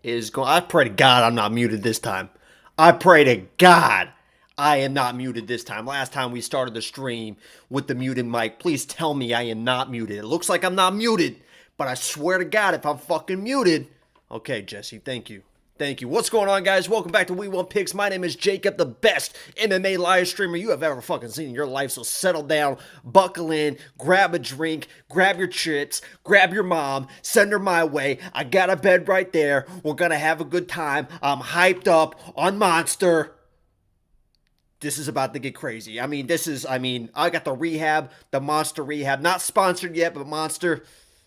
is going. I pray to God I'm not muted this time. I pray to God I am not muted this time. Last time we started the stream with the muted mic, please tell me I am not muted. It looks like I'm not muted, but I swear to God if I'm fucking muted. Okay, Jesse, thank you. Thank you. What's going on, guys? Welcome back to We Want Picks. My name is Jacob, the best MMA live streamer you have ever fucking seen in your life. So settle down, buckle in, grab a drink, grab your chips, grab your mom, send her my way. I got a bed right there. We're gonna have a good time. I'm hyped up on Monster. This is about to get crazy. I got the rehab, the Monster rehab. Not sponsored yet, but Monster.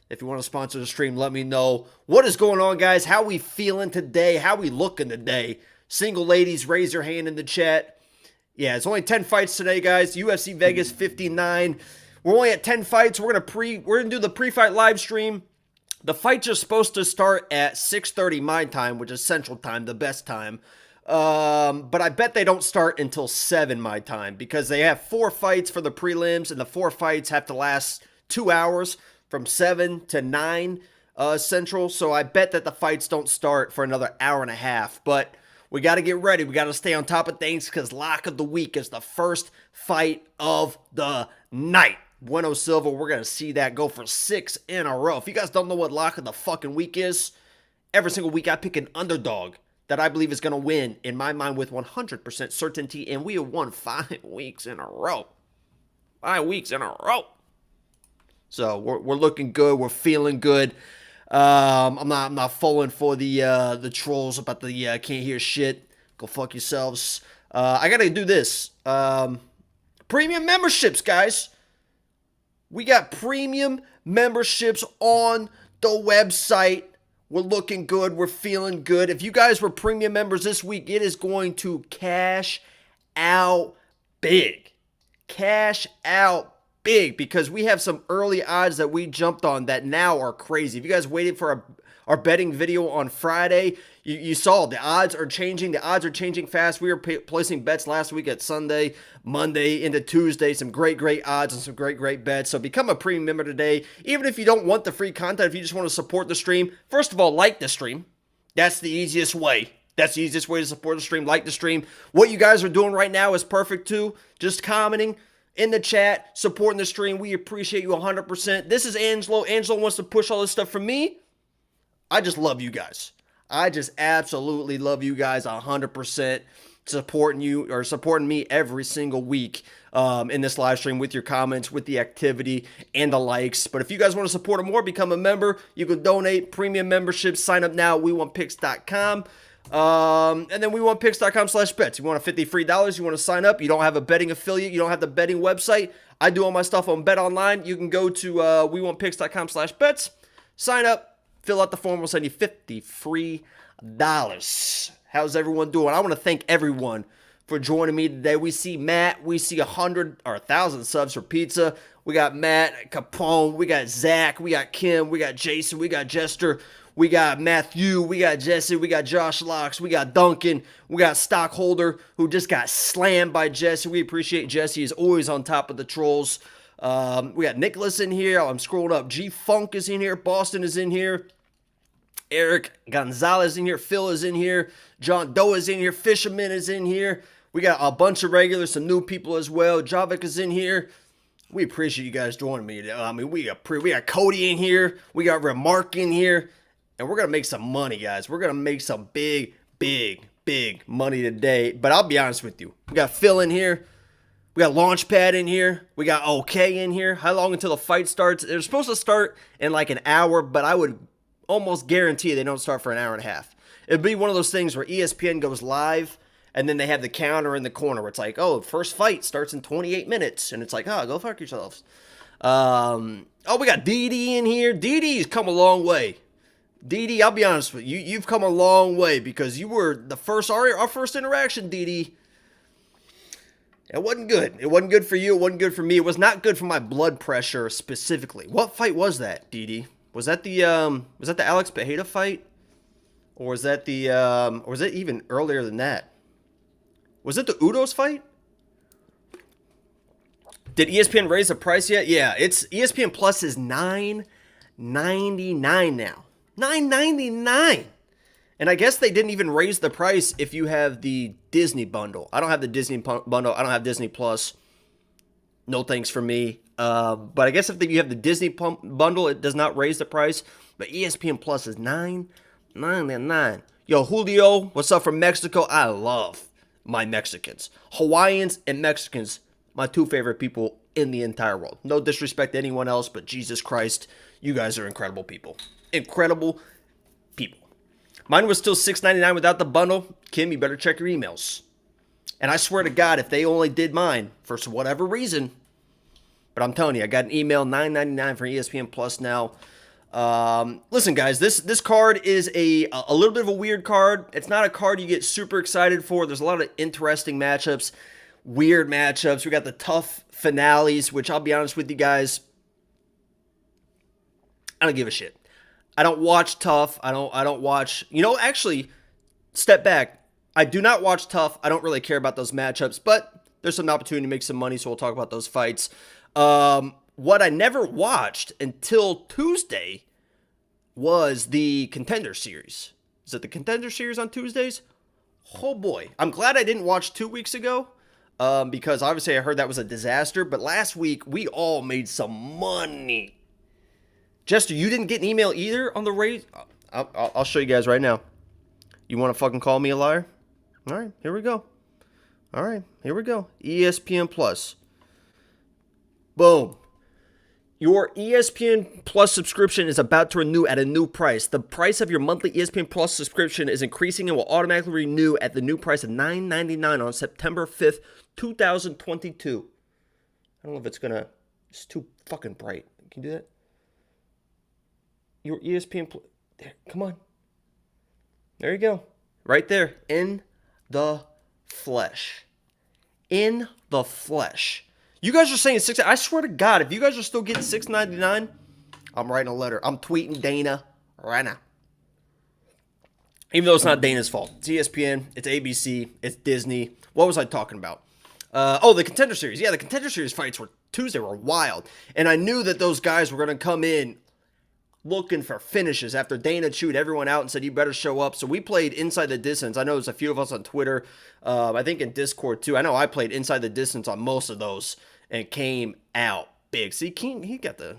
If you want to sponsor the stream, let me know. What is going on, guys? How we feeling today? How we looking today? Single ladies, raise your hand in the chat. Yeah, it's only 10 fights today, guys. UFC Vegas 59. We're only at 10 fights. We're gonna do the pre-fight live stream. The fights are supposed to start at 6:30 my time, which is Central Time, the best time. But I bet they don't start until 7 my time because they have 4 fights for the prelims, and the 4 fights have to last 2 hours. From 7 to 9 Central. So I bet that the fights don't start for another hour and a half. But we got to get ready. We got to stay on top of things because Lock of the Week is the first fight of the night. Bueno Silva, we're going to see that go for 6 in a row. If you guys don't know what Lock of the fucking Week is, every single week I pick an underdog that I believe is going to win, in my mind, with 100% certainty. And we have won 5 weeks in a row. 5 weeks in a row. So we're looking good. We're feeling good. I'm not falling for the trolls about the can't hear shit. Go fuck yourselves. I gotta do this. Premium memberships, guys. We got premium memberships on the website. We're looking good. We're feeling good. If you guys were premium members this week, it is going to cash out big. Cash out big because we have some early odds that we jumped on that now are crazy. If you guys waited for our betting video on Friday, you saw the odds are changing. The odds are changing fast. We were placing bets last week at Sunday, Monday into Tuesday. Some great odds and some great bets. So become a premium member today. Even if you don't want the free content, if you just want to support the stream, first of all, like the stream. That's the easiest way. That's the easiest way to support the stream. Like the stream. What you guys are doing right now is perfect too. Just commenting in the chat, supporting the stream. We appreciate you 100%. This is Angelo. Angelo wants to push all this stuff for me. I just love you guys. I just absolutely love you guys 100%, supporting you or supporting me every single week in this live stream with your comments, with the activity and the likes. But if you guys want to support it more, become a member. You can donate premium memberships. Sign up now at WeWantPicks.com. And then WeWantPicks.com/bets. You want $50 free. You want to sign up. You don't have a betting affiliate. You don't have the betting website. I do all my stuff on Bet Online. You can go to WeWantPicks.com/bets. Sign up. Fill out the form. We'll send you $50 free. How's everyone doing? I want to thank everyone for joining me today. We see Matt. We see 100 or 1,000 subs for pizza. We got Matt Capone. We got Zach. We got Kim. We got Jason. We got Jester. We got Matthew, we got Jesse, we got Josh Locks, we got Duncan, we got Stockholder, who just got slammed by Jesse. We appreciate Jesse. He's always on top of the trolls. We got Nicholas in here. I'm scrolling up. G-Funk is in here. Boston is in here. Eric Gonzalez in here. Phil is in here. John Doe is in here. Fisherman is in here. We got a bunch of regulars, some new people as well. Javik is in here. We appreciate you guys joining me. I mean, we got Cody in here. We got Remark in here. And we're going to make some money, guys. We're going to make some big money today. But I'll be honest with you. We got Phil in here. We got Launchpad in here. We got OK in here. How long until the fight starts? They're supposed to start in like an hour, but I would almost guarantee they don't start for an hour and a half. It'd be one of those things where ESPN goes live, and then they have the counter in the corner where it's like, oh, first fight starts in 28 minutes. And it's like, oh, go fuck yourselves. Oh, we got DD in here. DD's come a long way. DD, I'll be honest with you, you've come a long way because you were the first, our first interaction, DD. It wasn't good. It wasn't good for you. It wasn't good for me. It was not good for my blood pressure specifically. What fight was that, DD? Was that the Alex Bejeda fight? Or was that or was it even earlier than that? Was it the Udos fight? Did ESPN raise the price yet? Yeah, it's ESPN Plus is $9.99 now. $9.99. And I guess they didn't even raise the price if you have the Disney bundle. I don't have the Disney bundle. I don't have Disney Plus. No thanks for me. But I guess if you have the Disney bundle, it does not raise the price. But ESPN Plus is $9.99. Yo, Julio, what's up from Mexico? I love my Mexicans. Hawaiians and Mexicans, my two favorite people in the entire world. No disrespect to anyone else, but Jesus Christ, you guys are incredible people. Incredible people. Mine was still $6.99 without the bundle. Kim, you better check your emails. And I swear to God, if they only did mine for whatever reason, but I'm telling you, I got an email, $9.99 for ESPN Plus now. Listen, guys, this card is a little bit of a weird card. It's not a card you get super excited for. There's a lot of interesting matchups, weird matchups. We got the tough finales, which I'll be honest with you guys, I don't give a shit. I don't watch tough. I don't watch, actually, step back. I do not watch tough. I don't really care about those matchups, but there's some opportunity to make some money, so we'll talk about those fights. What I never watched until Tuesday was the Contender series. Is it the Contender series on Tuesdays? Oh boy. I'm glad I didn't watch 2 weeks ago, because obviously I heard that was a disaster, but last week we all made some money. Jester, you didn't get an email either on the raise? I'll show you guys right now. You want to fucking call me a liar? All right, here we go. All right, here we go. ESPN Plus. Boom. Your ESPN Plus subscription is about to renew at a new price. The price of your monthly ESPN Plus subscription is increasing and will automatically renew at the new price of $9.99 on September 5th, 2022. I don't know if it's gonna... It's too fucking bright. Can you do that? Your ESPN Plus... There, come on. There you go. Right there. In the flesh. In the flesh. You guys are saying $6. I swear to God, if you guys are still getting $6.99, I'm writing a letter. I'm tweeting Dana right now. Even though it's not Dana's fault. It's ESPN. It's ABC. It's Disney. What was I talking about? The Contender series. Yeah, the Contender series fights were Tuesday were wild. And I knew that those guys were going to come in looking for finishes after Dana chewed everyone out and said, you better show up. So we played Inside the Distance. I know there's a few of us on Twitter. I think in Discord too. I know I played Inside the Distance on most of those and came out big. See, he got the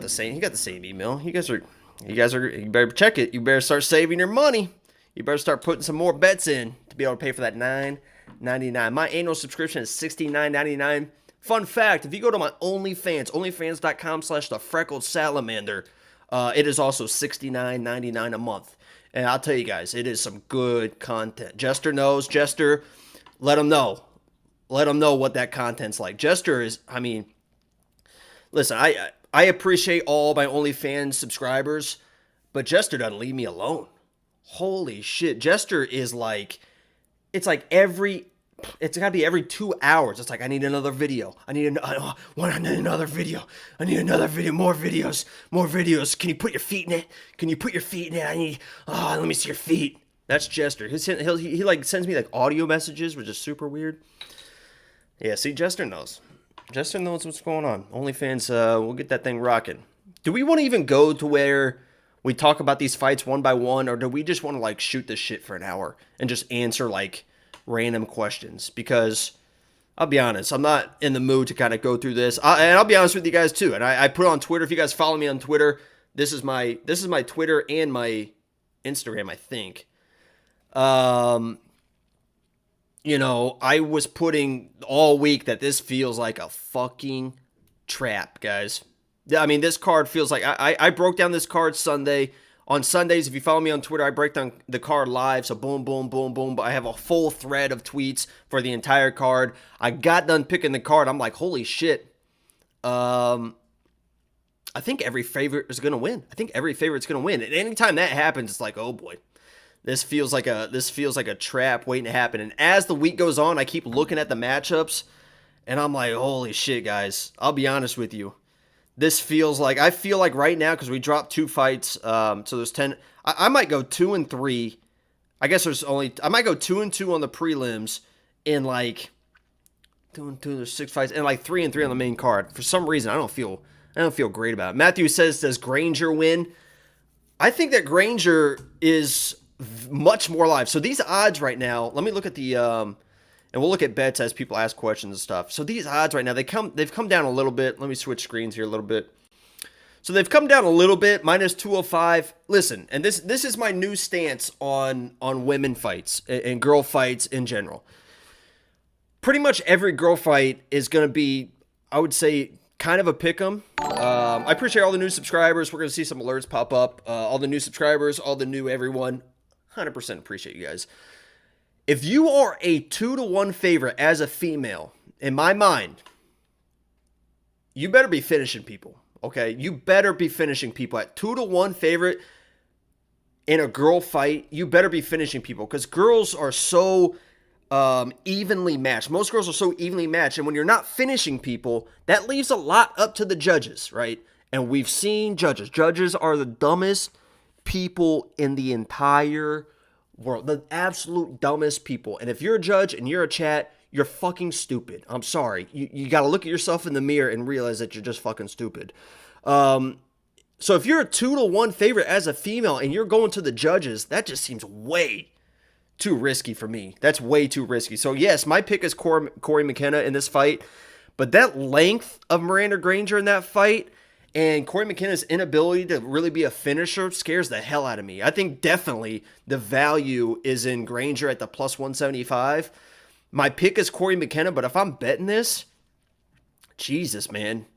same email. You guys are, you better check it. You better start saving your money. You better start putting some more bets in to be able to pay for that $9.99. My annual subscription is $69.99. Fun fact, if you go to my OnlyFans, onlyfans.com/thefreckled salamander, it is also $69.99 a month. And I'll tell you guys, it is some good content. Jester knows. Jester, let him know. Let him know what that content's like. Jester is, listen, I appreciate all my OnlyFans subscribers, but Jester doesn't leave me alone. Holy shit. Jester is like, it's like it's got to be every 2 hours. It's like, I need another video. I need another video. I need another video. More videos. Can you put your feet in it? I need, let me see your feet. That's Jester. He like sends me like audio messages, which is super weird. Yeah, see, Jester knows. Jester knows what's going on. OnlyFans, we'll get that thing rocking. Do we want to even go to where we talk about these fights one by one, or do we just want to like shoot this shit for an hour and just answer like random questions? Because I'll be honest, I'm not in the mood to kind of go through this. And I'll be honest with you guys too. And I put it on Twitter. If you guys follow me on Twitter, this is my Twitter and my Instagram, I think. I was putting all week that this feels like a fucking trap, guys. I mean, this card feels like I broke down this card Sunday. On Sundays, if you follow me on Twitter, I break down the card live. So boom, boom, boom, boom. I have a full thread of tweets for the entire card. I got done picking the card. I'm like, holy shit. I think every favorite is going to win. I think every favorite's going to win. And anytime that happens, it's like, oh boy. This feels like a trap waiting to happen. And as the week goes on, I keep looking at the matchups, and I'm like, holy shit, guys. I'll be honest with you. This feels like, I feel like right now, because we dropped 2 fights, so there's 10. I might go 2-3. I guess I might go 2-2 on the prelims, in like 2-2. There's 6 fights, and like 3-3 on the main card. For some reason, I don't feel great about it. Matthew says, does Granger win? I think that Granger is much more live. So these odds right now, let me look at the and we'll look at bets as people ask questions and stuff. So these odds right now, they've come down a little bit. Let me switch screens here a little bit. So they've come down a little bit, minus 205. Listen, and this is my new stance on women fights and girl fights in general. Pretty much every girl fight is going to be, I would say, kind of a pick'em. I appreciate all the new subscribers. We're going to see some alerts pop up. All the new subscribers, all the new everyone. 100% appreciate you guys. If you are a 2-1 favorite as a female, in my mind, you better be finishing people. Okay, you better be finishing people at 2-1 favorite in a girl fight. You better be finishing people because girls are so evenly matched. Most girls are so evenly matched, and when you're not finishing people, that leaves a lot up to the judges, right? And we've seen judges. Judges are the dumbest people in the entire world, the absolute dumbest people. And if you're a judge and you're a chat, you're fucking stupid. I'm sorry. You got to look at yourself in the mirror and realize that you're just fucking stupid. So if you're a 2-1 favorite as a female and you're going to the judges, that just seems way too risky for me. That's way too risky. So yes, my pick is Corey Mckenna in this fight, but that length of Miranda Granger in that fight and Corey McKenna's inability to really be a finisher scares the hell out of me. I think definitely the value is in Granger at the plus 175. My pick is Corey McKenna, but if I'm betting this, Jesus, man.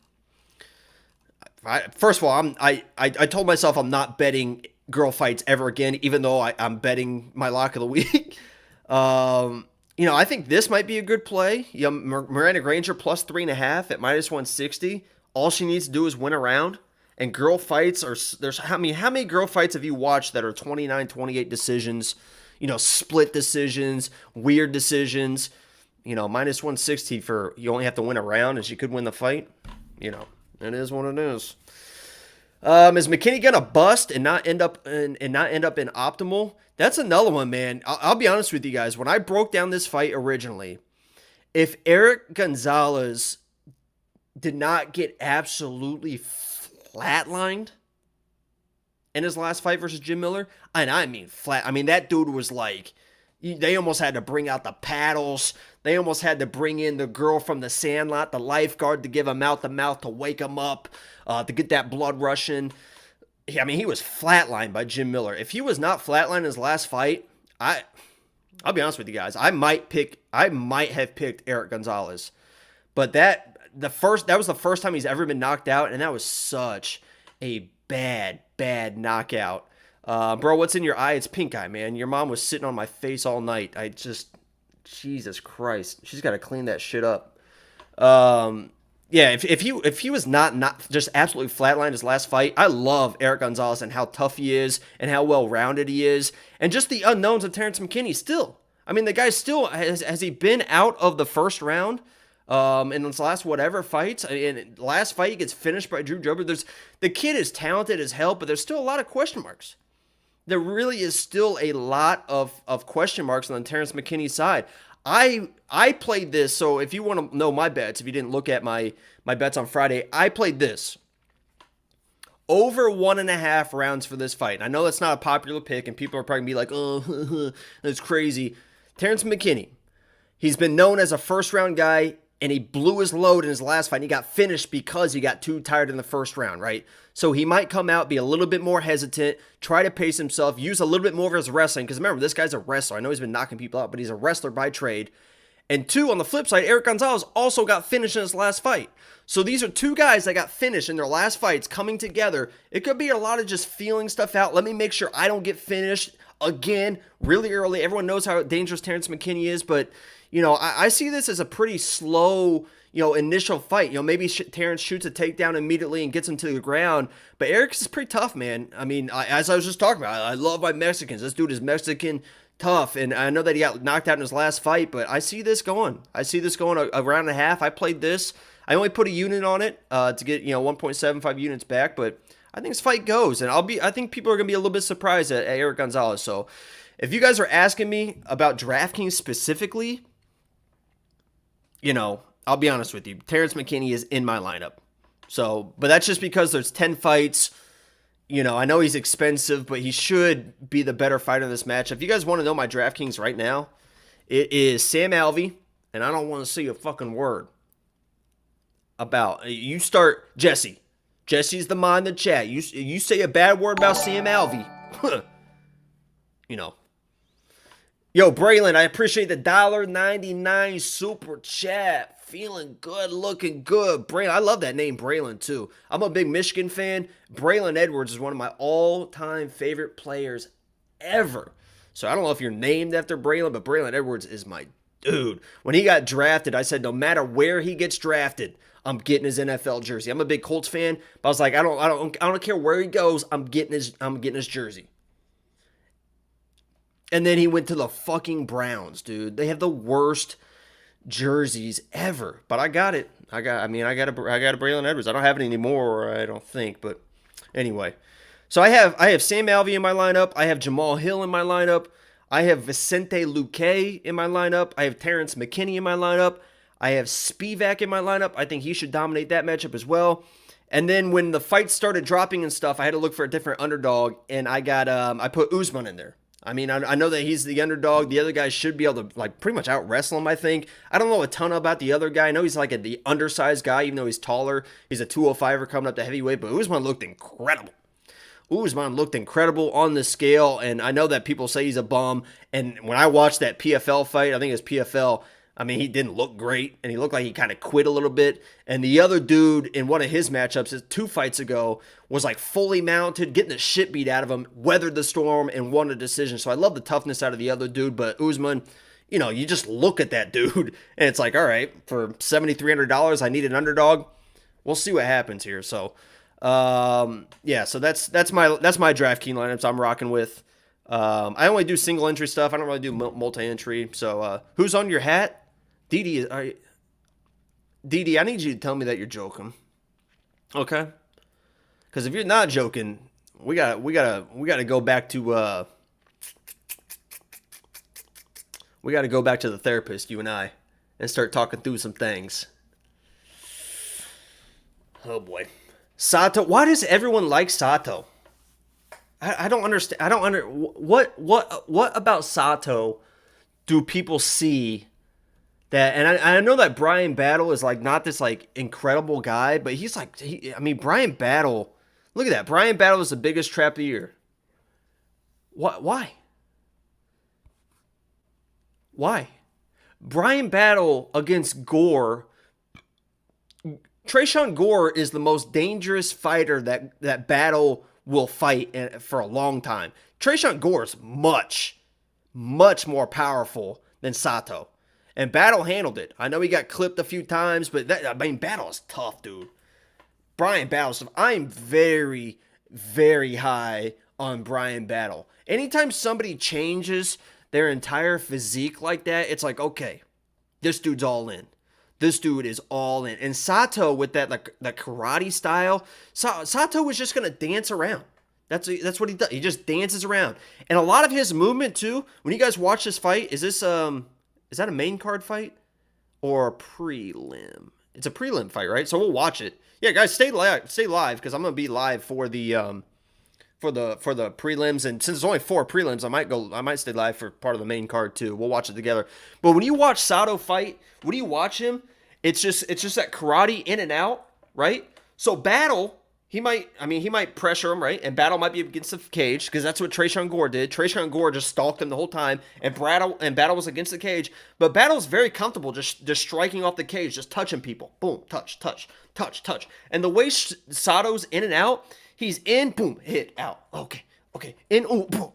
First of all, I told myself I'm not betting girl fights ever again, even though I'm betting my lock of the week. I think this might be a good play. Miranda Granger plus 3.5 at minus 160. All she needs to do is win a round. And girl fights how many girl fights have you watched that are 29-28 decisions? Split decisions, weird decisions, minus 160 for you only have to win a round and she could win the fight. It is what it is. Is McKinney gonna bust and not end up in optimal? That's another one, man. I'll be honest with you guys. When I broke down this fight originally, if Eric Gonzalez did not get absolutely flatlined in his last fight versus Jim Miller, and I mean flat. I mean, that dude was like, they almost had to bring out the paddles. They almost had to bring in the girl from the Sandlot, the lifeguard, to give him mouth-to-mouth to wake him up, to get that blood rushing. I mean, he was flatlined by Jim Miller. If he was not flatlined in his last fight, I'll be honest with you guys, I might have picked Eric Gonzalez. But that was the first time he's ever been knocked out, and that was such a bad knockout. Bro, what's in your eye? It's pink eye, man. Your mom was sitting on my face all night. Jesus Christ. She's got to clean that shit up. Yeah, if he was not just absolutely flatlined his last fight, I love Eric Gonzalez and how tough he is and how well-rounded he is. And just the unknowns of Terrence McKinney still. I mean, the guy still, has he been out of the first round? In his last whatever fights, in last fight he gets finished by Drew Jober. The kid is talented as hell, but there's still a lot of question marks. There really is still a lot of question marks on the Terrence McKinney side. I played this, so if you want to know my bets, if you didn't look at my bets on Friday, I played this. Over 1.5 rounds for this fight. And I know that's not a popular pick, and people are probably going to be like, oh, that's crazy. Terrence McKinney, he's been known as a first-round guy, and he blew his load in his last fight, and he got finished because he got too tired in the first round, right? So he might come out, be a little bit more hesitant, try to pace himself, use a little bit more of his wrestling, because remember, this guy's a wrestler. I know he's been knocking people out, but he's a wrestler by trade. And two, on the flip side, Eric Gonzalez also got finished in his last fight. So these are two guys that got finished in their last fights coming together. It could be a lot of just feeling stuff out. Let me make sure I don't get finished again really early. Everyone knows how dangerous Terrence McKinney is, but I see this as a pretty slow, initial fight. Maybe Terrence shoots a takedown immediately and gets him to the ground. But Eric is pretty tough, man. I mean, as I was just talking about, I love my Mexicans. This dude is Mexican tough, and I know that he got knocked out in his last fight, but I see this going. A round and a half. I played this. I only put a unit on it to get 1.75 units back, but I think this fight goes, and I think people are gonna be a little bit surprised at Eric Gonzalez. So, if you guys are asking me about DraftKings specifically, I'll be honest with you. Terrence McKinney is in my lineup. So, but that's just because there's 10 fights. I know he's expensive, but he should be the better fighter in this match. If you guys want to know my DraftKings right now, it is Sam Alvey, and I don't want to see a fucking word about you. Start Jesse. Jesse's the mind in the chat. You say a bad word about Sam Alvey, you know. Yo, Braylon, I appreciate the $1.99 super chat. Feeling good, looking good. Braylon, I love that name, Braylon, too. I'm a big Michigan fan. Braylon Edwards is one of my all-time favorite players ever. So I don't know if you're named after Braylon, but Braylon Edwards is my dude. When he got drafted, I said no matter where he gets drafted, I'm getting his NFL jersey. I'm a big Colts fan, but I was like, I don't care where he goes. I'm getting his jersey. And then he went to the fucking Browns, dude. They have the worst jerseys ever, but I got it. I got a Braylon Edwards. I don't have it anymore, I don't think, but anyway. So I have Sam Alvey in my lineup. I have Jamal Hill in my lineup. I have Vicente Luque in my lineup. I have Terrence McKinney in my lineup. I have Spivak in my lineup. I think he should dominate that matchup as well. And then when the fights started dropping and stuff, I had to look for a different underdog, and I put Usman in there. I mean, I know that he's the underdog. The other guys should be able to, like, pretty much out-wrestle him, I think. I don't know a ton about the other guy. I know he's, like, the undersized guy, even though he's taller. He's a 205er coming up to heavyweight, but Usman looked incredible. Usman looked incredible on the scale, and I know that people say he's a bum, and when I watched that PFL fight, I think it was PFL, I mean, he didn't look great, and he looked like he kind of quit a little bit. And the other dude in one of his matchups 2 fights ago was like fully mounted, getting the shit beat out of him, weathered the storm, and won a decision. So I love the toughness out of the other dude, but Usman, you just look at that dude, and it's like, all right, for $7,300, I need an underdog. We'll see what happens here. So, yeah, so that's my DraftKings lineups I'm rocking with. I only do single entry stuff. I don't really do multi-entry. So, who's on your hat? Didi, I need you to tell me that you're joking. Okay? Because if you're not joking, we gotta go back to the therapist, you and I, and start talking through some things. Oh boy, Sato. Why does everyone like Sato? I don't understand. What about Sato do people see that? And I know that Brian Battle is like not this like incredible guy, but he's like Brian Battle. Look at that. Brian Battle is the biggest trap of the year. What? Why? Brian Battle against Gore. Tresean Gore is the most dangerous fighter that Battle will fight for a long time. Tresean Gore is much, much more powerful than Sato. And Battle handled it. I know he got clipped a few times, but Battle is tough, dude. Brian Battle, I'm very, very high on Brian Battle. Anytime somebody changes their entire physique like that, it's like, okay, this dude's all in. This dude is all in. And Sato with that karate style, Sato was just going to dance around. That's what he does. He just dances around. And a lot of his movement too, when you guys watch this fight, is that a main card fight or a prelim? It's a prelim fight, right? So we'll watch it. Yeah, guys, stay live because I'm going to be live for the prelims, and since there's only 4 prelims, I might stay live for part of the main card too. We'll watch it together. But when you watch Sato fight, when you watch him, it's just that karate in and out, right? So Battle, he might pressure him, right? And Battle might be against the cage because that's what Tresean Gore did. Tresean Gore just stalked him the whole time, and Battle was against the cage. But Battle's very comfortable just striking off the cage, just touching people. Boom, touch, touch, touch, touch. And the way Sato's in and out, he's in, boom, hit, out. Okay, in, ooh, boom,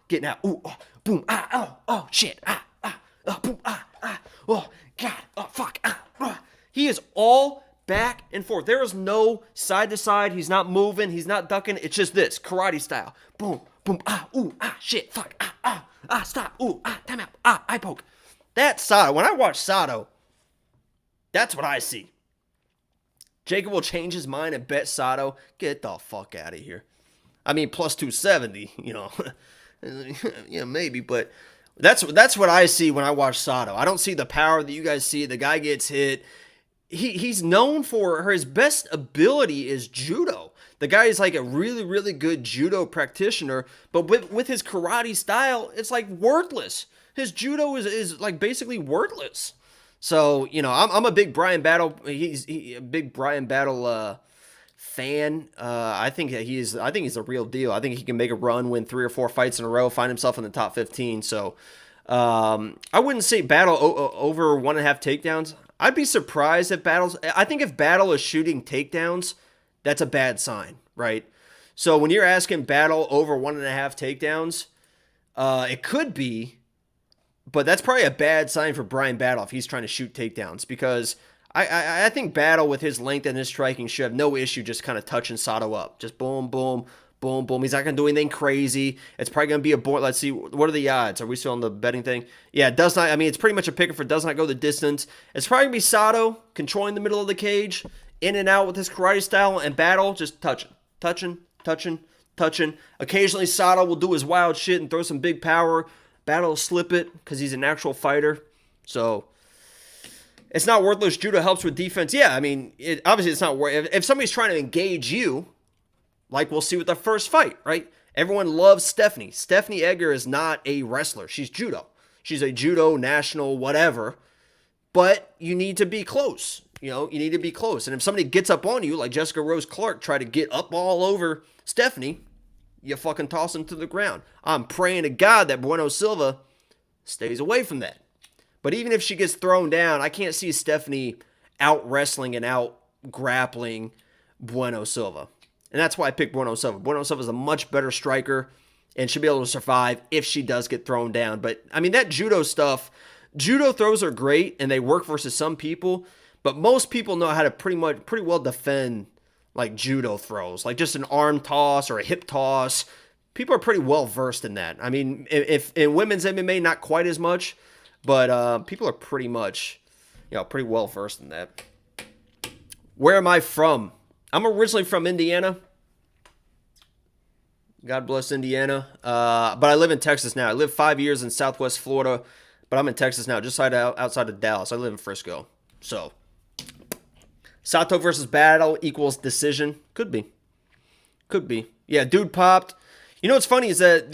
getting out, ooh, boom, oh, shit, boom, oh, God, oh, fuck, He is all back and forth. There is no side to side. He's not moving. He's not ducking. It's just this karate style. Boom, boom, ooh, shit, fuck, stop, ooh, time out, eye poke. That's Sato. When I watch Sato, that's what I see. Jacob will change his mind and bet Sato. Get the fuck out of here. I mean, plus 270, yeah, maybe, but that's what I see when I watch Sato. I don't see the power that you guys see. The guy gets hit. He's known for his best ability is judo. The guy is like a really, really good judo practitioner, but with his karate style, it's like worthless. His judo is like basically worthless. So, you know, I'm a big Brian Battle. He's a big Brian Battle fan. I think he's a real deal. I think he can make a run, win 3 or 4 fights in a row, find himself in the top 15. So, I wouldn't say Battle over 1.5 takedowns. I'd be surprised if I think if Battle is shooting takedowns, that's a bad sign, right? So when you're asking Battle over 1.5 takedowns, it could be, but that's probably a bad sign for Brian Battle if he's trying to shoot takedowns, because I think Battle with his length and his striking should have no issue just kind of touching Sato up. Just boom, boom, boom, boom. He's not going to do anything crazy. It's probably going to be a board. Let's see. What are the odds? Are we still on the betting thing? Yeah, it does not. I mean, it's pretty much a pick for does not go the distance. It's probably going to be Sato controlling the middle of the cage, in and out with his karate style, and Battle just touching. Occasionally, Sato will do his wild shit and throw some big power. Battle will slip it because he's an actual fighter. So it's not worthless. Judo helps with defense. Yeah, I mean, obviously it's not worth. If somebody's trying to engage you, like we'll see with the first fight, right? Everyone loves Stephanie. Stephanie Edgar is not a wrestler. She's judo. She's a judo national whatever. But you need to be close. You know, you need to be close. And if somebody gets up on you, like Jessica Rose Clark tried to get up all over Stephanie, you fucking toss them to the ground. I'm praying to God that Bueno Silva stays away from that. But even if she gets thrown down, I can't see Stephanie out wrestling and out grappling Bueno Silva. And that's why I picked Bueno Silva. Bueno Silva is a much better striker and should be able to survive if she does get thrown down. But, I mean, that judo stuff, judo throws are great and they work versus some people. But most people know how to pretty well defend like judo throws, like just an arm toss or a hip toss. People are pretty well versed in that. I mean, if in women's MMA, not quite as much, but people are pretty much, pretty well versed in that. Where am I from? I'm originally from Indiana. God bless Indiana. But I live in Texas now. I lived 5 years in Southwest Florida, but I'm in Texas now, just outside of Dallas. I live in Frisco. So Sato versus Battle equals decision. Could be. Yeah, dude popped. You know what's funny is that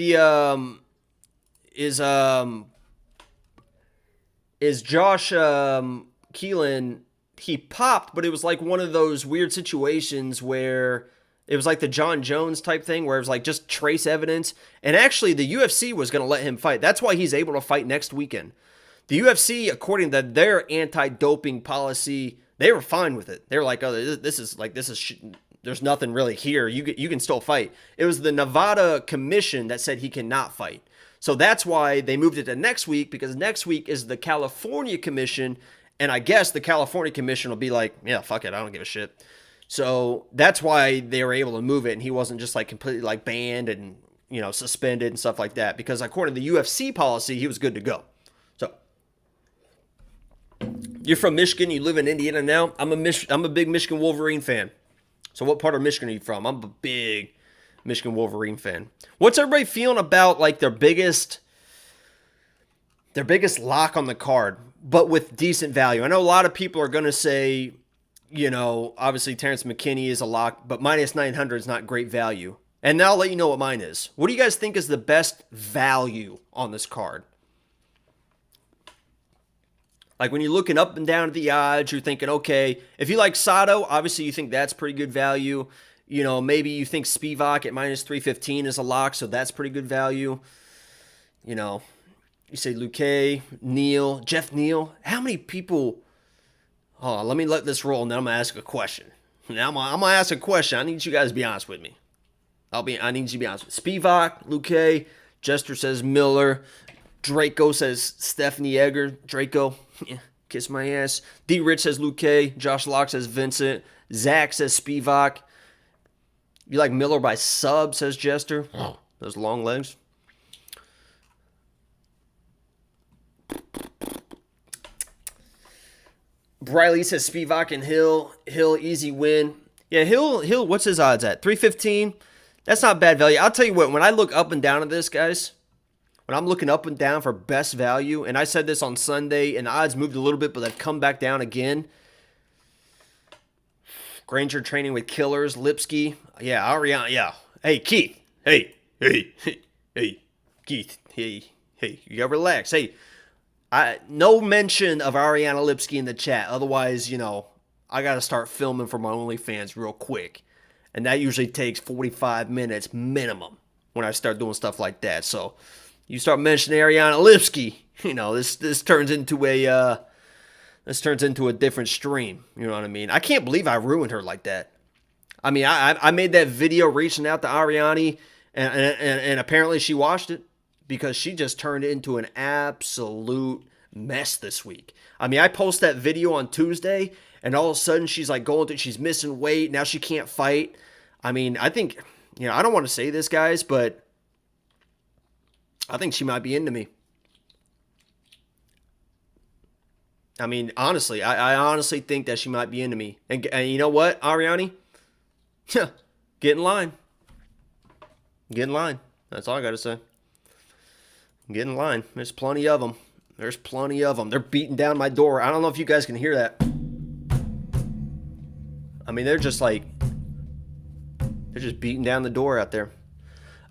is Josh Keelan, he popped, but it was like one of those weird situations where it was like the John Jones type thing where it was like just trace evidence. And actually the UFC was going to let him fight. That's why he's able to fight next weekend. The UFC, according to their anti-doping policy, they were fine with it. They were like, oh, there's nothing really here. You can still fight. It was the Nevada commission that said he cannot fight. So that's why they moved it to next week, because next week is the California commission. And I guess the California commission will be like, yeah, fuck it, I don't give a shit. So that's why they were able to move it. And he wasn't just like completely like banned and, suspended and stuff like that. Because according to the UFC policy, he was good to go. So you're from Michigan, you live in Indiana now. I'm a big Michigan Wolverine fan. So what part of Michigan are you from? I'm a big Michigan Wolverine fan. What's everybody feeling about like their biggest lock on the card, but with decent value? I know a lot of people are going to say, obviously Terrence McKinney is a lock, but minus 900 is not great value. And now I'll let you know what mine is. What do you guys think is the best value on this card? Like when you're looking up and down at the odds, you're thinking, okay, if you like Sato, obviously you think that's pretty good value. Maybe you think Spivak at minus 315 is a lock, so that's pretty good value. You say Luque, Neal, Jeff Neal. How many people? Oh, let me let this roll, and then I'm going to ask a question. Now I'm going to ask a question. I need you guys to be honest with me. I need you to be honest with me. Spivak, Luque, Jester says Miller. Draco says Stephanie Edgar. Draco, yeah, kiss my ass. D. Rich says Luque. Josh Locke says Vincent. Zach says Spivak. You like Miller by sub, says Jester. Those long legs. Briley says Spivak and Hill. Hill, easy win. Yeah, Hill, what's his odds at? 315? That's not bad value. I'll tell you what, when I look up and down at this, guys, when I'm looking up and down for best value, and I said this on Sunday, and the odds moved a little bit, but they've come back down again. Granger training with killers. Lipsky. Yeah, Ariana. Yeah. Hey, Keith. Hey. Keith. Hey. You gotta relax. Hey. No mention of Ariana Lipsky in the chat. Otherwise, I gotta start filming for my OnlyFans real quick. And that usually takes 45 minutes minimum when I start doing stuff like that. So you start mentioning Ariana Lipsky, this turns into a different stream. You know what I mean? I can't believe I ruined her like that. I mean, I made that video reaching out to Ariani, and apparently she watched it because she just turned into an absolute mess this week. I mean, I post that video on Tuesday, and all of a sudden she's like she's missing weight. Now she can't fight. I mean, I think, I don't want to say this, guys, but I think she might be into me. I mean, honestly, I honestly think that she might be into me. And you know what, Ariani? Get in line. Get in line. That's all I got to say. Get in line. There's plenty of them. They're beating down my door. I don't know if you guys can hear that. I mean, they're just beating down the door out there.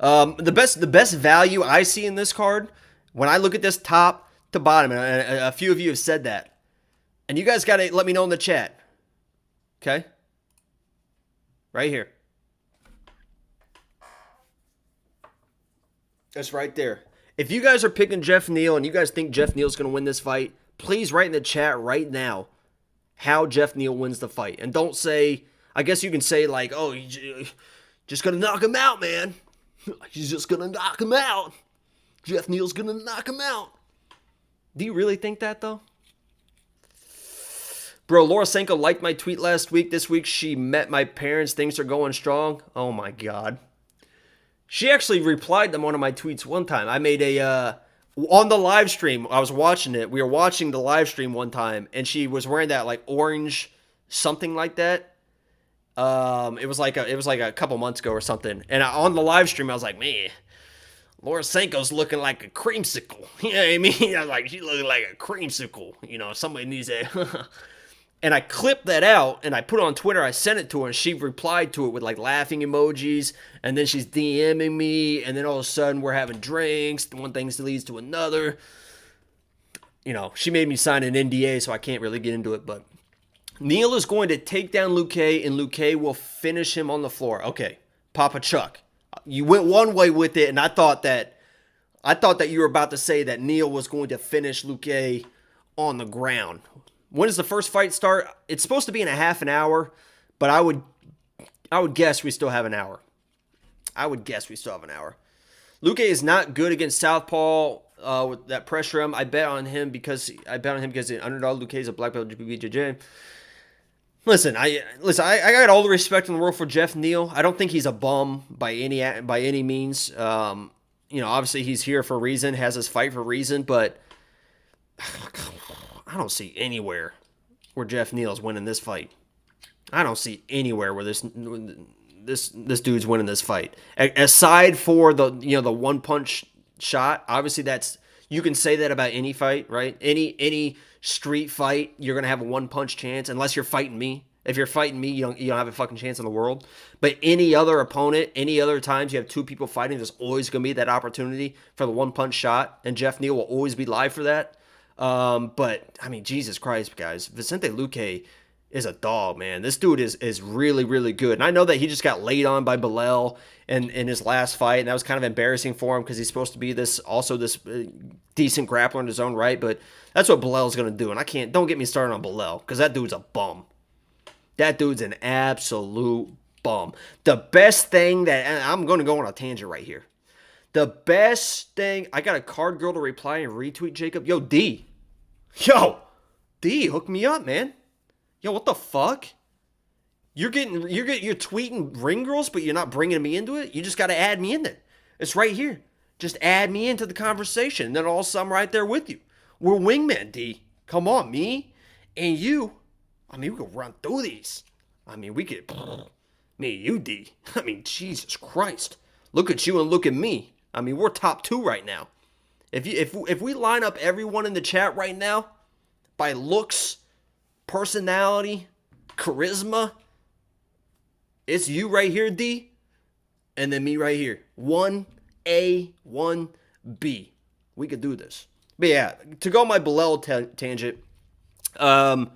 The best value I see in this card, when I look at this top to bottom, and a few of you have said that, and you guys got to let me know in the chat. Okay? Right here. That's right there. If you guys are picking Jeff Neal and you guys think Jeff Neal's going to win this fight, please write in the chat right now how Jeff Neal wins the fight. And don't say, I guess you can say like, oh, he's just going to knock him out, man. He's just going to knock him out. Jeff Neal's going to knock him out. Do you really think that, though? Bro, Laura Senko liked my tweet last week. This week she met my parents. Things are going strong. Oh, my God. She actually replied to one of my tweets one time. I made on the live stream, I was watching it. We were watching the live stream one time, and she was wearing that, like, orange something like that. It was like a couple months ago or something. And on the live stream, I was like, man, Laura Senko's looking like a creamsicle. You know what I mean? I was like, she's looking like a creamsicle. Somebody needs that. And I clipped that out, and I put it on Twitter. I sent it to her, and she replied to it with, like, laughing emojis. And then she's DMing me, and then all of a sudden we're having drinks. One thing leads to another. She made me sign an NDA, so I can't really get into it. But Neal is going to take down Luque, and Luque will finish him on the floor. Okay, Papa Chuck, you went one way with it, and I thought that you were about to say that Neal was going to finish Luque on the ground. When does the first fight start? It's supposed to be in a half an hour, but I would guess we still have an hour. Luque is not good against southpaw with that pressure him. I bet on him because the underdog. Luque is a black belt BJJ. Listen, I got all the respect in the world for Jeff Neal. I don't think he's a bum by any means. Obviously he's here for a reason, has his fight for a reason, but I don't see anywhere where Jeff Neal's winning this fight. I don't see anywhere where this dude's winning this fight. Aside for the one punch shot, obviously you can say that about any fight, right? Any street fight, you're gonna have a one punch chance unless you're fighting me. If you're fighting me, you don't have a fucking chance in the world. But any other opponent, any other times you have two people fighting, there's always gonna be that opportunity for the one punch shot, and Jeff Neal will always be live for that. But I mean, Jesus Christ, guys, Vicente Luque is a dog, man. This dude is really, really good. And I know that he just got laid on by Bilal in his last fight, and that was kind of embarrassing for him because he's supposed to be this decent grappler in his own right. But that's what Bilal's going to do. And don't get me started on Bilal because that dude's a bum. That dude's an absolute bum. The best thing and I'm going to go on a tangent right here. The best thing, I got a card girl to reply and retweet Jacob. Yo, D, hook me up, man. Yo, what the fuck? You're tweeting ring girls, but you're not bringing me into it. You just got to add me in there. It's right here. Just add me into the conversation, and then all of a sudden I'm right there with you. We're wingmen, D. Come on, me and you. I mean, we could run through these. I mean, we could. Me and you, D. I mean, Jesus Christ. Look at you and look at me. I mean, we're top two right now. If we line up everyone in the chat right now by looks, personality, charisma, It's you right here, D, and then me right here. 1A, 1B. We could do this. But yeah, to go on my Bilal tangent, that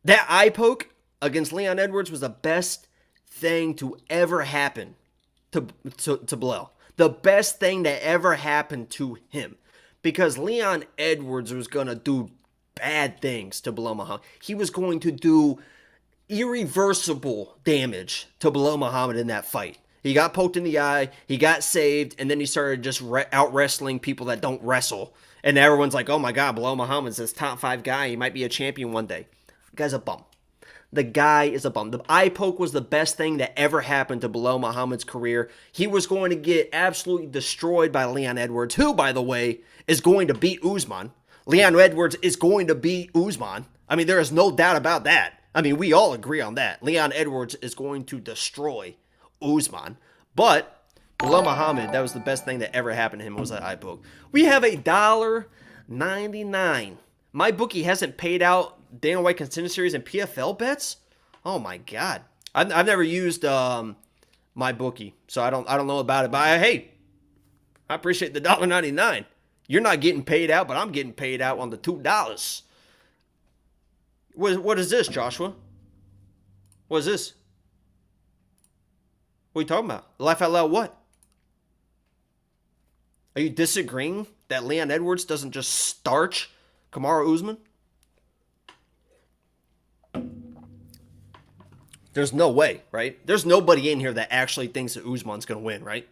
eye poke against Leon Edwards was the best thing to ever happen to Bilal. The best thing that ever happened to him. Because Leon Edwards was going to do bad things to Bilal Muhammad. He was going to do irreversible damage to Bilal Muhammad in that fight. He got poked in the eye, he got saved, and then he started just out wrestling people that don't wrestle. And everyone's like, oh my God, Bilal Muhammad's this top 5 guy. He might be a champion one day. The guy's a bum. The guy is a bum. The eye poke was the best thing that ever happened to Bilal Muhammad's career. He was going to get absolutely destroyed by Leon Edwards, who, by the way, is going to beat Usman. Leon Edwards is going to beat Usman. I mean, there is no doubt about that. I mean, we all agree on that. Leon Edwards is going to destroy Usman. But Bilal Muhammad, that was the best thing that ever happened to him, was that eye poke. We have $1.99. My bookie hasn't paid out Dana White Contender Series and PFL bets. Oh my God, I've never used my bookie, so I don't know about it. But hey, I appreciate the $1.99. You're not getting paid out, but I'm getting paid out on the $2. What is this, Joshua? What is this? What are you talking about? Laugh out loud what? Are you disagreeing that Leon Edwards doesn't just starch Kamaru Usman? There's no way, right? There's nobody in here that actually thinks that Usman's going to win, right?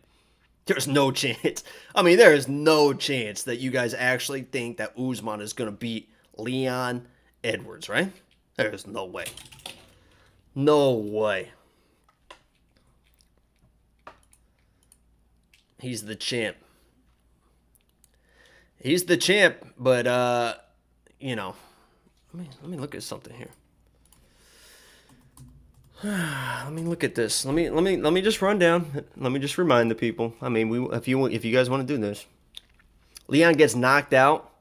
There's no chance. I mean, there is no chance that you guys actually think that Usman is going to beat Leon Edwards, right? There is no way. No way. He's the champ. He's the champ, but, you know, let me look at something here. Let me look at this. Let me just run down. Let me just remind the people. I mean, if you guys want to do this, Leon gets knocked out.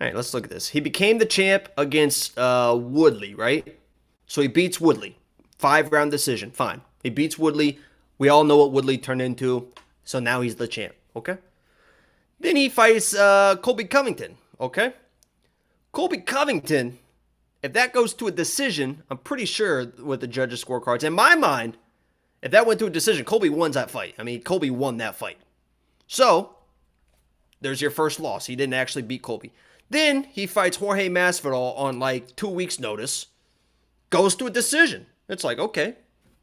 All right, let's look at this. He became the champ against Woodley, right? So he beats Woodley, 5-round decision. Fine. He beats Woodley. We all know what Woodley turned into. So now he's the champ. Okay. Then he fights Colby Covington. Okay. Colby Covington. If that goes to a decision, I'm pretty sure with the judges' scorecards, in my mind, if that went to a decision, Colby wins that fight. I mean, Colby won that fight. So, there's your first loss. He didn't actually beat Colby. Then, he fights Jorge Masvidal on like 2 weeks' notice. Goes to a decision. It's like, okay,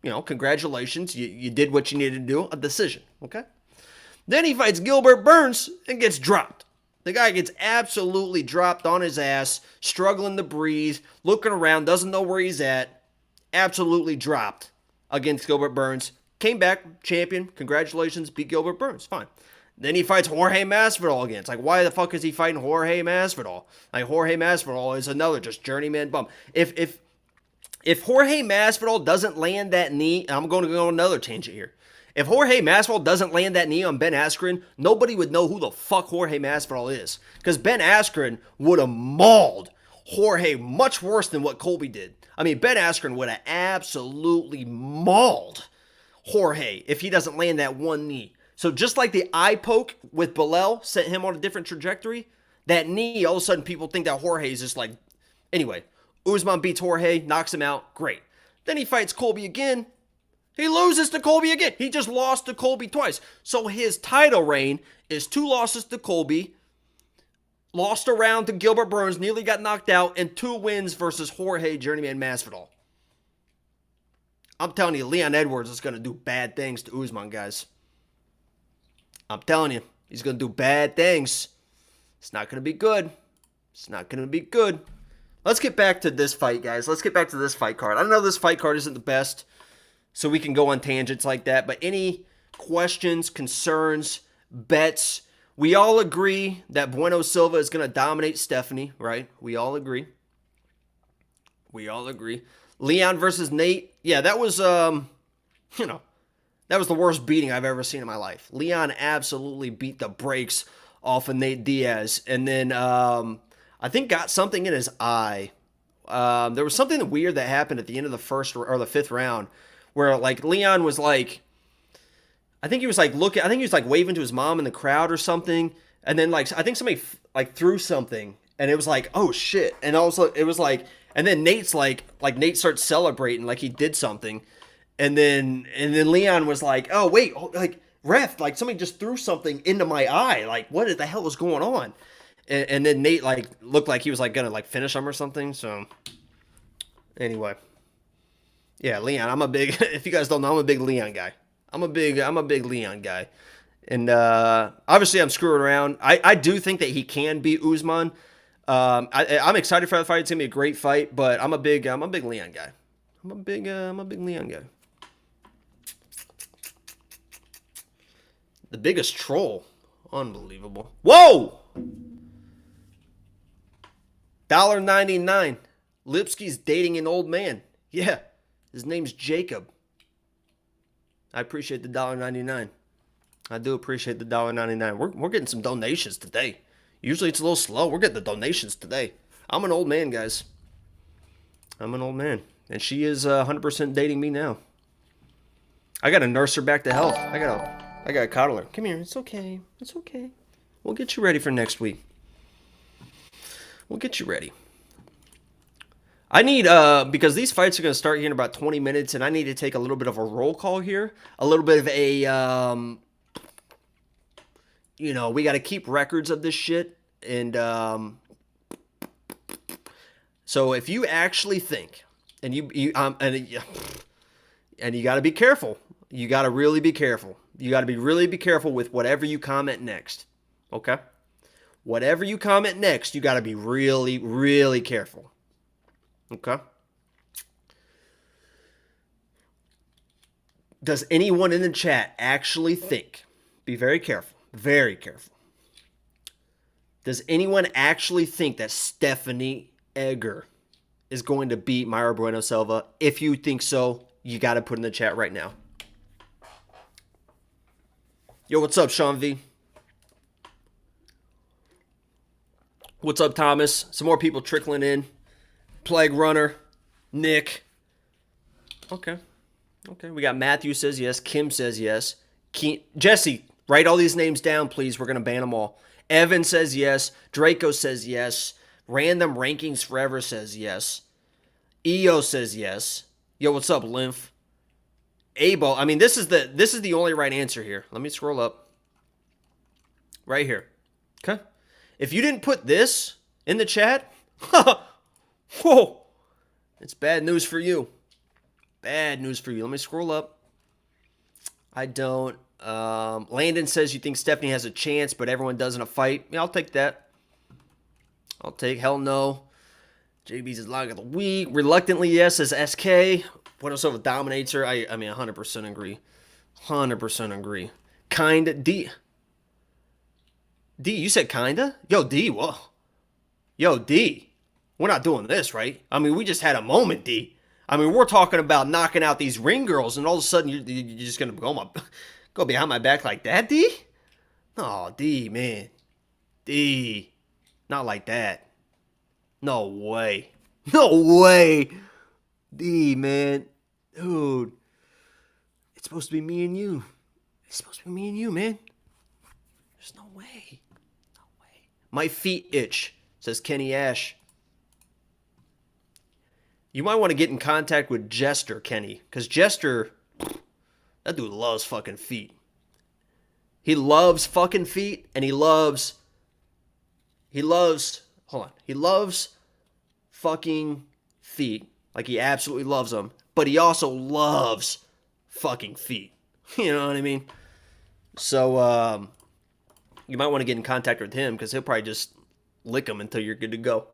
you know, congratulations. You did what you needed to do. A decision, okay? Then he fights Gilbert Burns and gets dropped. The guy gets absolutely dropped on his ass, struggling to breathe, looking around, doesn't know where he's at. Absolutely dropped against Gilbert Burns. Came back, champion. Congratulations, beat Gilbert Burns. Fine. Then he fights Jorge Masvidal again. It's like, why the fuck is he fighting Jorge Masvidal? Like, Jorge Masvidal is another just journeyman bum. If Jorge Masvidal doesn't land that knee, I'm going to go on another tangent here. If Jorge Masvidal doesn't land that knee on Ben Askren, nobody would know who the fuck Jorge Masvidal is. Because Ben Askren would have mauled Jorge much worse than what Colby did. I mean, Ben Askren would have absolutely mauled Jorge if he doesn't land that one knee. So just like the eye poke with Bilal sent him on a different trajectory, that knee, all of a sudden people think that Jorge is just like... Anyway, Usman beats Jorge, knocks him out, great. Then he fights Colby again. He loses to Colby again. He just lost to Colby twice. So his title reign is 2 losses to Colby, lost a round to Gilbert Burns, nearly got knocked out, and 2 wins versus Jorge Journeyman Masvidal. I'm telling you, Leon Edwards is going to do bad things to Usman, guys. I'm telling you, he's going to do bad things. It's not going to be good. It's not going to be good. Let's get back to this fight, guys. Let's get back to this fight card. I know this fight card isn't the best, so we can go on tangents like that. But any questions, concerns, bets? We all agree that Bueno Silva is going to dominate Stephanie, right? We all agree. We all agree. Leon versus Nate. Yeah, that was, that was the worst beating I've ever seen in my life. Leon absolutely beat the brakes off of Nate Diaz. And then I think got something in his eye. there was something weird that happened at the end of the first or the fifth round where like Leon was like, I think he was like looking, I think he was like waving to his mom in the crowd or something. And then like, I think somebody like threw something and it was like, oh shit. And also it was like, and then Nate's like Nate starts celebrating like he did something. And then Leon was like, oh wait, like ref, like somebody just threw something into my eye. Like what the hell was going on? And then Nate like looked like he was like gonna like finish him or something. So anyway, yeah, Leon. I'm a big. If you guys don't know, I'm a big Leon guy. I'm a big Leon guy. And obviously I'm screwing around. I do think that he can beat Usman. I'm excited for that fight. It's gonna be a great fight. But I'm a big Leon guy. I'm a big Leon guy. The biggest troll. Unbelievable. Whoa! $1.99. Lipsky's dating an old man. Yeah. His name's Jacob. I appreciate the $1.99. I do appreciate the $1.99. We're getting some donations today. Usually it's a little slow. We're getting the donations today. I'm an old man, guys. I'm an old man. And she is 100% dating me now. I gotta nurse her back to health. I gotta coddle her. Come here. It's okay. It's okay. We'll get you ready for next week. We'll get you ready. I need, because these fights are going to start here in about 20 minutes, and I need to take a little bit of a roll call here. A little bit of a, you know, we got to keep records of this shit. And so if you actually think, and you got to be careful. You got to really be careful. You got to really be careful with whatever you comment next. Okay? Whatever you comment next, you got to be really, really careful. Okay? Does anyone in the chat actually think, be very careful, very careful. Does anyone actually think that Stephanie Edgar is going to beat Mayra Bueno Silva? If you think so, you got to put in the chat right now. Yo, what's up, Sean V? What's up, Thomas? Some more people trickling in. Plague Runner. Nick. Okay. We got Matthew says yes. Kim says yes. Jesse, write all these names down, please. We're going to ban them all. Evan says yes. Draco says yes. Random Rankings Forever says yes. EO says yes. Yo, what's up, Lymph? Abo. I mean, this is the only right answer here. Let me scroll up. Right here. Okay. If you didn't put this in the chat, whoa, it's bad news for you. Bad news for you. Let me scroll up. I don't. Landon says you think Stephanie has a chance, but everyone does in a fight. Yeah, I'll take that. I'll take hell no. JB's is log of the week. Reluctantly yes, says SK. What else over dominates her? I mean, 100% agree. 100% agree. Kinda. D, you said kinda? Yo, D, whoa. Yo, D, we're not doing this, right? I mean, we just had a moment, D. I mean, we're talking about knocking out these ring girls, and all of a sudden you're just going to go behind my back like that, D? Oh, D, man. D, not like that. No way. No way. D, man. Dude. It's supposed to be me and you. It's supposed to be me and you, man. There's no way. No way. My feet itch, says Kenny Ash. You might want to get in contact with Jester, Kenny. Because Jester, that dude loves fucking feet. He loves fucking feet, and he loves fucking feet. Like, he absolutely loves them. But he also loves fucking feet. You know what I mean? So, you might want to get in contact with him, because he'll probably just lick them until you're good to go.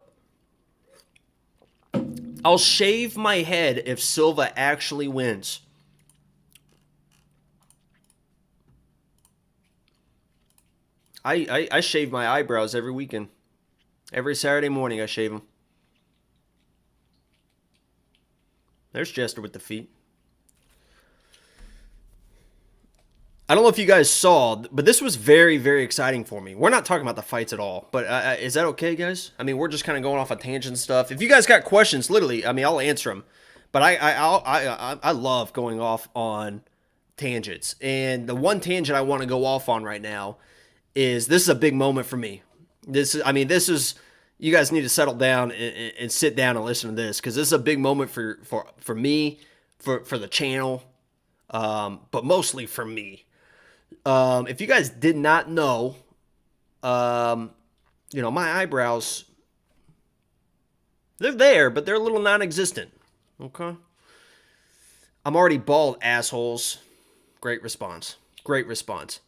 I'll shave my head if Silva actually wins. I shave my eyebrows every weekend. Every Saturday morning I shave them. There's Jester with the feet. I don't know if you guys saw, but this was very, very exciting for me. We're not talking about the fights at all, but is that okay, guys? I mean, we're just kind of going off a tangent and stuff. If you guys got questions, literally, I mean, I'll answer them. But I love going off on tangents. And the one tangent I want to go off on right now is this is a big moment for me. This is you guys need to settle down and sit down and listen to this because this is a big moment for me, for the channel, but mostly for me. If you guys did not know, my eyebrows, they're there, but they're a little non-existent. Okay. I'm already bald, assholes. Great response. Great response.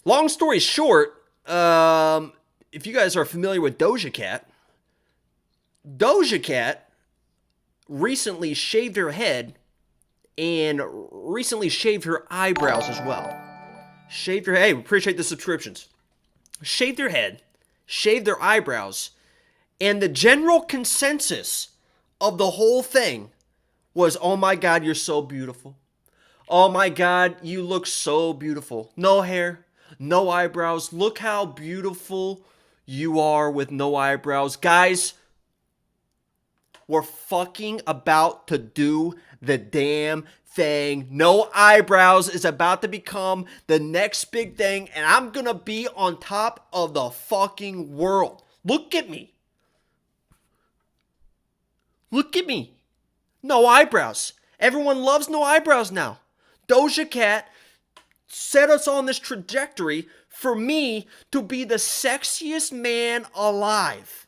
Long story short, if you guys are familiar with Doja Cat recently shaved her head and recently shaved her eyebrows as well. Shaved her head. Hey, we appreciate the subscriptions. Shaved her head, shaved their eyebrows, and the general consensus of the whole thing was, oh my God, you're so beautiful. Oh my God, you look so beautiful. No hair, no eyebrows. Look how beautiful you are with no eyebrows. Guys, we're fucking about to do the damn thing. No eyebrows is about to become the next big thing, and I'm gonna be on top of the fucking world. Look at me. Look at me. No eyebrows. Everyone loves no eyebrows now. Doja Cat set us on this trajectory for me to be the sexiest man alive.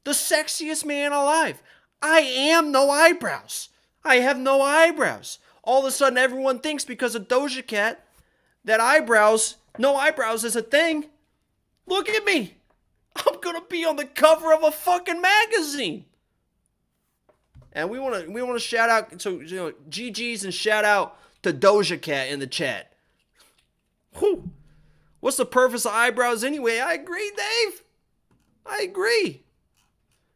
The sexiest man alive. I am no eyebrows. I have no eyebrows. All of a sudden, everyone thinks because of Doja Cat that no eyebrows is a thing. Look at me. I'm going to be on the cover of a fucking magazine. And we want to shout out, so, GG's and shout out to Doja Cat in the chat. Whew. What's the purpose of eyebrows anyway? I agree, Dave. I agree.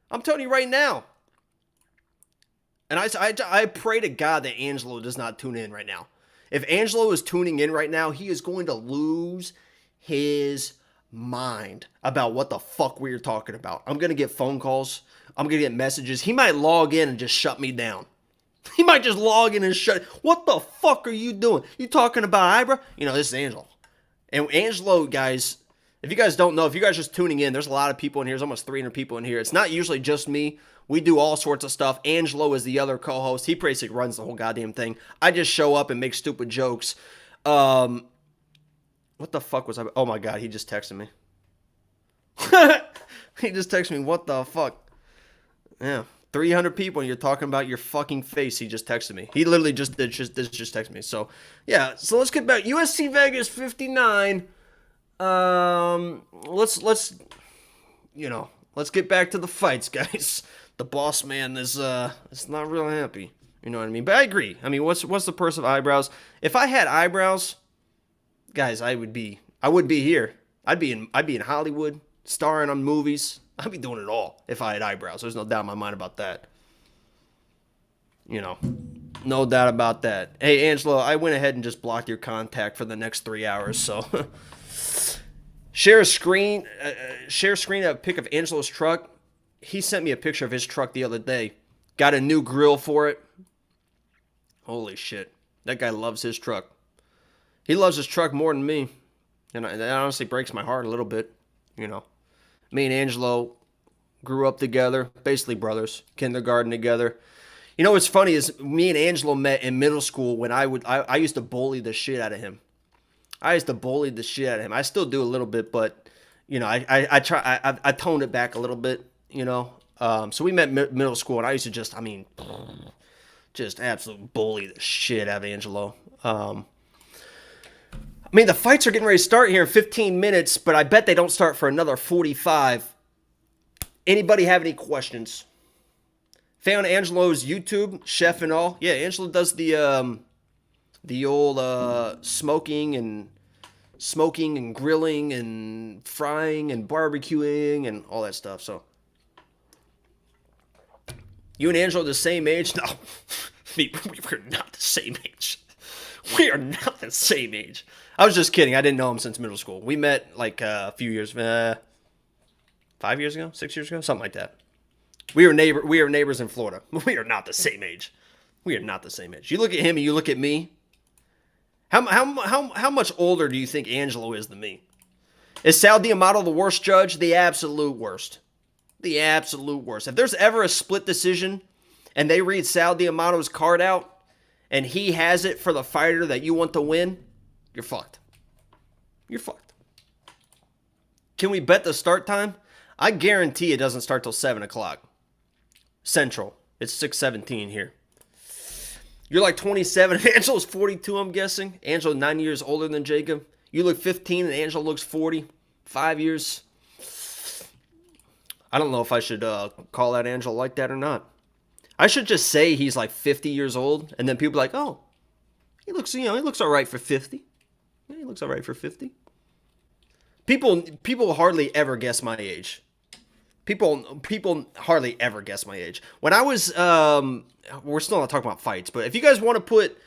I'm telling you right now. And I pray to God that Angelo does not tune in right now. If Angelo is tuning in right now, he is going to lose his mind about what the fuck we are talking about. I'm going to get phone calls. I'm going to get messages. He might log in and just shut me down. He might just log in and shut. What the fuck are you doing? You talking about eyebrow? This is Angelo. And Angelo, guys, if you guys don't know, if you guys are just tuning in, there's a lot of people in here. There's almost 300 people in here. It's not usually just me. We do all sorts of stuff. Angelo is the other co-host. He basically runs the whole goddamn thing. I just show up and make stupid jokes. What the fuck was I? Oh my God, he just texted me. He just texted me, what the fuck? Yeah, 300 people and you're talking about your fucking face. He just texted me. He literally just texted me. So, yeah, so let's get back. UFC Vegas 59. Let's get back to the fights, guys. The boss man is not real happy. You know what I mean? But I agree. I mean, what's the purpose of eyebrows? If I had eyebrows, guys, I would be here. I'd be in Hollywood, starring on movies. I'd be doing it all if I had eyebrows. There's no doubt in my mind about that. No doubt about that. Hey, Angelo, I went ahead and just blocked your contact for the next 3 hours, so share screen of a pic of Angelo's truck. He sent me a picture of his truck the other day. Got a new grill for it. Holy shit. That guy loves his truck. He loves his truck more than me. And that honestly breaks my heart a little bit. Me and Angelo grew up together. Basically brothers. Kindergarten together. What's funny is me and Angelo met in middle school when I used to bully the shit out of him. I still do a little bit, but, I toned it back a little bit. So we met middle school, and I used to just absolute bully the shit out of Angelo. The fights are getting ready to start here in 15 minutes, but I bet they don't start for another 45. Anybody have any questions? Found Angelo's YouTube, chef and all. Yeah, Angelo does the old smoking and grilling and frying and barbecuing and all that stuff, so. You and Angelo are the same age? No, we're not the same age. We are not the same age. I was just kidding. I didn't know him since middle school. We met like a few years, 5 years ago, 6 years ago, something like that. We were neighbors in Florida. We are not the same age. We are not the same age. You look at him and you look at me. How much older do you think Angelo is than me? Is Sal D'Amato the worst judge? The absolute worst. The absolute worst. If there's ever a split decision and they read Sal D'Amato's card out and he has it for the fighter that you want to win, you're fucked. You're fucked. Can we bet the start time? I guarantee it doesn't start till 7 o'clock. Central. It's 6:17 here. You're like 27. Angelo's 42, I'm guessing. Angelo 9 years older than Jacob. You look 15 and Angelo looks 40. 5 years. I don't know if I should call out Angelo like that or not. I should just say he's like 50 years old, and then people are like, oh, he looks all right for 50. Yeah, he looks all right for 50. People hardly ever guess my age. People hardly ever guess my age. When I was, we're still not talking about fights, but if you guys want to put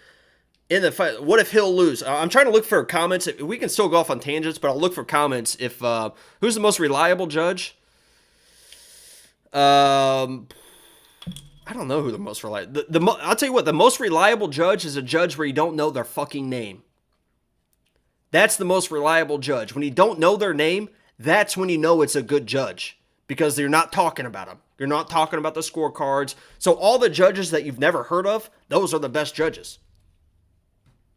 in the fight, what if he'll lose? I'm trying to look for comments. We can still go off on tangents, but I'll look for comments. If who's the most reliable judge? I don't know who the most reliable. I'll tell you what. The most reliable judge is a judge where you don't know their fucking name. That's the most reliable judge. When you don't know their name, that's when you know it's a good judge. Because you're not talking about them. You're not talking about the scorecards. So all the judges that you've never heard of, those are the best judges.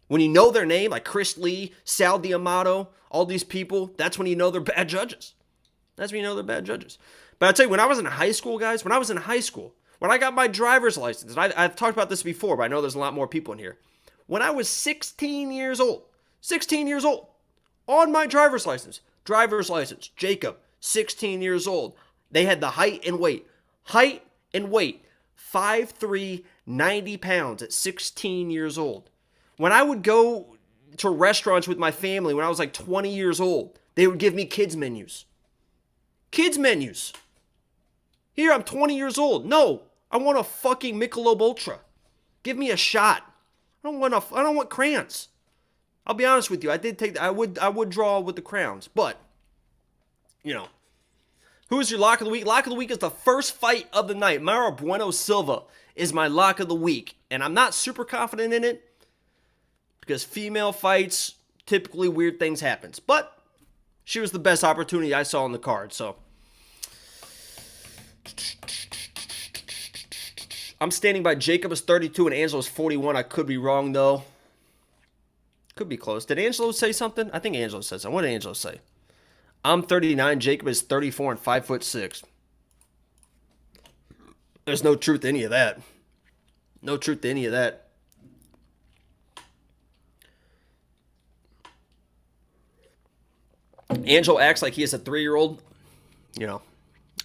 When you know their name, like Chris Lee, Sal D'Amato, all these people, that's when you know they're bad judges. That's when you know they're bad judges. But I'll tell you, when I was in high school, guys, when I got my driver's license, and I've talked about this before, but I know there's a lot more people in here. When I was 16 years old, on my driver's license, Jacob, 16 years old. They had the height and weight. 5'3", 90 pounds at 16 years old. When I would go to restaurants with my family when I was like 20 years old, they would give me kids menus. Kids menus. Here, I'm 20 years old. No, I want a fucking Michelob Ultra. Give me a shot. I don't want crayons. I'll be honest with you. I would draw with the crowns, but you know, who is your lock of the week? Lock of the week is the first fight of the night. Mayra Bueno Silva is my lock of the week. And I'm not super confident in it because female fights, typically weird things happen. But she was the best opportunity I saw on the card. So I'm standing by Jacob is 32 and Angelo is 41. I could be wrong, though. Could be close. Did Angelo say something? I think Angelo said something. What did Angelo say? I'm 39. Jacob is 34 and 5'6". There's no truth to any of that. No truth to any of that. Angelo acts like he is a 3-year-old. You know,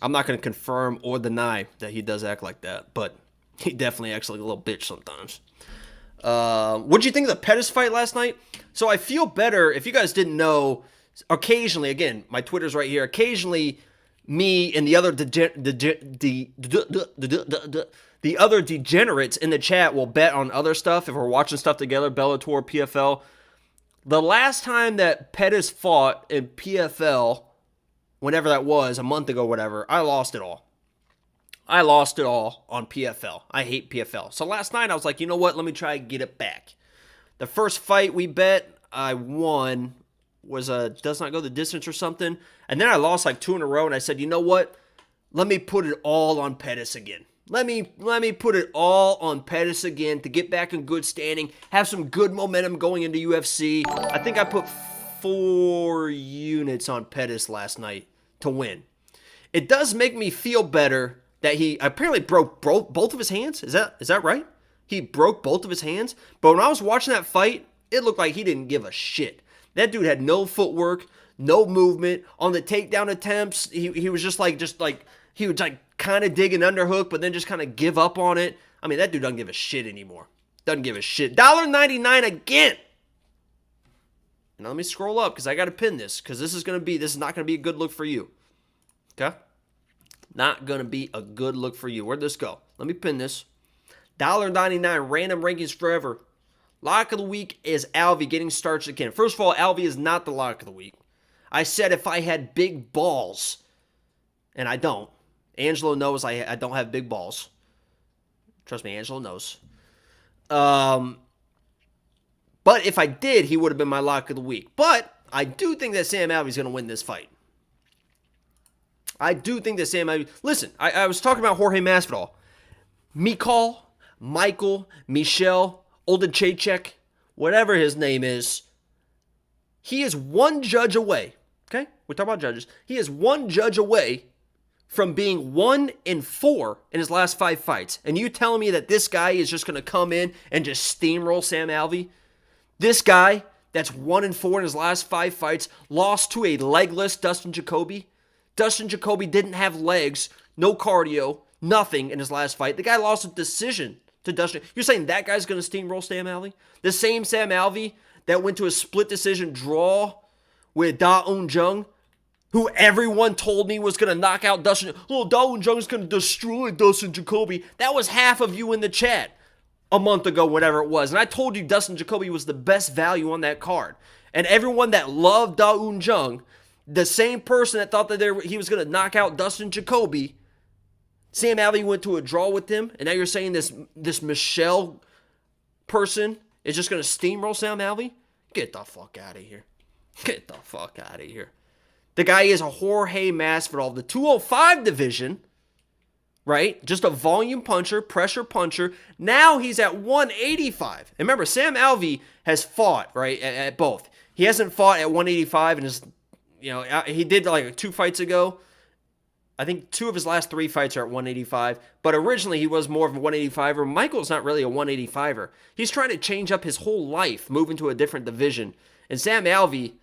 I'm not going to confirm or deny that he does act like that, but he definitely acts like a little bitch sometimes. What did you think of the Pettis fight last night? So I feel better. If you guys didn't know, occasionally, again, my Twitter's right here. Occasionally, me and the other other degenerates in the chat will bet on other stuff if we're watching stuff together, Bellator, PFL. The last time that Pettis fought in PFL, whenever that was, a month ago, whatever, I lost it all. I lost it all on PFL. I hate PFL. So last night I was like, you know what? Let me try and get it back. The first fight we bet, I won, was a does not go the distance or something. And then I lost like 2 in a row, and I said, you know what? Let me put it all on Pettis again. Let me put it all on Pettis again to get back in good standing, have some good momentum going into UFC. I think I put 4 units on Pettis last night to win. It does make me feel better that he apparently broke both of his hands. Is that right? He broke both of his hands. But when I was watching that fight, it looked like he didn't give a shit. That dude had no footwork, no movement. On the takedown attempts, he was just like he was like kind of dig an underhook, but then just kind of give up on it. I mean, that dude doesn't give a shit anymore. Doesn't give a shit. $1.99 again. Now let me scroll up because I got to pin this because this is not going to be a good look for you. Okay? Not going to be a good look for you. Where'd this go? Let me pin this. $1.99 random rankings forever. Lock of the week is Alvey getting starched again. First of all, Alvey is not the lock of the week. I said if I had big balls, and I don't. Angelo knows I don't have big balls. Trust me, Angelo knows. But if I did, he would have been my lock of the week. But I do think that Sam Alvey's going to win this fight. I do think that Sam Alvey... Listen, I was talking about Jorge Masvidal. Michael, Michelle, Oldachechek, whatever his name is, he is one judge away. Okay? We're talking about judges. He is one judge away from being 1-4 in his last 5 fights. And you telling me that this guy is just going to come in and just steamroll Sam Alvey? This guy that's 1-4 in his last 5 fights lost to a legless Dustin Jacoby. Dustin Jacoby didn't have legs, no cardio, nothing in his last fight. The guy lost a decision to Dustin. You're saying that guy's going to steamroll Sam Alvey? The same Sam Alvey that went to a split decision draw with Da Un Jung, who everyone told me was going to knock out Dustin. Oh, Da Un Jung's going to destroy Dustin Jacoby. That was half of you in the chat a month ago, whatever it was. And I told you Dustin Jacoby was the best value on that card. And everyone that loved Da Un Jung, the same person that thought that he was going to knock out Dustin Jacoby, Sam Alvey went to a draw with him, and now you're saying this Michelle person is just going to steamroll Sam Alvey? Get the fuck out of here. Get the fuck out of here. The guy is a Jorge Masvidal of the 205 division, right? Just a volume puncher, pressure puncher. Now he's at 185. And remember, Sam Alvey has fought, right, at both. He hasn't fought at 185 and is, he did like 2 fights ago. I think 2 of his last 3 fights are at 185, but originally he was more of a 185er. Michael's not really a 185er. He's trying to change up his whole life, move into a different division. And Sam Alvey,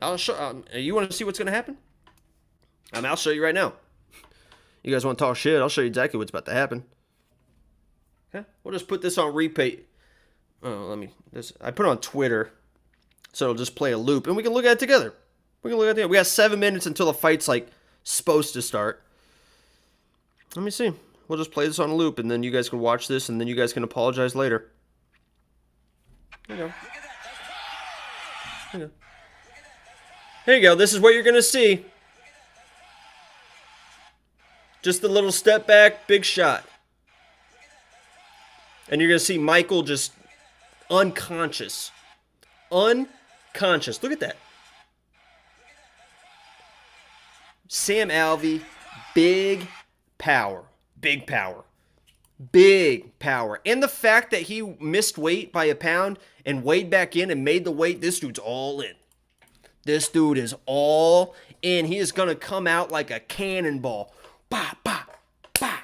I'll show. You want to see what's going to happen? I'll show you right now. You guys want to talk shit? I'll show you exactly what's about to happen. Okay, we'll just put this on replay. I put it on Twitter, so it'll just play a loop, and we can look at it together. We got 7 minutes until the fight's supposed to start. Let me see. We'll just play this on a loop, and then you guys can watch this, and then you guys can apologize later. There you go. Here you go. This is what you're going to see. Just a little step back, big shot. And you're going to see Michael just unconscious. Unconscious. Look at that. Sam Alvey, big power. Big power. Big power. And the fact that he missed weight by a pound and weighed back in and made the weight, this dude's all in. This dude is all in. He is going to come out like a cannonball. Bop, bop, bop.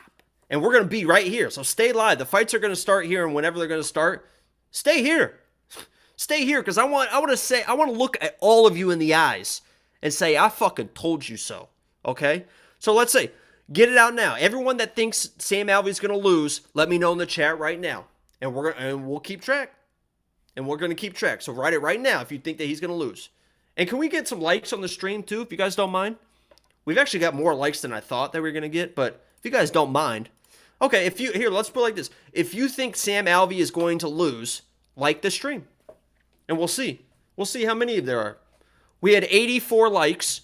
And we're going to be right here. So stay live. The fights are going to start here, and whenever they're going to start, stay here. Stay here, because I want to look at all of you in the eyes and say, I fucking told you so. Okay? So let's say, get it out now. Everyone that thinks Sam Alvey's going to lose, let me know in the chat right now. And we'll keep track. And we're going to keep track. So write it right now if you think that he's going to lose. And can we get some likes on the stream too, if you guys don't mind? We've actually got more likes than I thought that we were going to get, but if you guys don't mind. Okay, let's put it like this. If you think Sam Alvey is going to lose, like the stream. And we'll see. We'll see how many there are. We had 84 likes,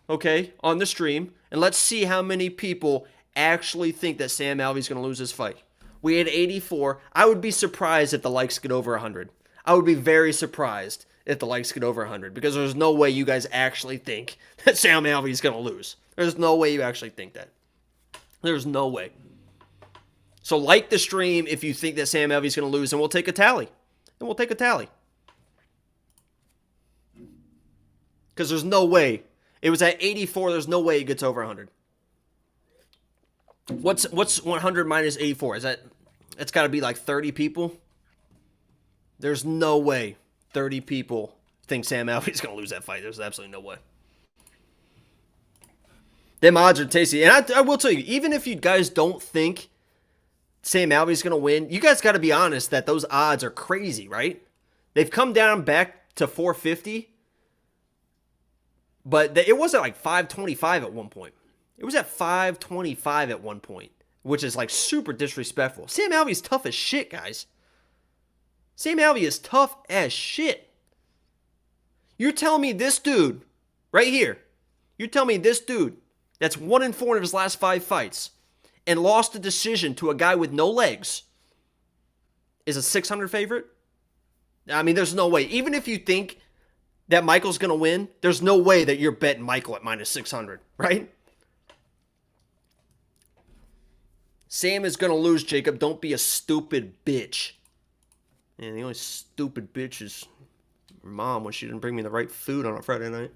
okay, on the stream. And let's see how many people actually think that Sam Alvey's going to lose this fight. We had 84. I would be surprised if the likes get over 100. I would be very surprised if the likes get over 100, because there's no way you guys actually think that Sam Alvey's going to lose. There's no way you actually think that. There's no way. So like the stream if you think that Sam Alvey's going to lose, and we'll take a tally. Because there's no way. It was at 84. There's no way it gets over 100. What's 100 minus 84? It's got to be like 30 people? There's no way 30 people think Sam Alvey's going to lose that fight. There's absolutely no way. Them odds are tasty. And I will tell you, even if you guys don't think Sam Alvey's going to win, you guys got to be honest that those odds are crazy, right? They've come down back to 450. But it was at like 525 at one point. It was at 525 at one point, which is like super disrespectful. Sam Alvey's tough as shit, guys. Sam Alvey is tough as shit. You're telling me this dude, right here, you're telling me this dude that's 1-4 in his last 5 fights and lost a decision to a guy with no legs is a 600 favorite? I mean, there's no way. Even if you think that Michael's going to win, there's no way that you're betting Michael at minus 600, right? Sam is going to lose, Jacob. Don't be a stupid bitch. And the only stupid bitch is her mom when she didn't bring me the right food on a Friday night.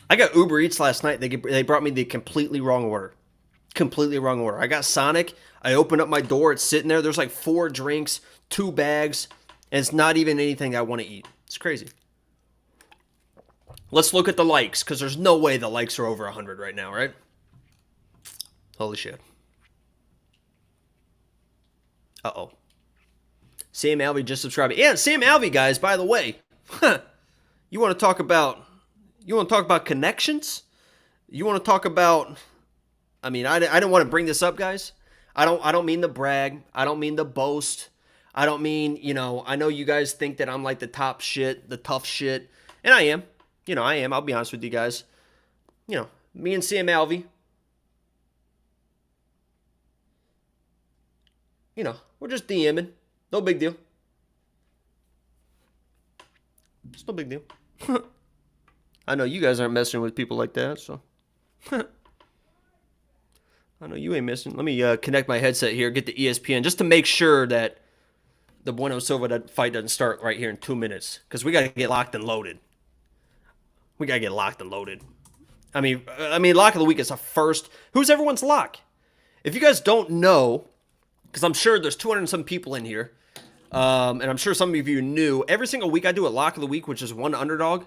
I got Uber Eats last night. They brought me the completely wrong order. Completely wrong order. I got Sonic. I opened up my door. It's sitting there. There's like 4 drinks, 2 bags, and it's not even anything I want to eat. It's crazy. Let's look at the likes, because there's no way the likes are over 100 right now, right? Holy shit. Uh-oh. Sam Alvey just subscribed. Yeah, Sam Alvey, guys, by the way. You want to talk about connections? You want to talk about, I mean, I don't want to bring this up, guys. I don't mean to brag. I don't mean to boast. I don't mean, I know you guys think that I'm like the top shit, the tough shit. And I am. I am. I'll be honest with you guys. Me and Sam Alvey, we're just DMing. No big deal. It's no big deal. I know you guys aren't messing with people like that, so. I know you ain't missing. Let me connect my headset here, get the ESPN, just to make sure that the Bueno Silva fight doesn't start right here in 2 minutes, because we got to get locked and loaded. I mean, lock of the week is a first. Who's everyone's lock? If you guys don't know, because I'm sure there's 200 and some people in here, and I'm sure some of you knew, every single week I do a lock of the week, which is one underdog.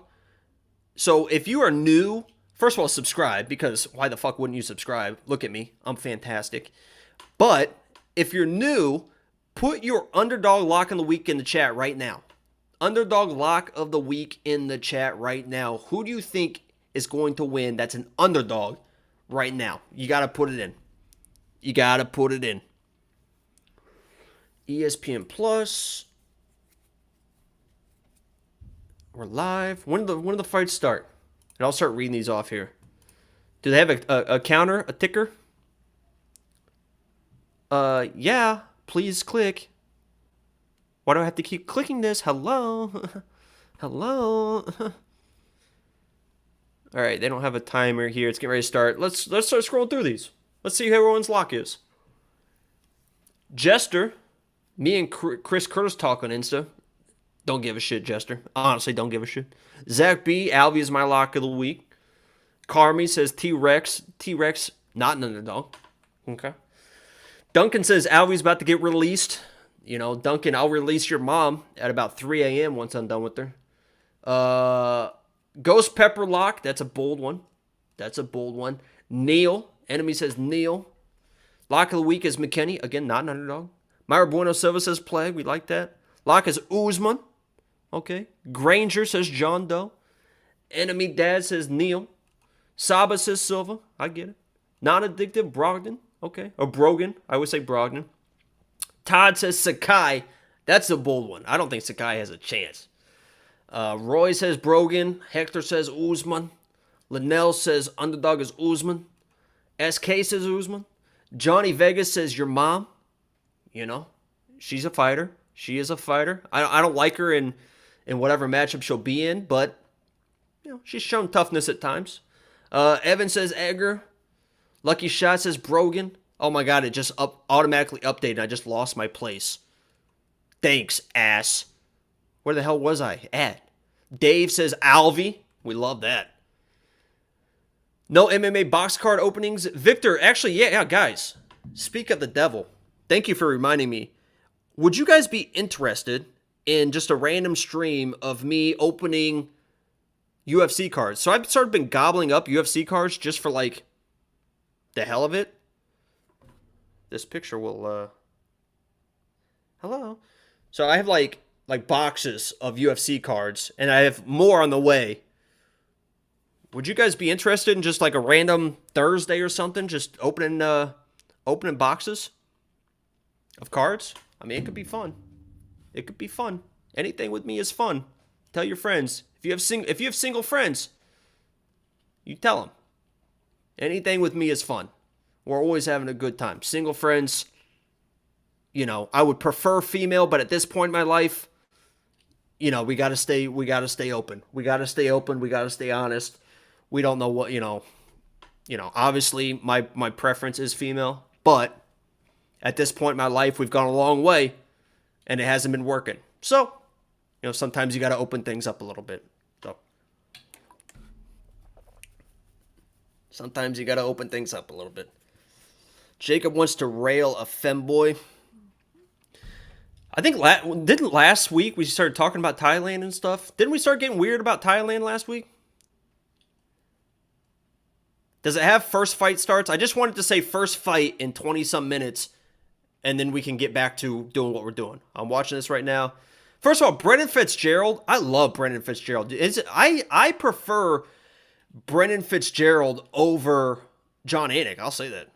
So if you are new, first of all, subscribe, because why the fuck wouldn't you subscribe? Look at me. I'm fantastic. But if you're new, put your underdog lock of the week in the chat right now. Underdog lock of the week in the chat right now. Who do you think is going to win that's an underdog right now? You got to put it in. ESPN Plus. We're live. When do the fights start? And I'll start reading these off here. Do they have a counter, a ticker? Yeah. Please click. Why do I have to keep clicking this? Hello? Hello? All right, they don't have a timer here. It's getting ready to start. Let's start scrolling through these. Let's see who everyone's lock is. Jester. Me and Chris Curtis talk on Insta. Don't give a shit, Jester. Honestly, don't give a shit. Zach B. Alvey is my lock of the week. Carmi says T-Rex. T-Rex, not an underdog. Okay. Duncan says Alvey's about to get released. Duncan, I'll release your mom at about 3 a.m. once I'm done with her. Ghost Pepper lock. That's a bold one. Neil. Enemy says Neil. Lock of the week is McKinney. Again, not an underdog. Mayra Bueno Silva says play. We like that. Lock is Usman. Okay. Granger says John Doe. Enemy Dad says Neil. Saba says Silva. I get it. Non-addictive Brogdon. Okay. Or Brogan. I would say Brogdon. Todd says Sakai. That's a bold one. I don't think Sakai has a chance. Roy says Brogan. Hector says Usman. Linnell says underdog is Usman. SK says Usman. Johnny Vegas says your mom. She's a fighter. She is a fighter. I don't like her in whatever matchup she'll be in, but she's shown toughness at times. Evan says Edgar. Lucky Shot says Brogan. Oh my god, it just automatically updated. I just lost my place. Thanks, ass. Where the hell was I at? Dave says Alvey. We love that. No MMA box card openings. Victor, actually, yeah, guys. Speak of the devil. Thank you for reminding me. Would you guys be interested in just a random stream of me opening UFC cards? So I've sort of been gobbling up UFC cards just for like the hell of it. This picture will, hello. So I have like boxes of UFC cards, and I have more on the way. Would you guys be interested in just like a random Thursday or something, just opening boxes? Of cards? I mean, it could be fun. It could be fun. Anything with me is fun. Tell your friends. If you have single friends, you tell them. Anything with me is fun. We're always having a good time. Single friends, I would prefer female, but at this point in my life, we got to stay open. We got to stay open. We got to stay honest. We don't know what, obviously my preference is female, but at this point in my life, we've gone a long way and it hasn't been working. So, sometimes you got to open things up a little bit. So, sometimes you got to open things up a little bit. Jacob wants to rail a femboy. I think didn't last week we started talking about Thailand and stuff? Didn't we start getting weird about Thailand last week? Does it have first fight starts? I just wanted to say first fight in 20-some minutes, and then we can get back to doing what we're doing. I'm watching this right now. First of all, Brendan Fitzgerald. I love Brendan Fitzgerald. I prefer Brendan Fitzgerald over John Anik. I'll say that.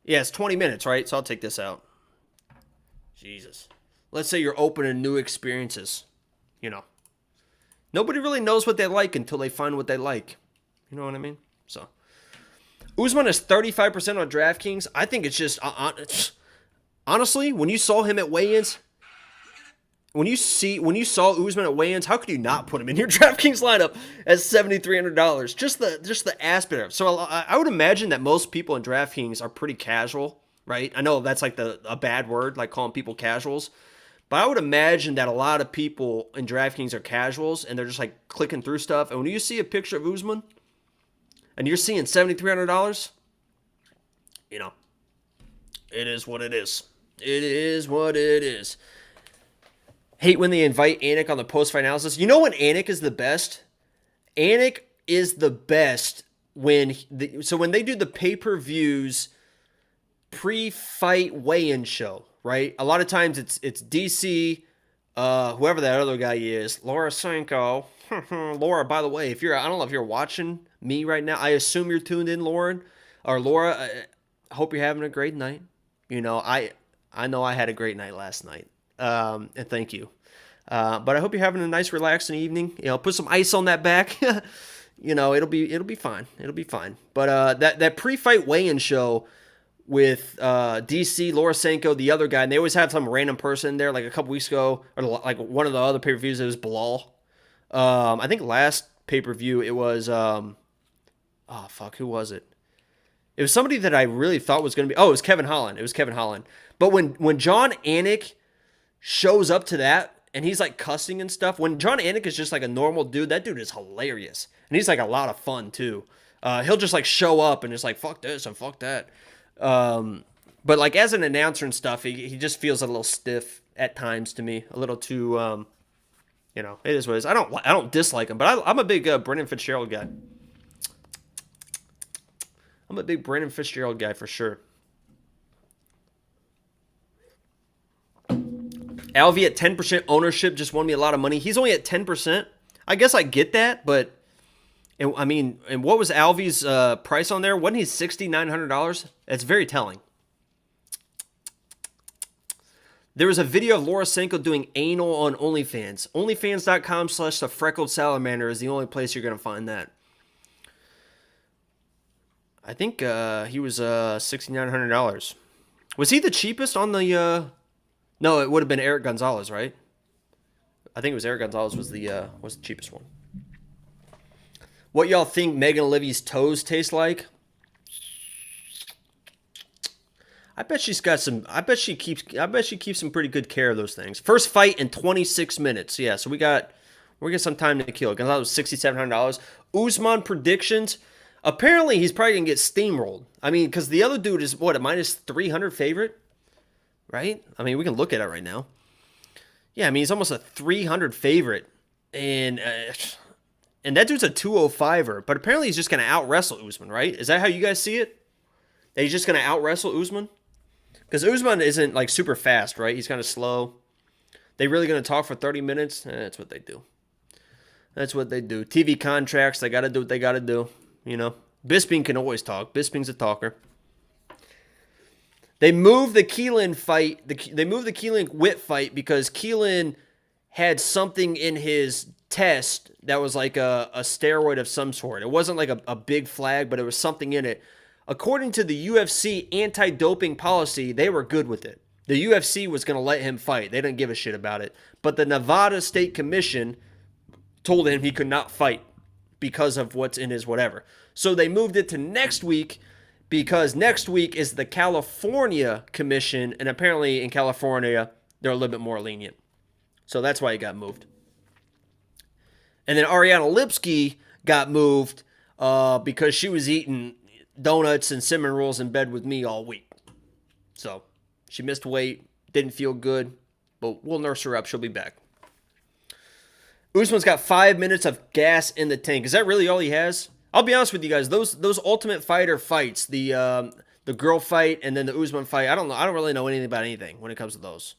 Yeah, it's 20 minutes, right? So I'll take this out. Jesus. Let's say you're open to new experiences. Nobody really knows what they like until they find what they like. You know what I mean? So, Usman is 35% on DraftKings. I think it's just, honestly, when you saw him at weigh-ins, when you saw Usman at weigh-ins, how could you not put him in your DraftKings lineup at $7,300? Just the aspect of it. So I would imagine that most people in DraftKings are pretty casual, right? I know that's like a bad word, like calling people casuals. But I would imagine that a lot of people in DraftKings are casuals and they're just like clicking through stuff. And when you see a picture of Usman and you're seeing $7,300, it is what it is. It is what it is. Hate when they invite Anik on the post-fight analysis. You know when Anik is the best? Anik is the best when they do the pay-per-views pre-fight weigh-in show, right? A lot of times it's DC, whoever that other guy is, Laura Sanko. Laura, by the way, I don't know if you're watching me right now. I assume you're tuned in, Lauren or Laura. I hope you're having a great night. I know I had a great night last night. And thank you. But I hope you're having a nice, relaxing evening. Put some ice on that back. It'll be fine. It'll be fine. But that pre-fight weigh-in show with DC, Laura Sanko, the other guy, and they always have some random person there. Like a couple weeks ago, or like one of the other pay-per-views, it was Bilal. I think last pay-per-view it was who was it? It was somebody that I really thought was going to be. Oh, it was Kevin Holland. But when John Anik shows up to that and he's like cussing and stuff, when John Anik is just like a normal dude, that dude is hilarious. And he's like a lot of fun too. He'll just like show up and just like, fuck this and fuck that. But like as an announcer and stuff, he just feels a little stiff at times to me, a little too, it is what it is. I don't dislike him, but I'm a big Brendan Fitzgerald guy. I'm a big Brendan Fitzgerald guy for sure. Alvey at 10% ownership just won me a lot of money. He's only at 10%. I guess I get that, but and what was Alvey's price on there? Wasn't he $6,900? That's very telling. There was a video of Laura Sanko doing anal on OnlyFans. OnlyFans.com/the freckled salamander is the only place you're going to find that. I think he was $6,900. Was he the cheapest on the... No, it would have been Eric Gonzalez, right? I think it was Eric Gonzalez was the cheapest one. What y'all think Megan Olivia's toes taste like? I bet she keeps some pretty good care of those things. First fight in 26 minutes. Yeah, so we got some time to kill. Gonzalez was $6,700. Usman predictions. Apparently, he's probably gonna get steamrolled. I mean, because the other dude is what, a -300 favorite, right? I mean, we can look at it right now. Yeah, I mean, he's almost a 300 favorite, and that dude's a 205er. But apparently, he's just gonna out wrestle Usman, right? Is that how you guys see it? That he's just gonna out wrestle Usman? Because Usman isn't like super fast, right? He's kind of slow. They really gonna talk for 30 minutes? That's what they do. That's what they do. TV contracts, they gotta do what they gotta do. Bisping can always talk. Bisping's a talker. They moved the Keelan fight. They moved the Keelan Witt fight because Keelan had something in his test that was like a steroid of some sort. It wasn't like a big flag, but it was something in it. According to the UFC anti-doping policy, they were good with it. The UFC was going to let him fight. They didn't give a shit about it. But the Nevada State Commission told him he could not fight because of what's in his whatever. So they moved it to next week because next week is the California Commission, and apparently in California, they're a little bit more lenient. So that's why it got moved. And then Ariana Lipsky got moved because she was eating donuts and cinnamon rolls in bed with me all week. So she missed weight, didn't feel good, but we'll nurse her up. She'll be back. Usman's got 5 minutes of gas in the tank. Is that really all he has? I'll be honest with you guys. Those Ultimate Fighter fights, the girl fight and then the Usman fight, I don't really know anything about anything when it comes to those.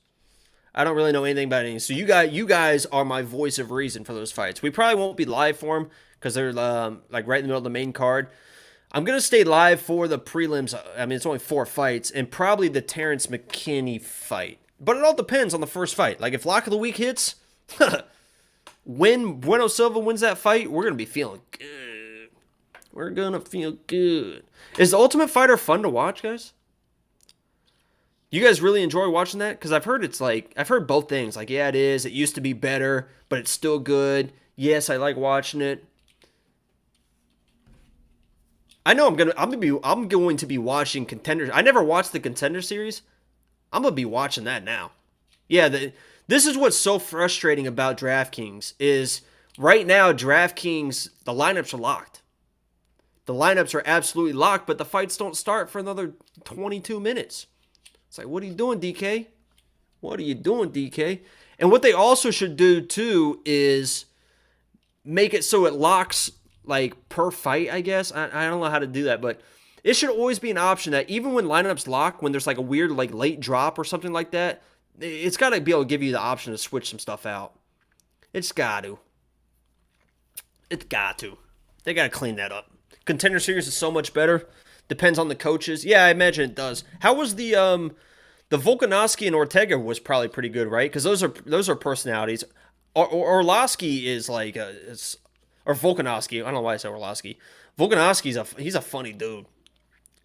I don't really know anything about anything. So you guys are my voice of reason for those fights. We probably won't be live for them because they're like right in the middle of the main card. I'm going to stay live for the prelims. I mean, it's only 4 fights, and probably the Terrence McKinney fight. But it all depends on the first fight. Like, if Lock of the Week hits, when Bueno Silva wins that fight, we're going to be feeling good. We're going to feel good. Is the Ultimate Fighter fun to watch, guys? You guys really enjoy watching that? Because I've heard both things. Like, yeah, it is. It used to be better, but it's still good. Yes, I like watching it. I know I'm going to be watching Contender. I never watched the Contender series. I'm going to be watching that now. Yeah, this is what's so frustrating about DraftKings is right now DraftKings, the lineups are locked. The lineups are absolutely locked, but the fights don't start for another 22 minutes. It's like, what are you doing, DK? What are you doing, DK? And what they also should do, too, is make it so it locks, like, per fight, I guess. I don't know how to do that, but it should always be an option that even when lineups lock, when there's, like, a weird, like, late drop or something like that, it's got to be able to give you the option to switch some stuff out. It's got to. It's got to. They got to clean that up. Contender Series is so much better. Depends on the coaches. Yeah, I imagine it does. How was the Volkanovski and Ortega was probably pretty good, right? Because those are personalities. Orlovsky is like or Volkanovski. I don't know why I said Orlovsky. Volkanovski's he's a funny dude.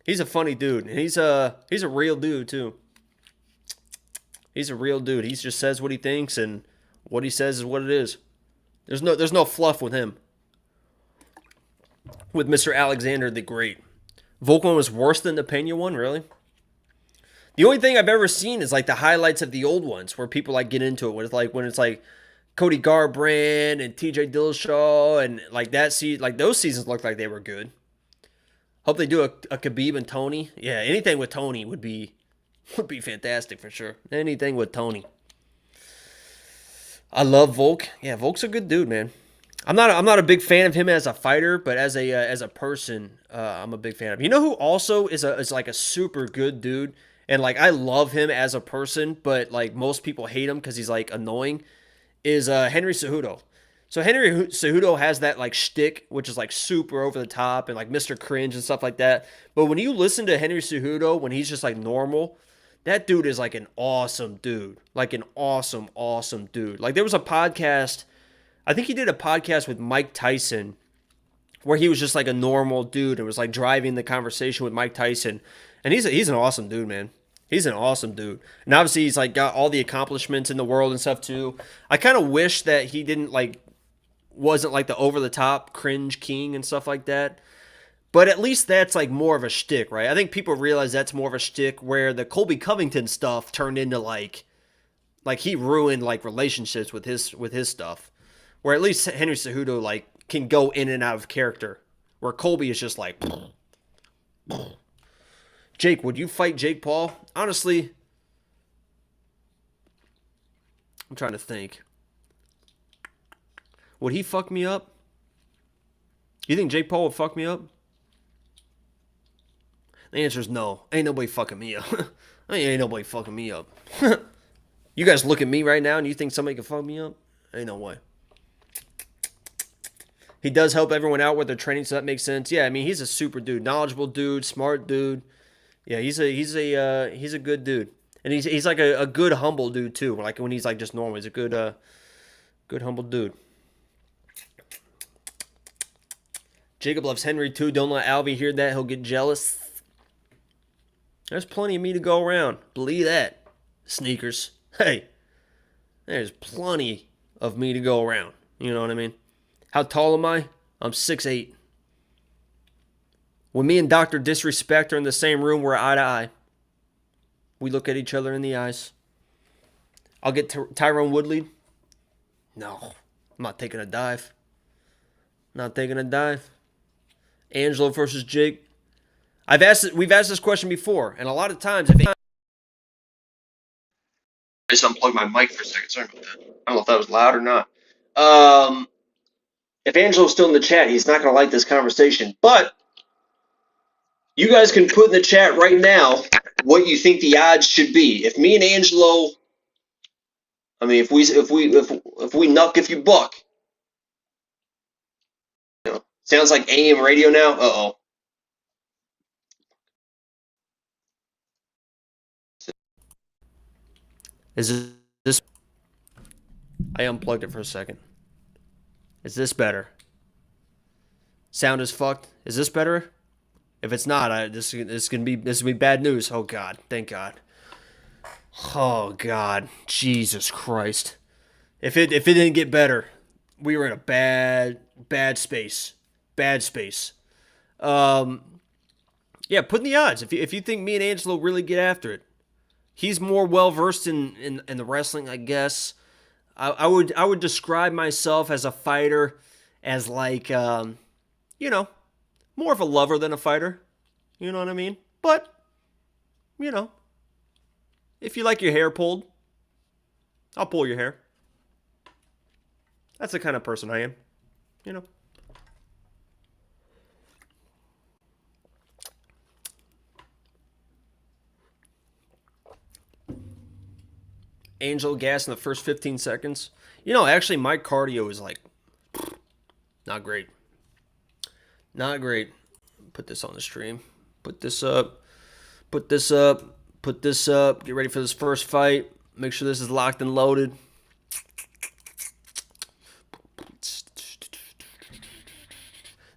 He's a funny dude, and he's a real dude too. He's a real dude. He just says what he thinks, and what he says is what it is. There's no fluff with him. With Mr. Alexander the Great. Volkan was worse than the Pena one, really? The only thing I've ever seen is like the highlights of the old ones where people like get into it. When it's like Cody Garbrandt and TJ Dillashaw and like those seasons looked like they were good. Hope they do a Khabib and Tony. Yeah, anything with Tony would be fantastic for sure. Anything with Tony. I love Volk. Yeah, Volk's a good dude, man. I'm not a big fan of him as a fighter, but as a person, I'm a big fan of him. You know who also is like a super good dude, and like I love him as a person, but like most people hate him because he's like annoying. Is Henry Cejudo. So Henry Cejudo has that like shtick, which is like super over the top and like Mr. Cringe and stuff like that. But when you listen to Henry Cejudo, when he's just like normal, that dude is like an awesome dude, like an awesome dude. Like there was a podcast. I think he did a podcast with Mike Tyson where he was just like a normal dude and was like driving the conversation with Mike Tyson. And he's an awesome dude, man. He's an awesome dude. And obviously he's like got all the accomplishments in the world and stuff too. I kind of wish that he wasn't like the over the top cringe king and stuff like that. But at least that's like more of a shtick, right? I think people realize that's more of a shtick where the Colby Covington stuff turned into like he ruined like relationships with his stuff. Where at least Henry Cejudo like can go in and out of character. Where Colby is just like, Jake, would you fight Jake Paul? Honestly, I'm trying to think. Would he fuck me up? You think Jake Paul would fuck me up? The answer is no. Ain't nobody fucking me up. Ain't nobody fucking me up. You guys look at me right now and you think somebody can fuck me up? Ain't no way. He does help everyone out with their training, so that makes sense. Yeah, I mean, he's a super dude. Knowledgeable dude, smart dude. Yeah, he's a good dude, and he's like a good humble dude too. Like when he's like just normal, he's a good humble dude. Jacob loves Henry too. Don't let Alvy hear that; he'll get jealous. There's plenty of me to go around. Believe that, sneakers. Hey, there's plenty of me to go around. You know what I mean? How tall am I? I'm 6'8". When me and Dr. Disrespect are in the same room, we're eye to eye. We look at each other in the eyes. I'll get Tyrone Woodley. No, I'm not taking a dive. Not taking a dive. Angelo versus Jake. We've asked this question before, and a lot of times, I just unplugged my mic for a second. Sorry about that. I don't know if that was loud or not. If Angelo's still in the chat, he's not going to like this conversation. But you guys can put in the chat right now what you think the odds should be. If me and Angelo, I mean, if we nuck, if you buck, you know, sounds like AM radio now. Uh-oh. Is this? I unplugged it for a second. Is this better? Sound is fucked. Is this better? If it's not, this is gonna be bad news. Oh God, thank God. Oh God, Jesus Christ. If it didn't get better, we were in a bad space. Bad space. Yeah, put in the odds. If you think me and Angelo really get after it, he's more well versed in the wrestling, I guess. I would describe myself as a fighter, as like you know, more of a lover than a fighter. You know what I mean? But you know, if you like your hair pulled, I'll pull your hair. That's the kind of person I am. You know. Angel gas in the first 15 seconds. You know, actually, my cardio is like not great. Not great. Put this on the stream. Put this up. Put this up. Put this up. Get ready for this first fight. Make sure this is locked and loaded.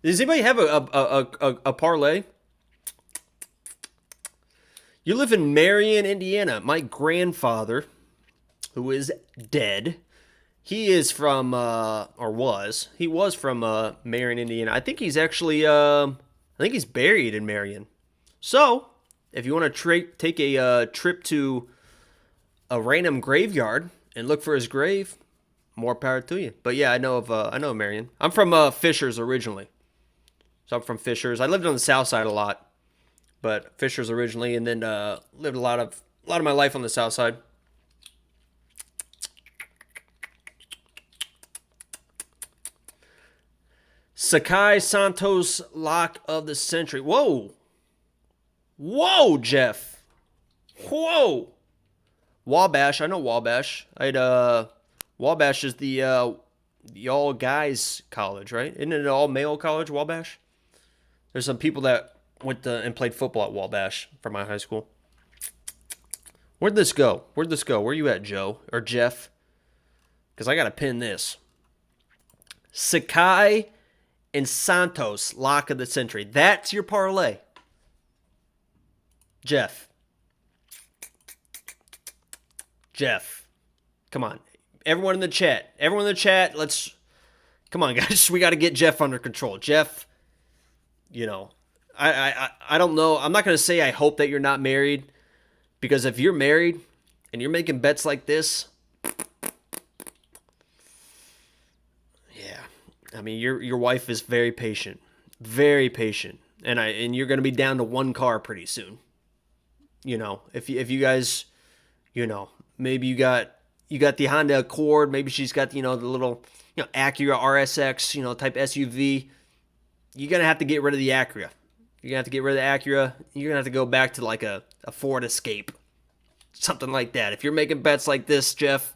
Does anybody have a parlay? You live in Marion, Indiana. My grandfather, who is dead, he is from, he was from Marion, Indiana. I think he's actually, I think he's buried in Marion. So, if you want to take a trip to a random graveyard and look for his grave, more power to you. But yeah, I know Marion. I'm from Fishers originally. So I'm from Fishers. I lived on the south side a lot, but Fishers originally, and then lived a lot of my life on the south side. Sakai Santos lock of the century. Whoa. Whoa, Jeff. Whoa. Wabash. I know Wabash. Wabash is the all guys college, right? Isn't it an all male college, Wabash? There's some people that went and played football at Wabash from my high school. Where'd this go? Where you at, Joe? Or Jeff? Because I got to pin this. Sakai and Santos, lock of the century. That's your parlay. Jeff. Come on. Everyone in the chat, let's... Come on, guys. We got to get Jeff under control. Jeff, you know, I don't know. I'm not going to say I hope that you're not married, because if you're married and you're making bets like this, yeah, I mean, your wife is very patient, and you're going to be down to one car pretty soon. You know, if you guys, you know, maybe you got the Honda Accord, maybe she's got, you know, the little, you know, Acura RSX, you know, type SUV. You're going to have to get rid of the Acura. You're going to have to get rid of the Acura. You're going to have to go back to like a Ford Escape. Something like that. If you're making bets like this, Jeff,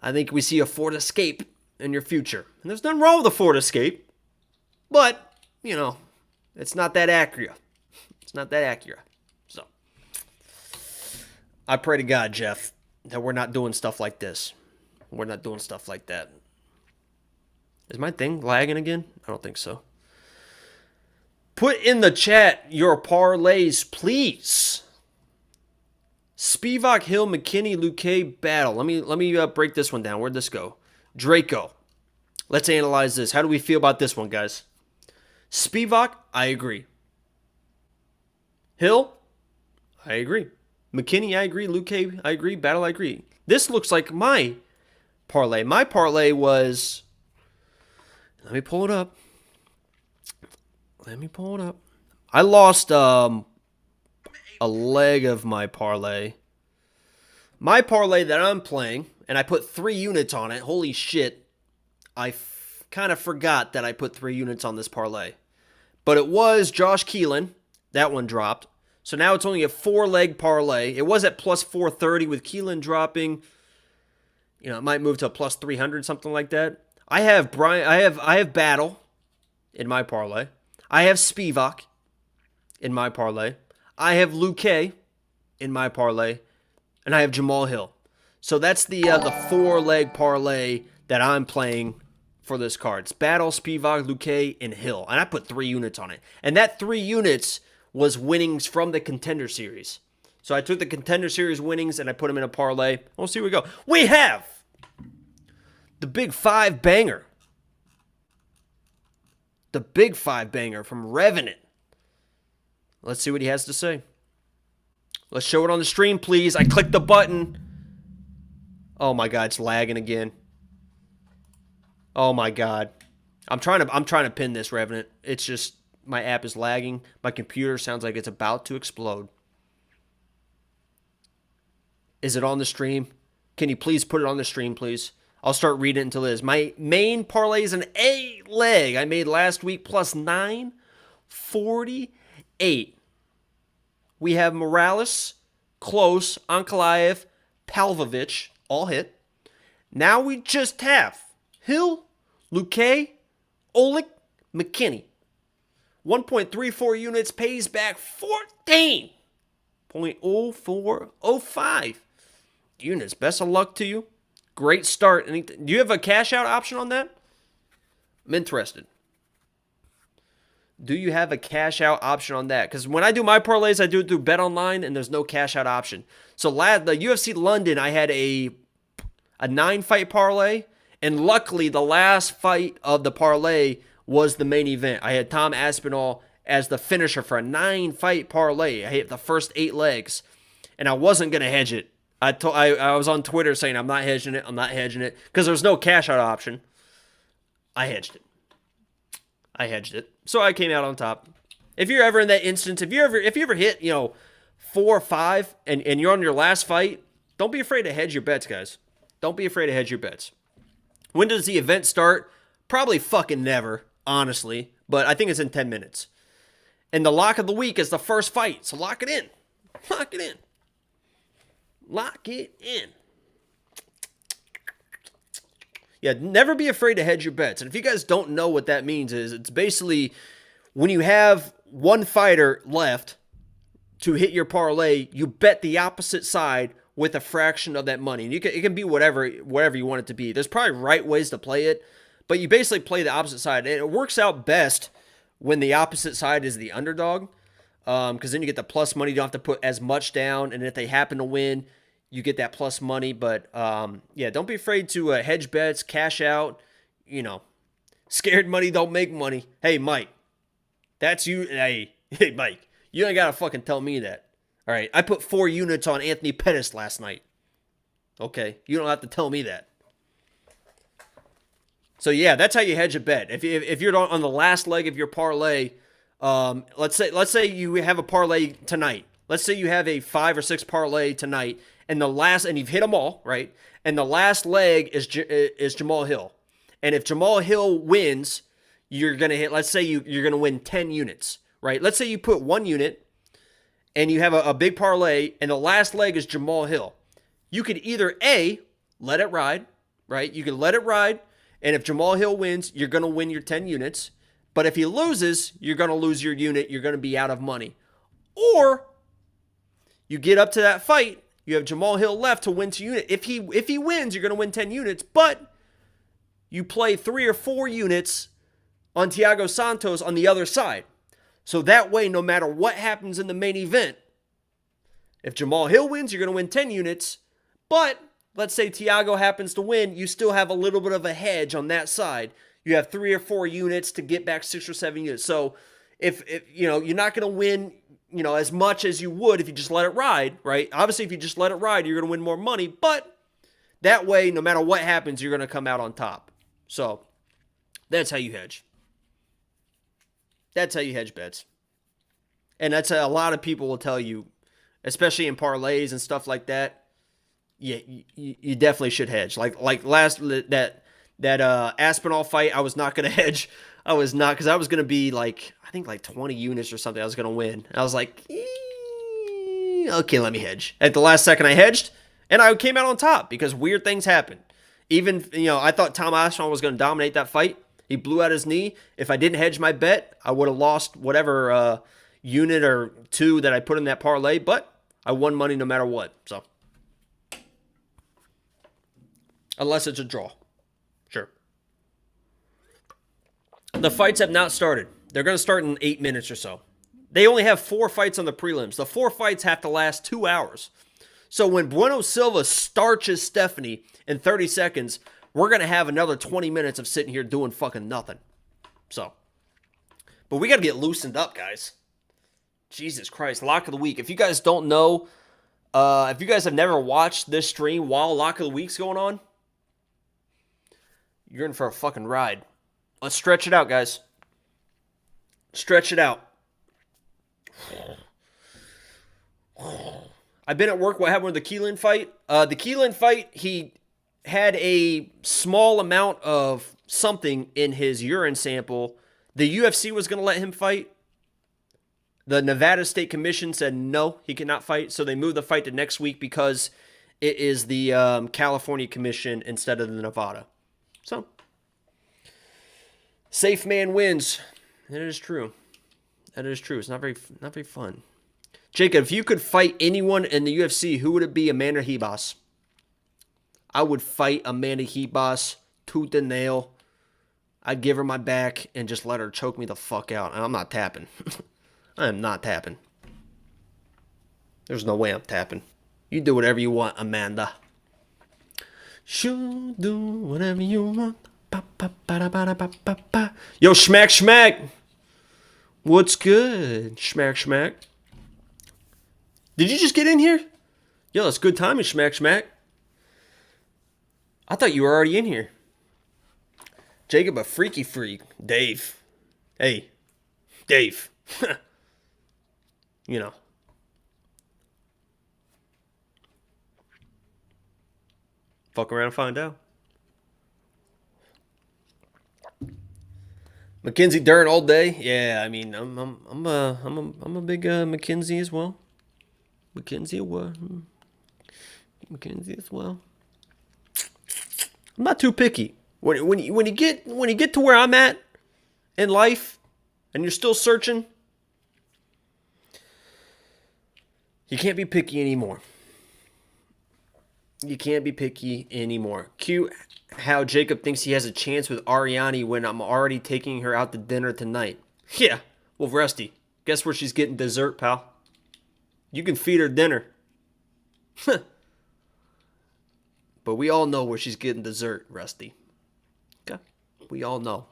I think we see a Ford Escape in your future. And there's nothing wrong with a Ford Escape. But, you know, it's not that Acura. I pray to God, Jeff, that we're not doing stuff like this. We're not doing stuff like that. Is my thing lagging again? I don't think so. Put in the chat your parlays, please. Spivak, Hill, McKinney, Luque, battle. Let me break this one down. Where'd this go? Draco. Let's analyze this. How do we feel about this one, guys? Spivak, I agree. Hill, I agree. McKinney, I agree. Luque, I agree. Battle, I agree. This looks like my parlay. My parlay was... Let me pull it up. I lost a leg of my parlay. My parlay that I'm playing, and I put 3 units on it. Holy shit. I kind of forgot that I put 3 units on this parlay. But it was Josh Keelan. That one dropped. So now it's only a 4-leg parlay. It was at plus 430 with Keelan dropping. You know, it might move to a plus 300, something like that. I have Battle in my parlay. I have Spivak in my parlay. I have Luque in my parlay. And I have Jamal Hill. So that's the 4-leg parlay that I'm playing for this card. It's Battle, Spivak, Luque, and Hill. And I put 3 units on it. And that 3 units was winnings from the Contender Series. So I took the Contender Series winnings and I put them in a parlay. We'll see where we go. We have the Big 5 banger. The Big 5 banger from Revenant. Let's see what he has to say. Let's show it on the stream, please. I clicked the button. Oh my God, it's lagging again. Oh my God. I'm trying to pin this, Revenant. It's just my app is lagging. My computer sounds like it's about to explode. Is it on the stream? Can you please put it on the stream, please? I'll start reading it until it is. My main parlay is an A-leg. I made last week plus 948. We have Morales, Close, Ankalaev, Pavlovich, all hit. Now we just have Hill, Luque, Oleg, McKinney. 1.34 units pays back 14.0405 units. Best of luck to you. Great start. Do you have a cash out option on that? I'm interested. Do you have a cash out option on that? Because when I do my parlays, I do it through Bet Online, and there's no cash out option. So the UFC London, I had a 9-fight parlay, and luckily the last fight of the parlay was the main event. I had Tom Aspinall as the finisher for a 9-fight parlay. I hit the first 8 legs, and I wasn't going to hedge it. I was on Twitter saying I'm not hedging it, because there's no cash out option. I hedged it. So I came out on top. If you're ever in that instance, if you ever hit, 4 or 5 and you're on your last fight, don't be afraid to hedge your bets, guys. Don't be afraid to hedge your bets. When does the event start? Probably fucking never, honestly, but I think it's in 10 minutes. And the lock of the week is the first fight, so lock it in. Lock it in. Lock it in. Yeah, never be afraid to hedge your bets. And if you guys don't know what that means, it's basically when you have one fighter left to hit your parlay, you bet the opposite side with a fraction of that money. And it can be whatever you want it to be. There's probably right ways to play it, but you basically play the opposite side. And it works out best when the opposite side is the underdog, because then you get the plus money. You don't have to put as much down, and if they happen to win, you get that plus money. But yeah, don't be afraid to hedge bets, cash out. Scared money don't make money. Hey, Mike, that's you. Hey, Mike, you ain't gotta fucking tell me that. All right, I put 4 units on Anthony Pettis last night. Okay, you don't have to tell me that. So yeah, that's how you hedge a bet. If you're on the last leg of your parlay, let's say you have a parlay tonight. Let's say you have a 5 or 6 parlay tonight, and you've hit them all, right? And the last leg is Jamal Hill. And if Jamal Hill wins, you're gonna hit. Let's say you're gonna win 10 units, right? Let's say you put 1 unit, and you have a big parlay, and the last leg is Jamal Hill. You could either A, let it ride, right? You can let it ride. And if Jamal Hill wins, you're going to win your 10 units. But if he loses, you're going to lose your unit. You're going to be out of money. Or you get up to that fight You have Jamal Hill left to win 2 units. If he wins, you're going to win 10 units, but you play 3 or 4 units on Thiago Santos on the other side. So that way, no matter what happens in the main event, if Jamal Hill wins, you're going to win 10 units. But let's say Thiago happens to win, you still have a little bit of a hedge on that side. You have 3 or 4 units to get back 6 or 7 units. So if you're not going to win, as much as you would if you just let it ride, right? Obviously, if you just let it ride, you're going to win more money. But that way, no matter what happens, you're going to come out on top. So that's how you hedge. That's how you hedge bets. And that's a lot of people will tell you, especially in parlays and stuff like that. Yeah, you definitely should hedge. Like last that Aspinall fight, I was not going to hedge. I was not, because I was going to be I think 20 units or something I was going to win. I was like, okay, let me hedge. At the last second I hedged, and I came out on top because weird things happen. Even, I thought Tom Aspinall was going to dominate that fight. He blew out his knee. If I didn't hedge my bet, I would have lost whatever unit or 2 that I put in that parlay, but I won money no matter what. So, unless it's a draw. Sure. The fights have not started. They're going to start in 8 minutes or so. They only have 4 fights on the prelims. The 4 fights have to last 2 hours. So when Bueno Silva starches Stephanie in 30 seconds, we're going to have another 20 minutes of sitting here doing fucking nothing. So, but we got to get loosened up, guys. Jesus Christ. Lock of the week. If you guys don't know, if you guys have never watched this stream while Lock of the Week's going on, you're in for a fucking ride. Let's stretch it out, guys. Stretch it out. I've been at work. What happened with the Keelan fight? The Keelan fight, he had a small amount of something in his urine sample. The UFC was going to let him fight. The Nevada State Commission said no, he cannot fight. So they moved the fight to next week because it is the California Commission instead of the Nevada. So, safe man wins. That is true. That is true. It's not very fun. Jacob, if you could fight anyone in the UFC, who would it be? Amanda Ribas. I would fight Amanda Ribas tooth and nail. I'd give her my back and just let her choke me the fuck out. I'm not tapping. I am not tapping. There's no way I'm tapping. You do whatever you want, Amanda. Sure, do whatever you want. Yo, Schmack. What's good? Schmack. Did you just get in here? Yo, that's good timing, Schmack. I thought you were already in here. Jacob, a freaky freak. Dave. Hey. Dave. Fuck around and find out. Mackenzie Dern all day. Yeah, I mean, I'm a big Mackenzie as well. Mackenzie as well. I'm not too picky. When you get to where I'm at in life, and you're still searching, you can't be picky anymore. You can't be picky anymore. Cute how Jacob thinks he has a chance with Ariane when I'm already taking her out to dinner tonight. Yeah, well, Rusty, guess where she's getting dessert, pal? You can feed her dinner. But we all know where she's getting dessert, Rusty. Okay? We all know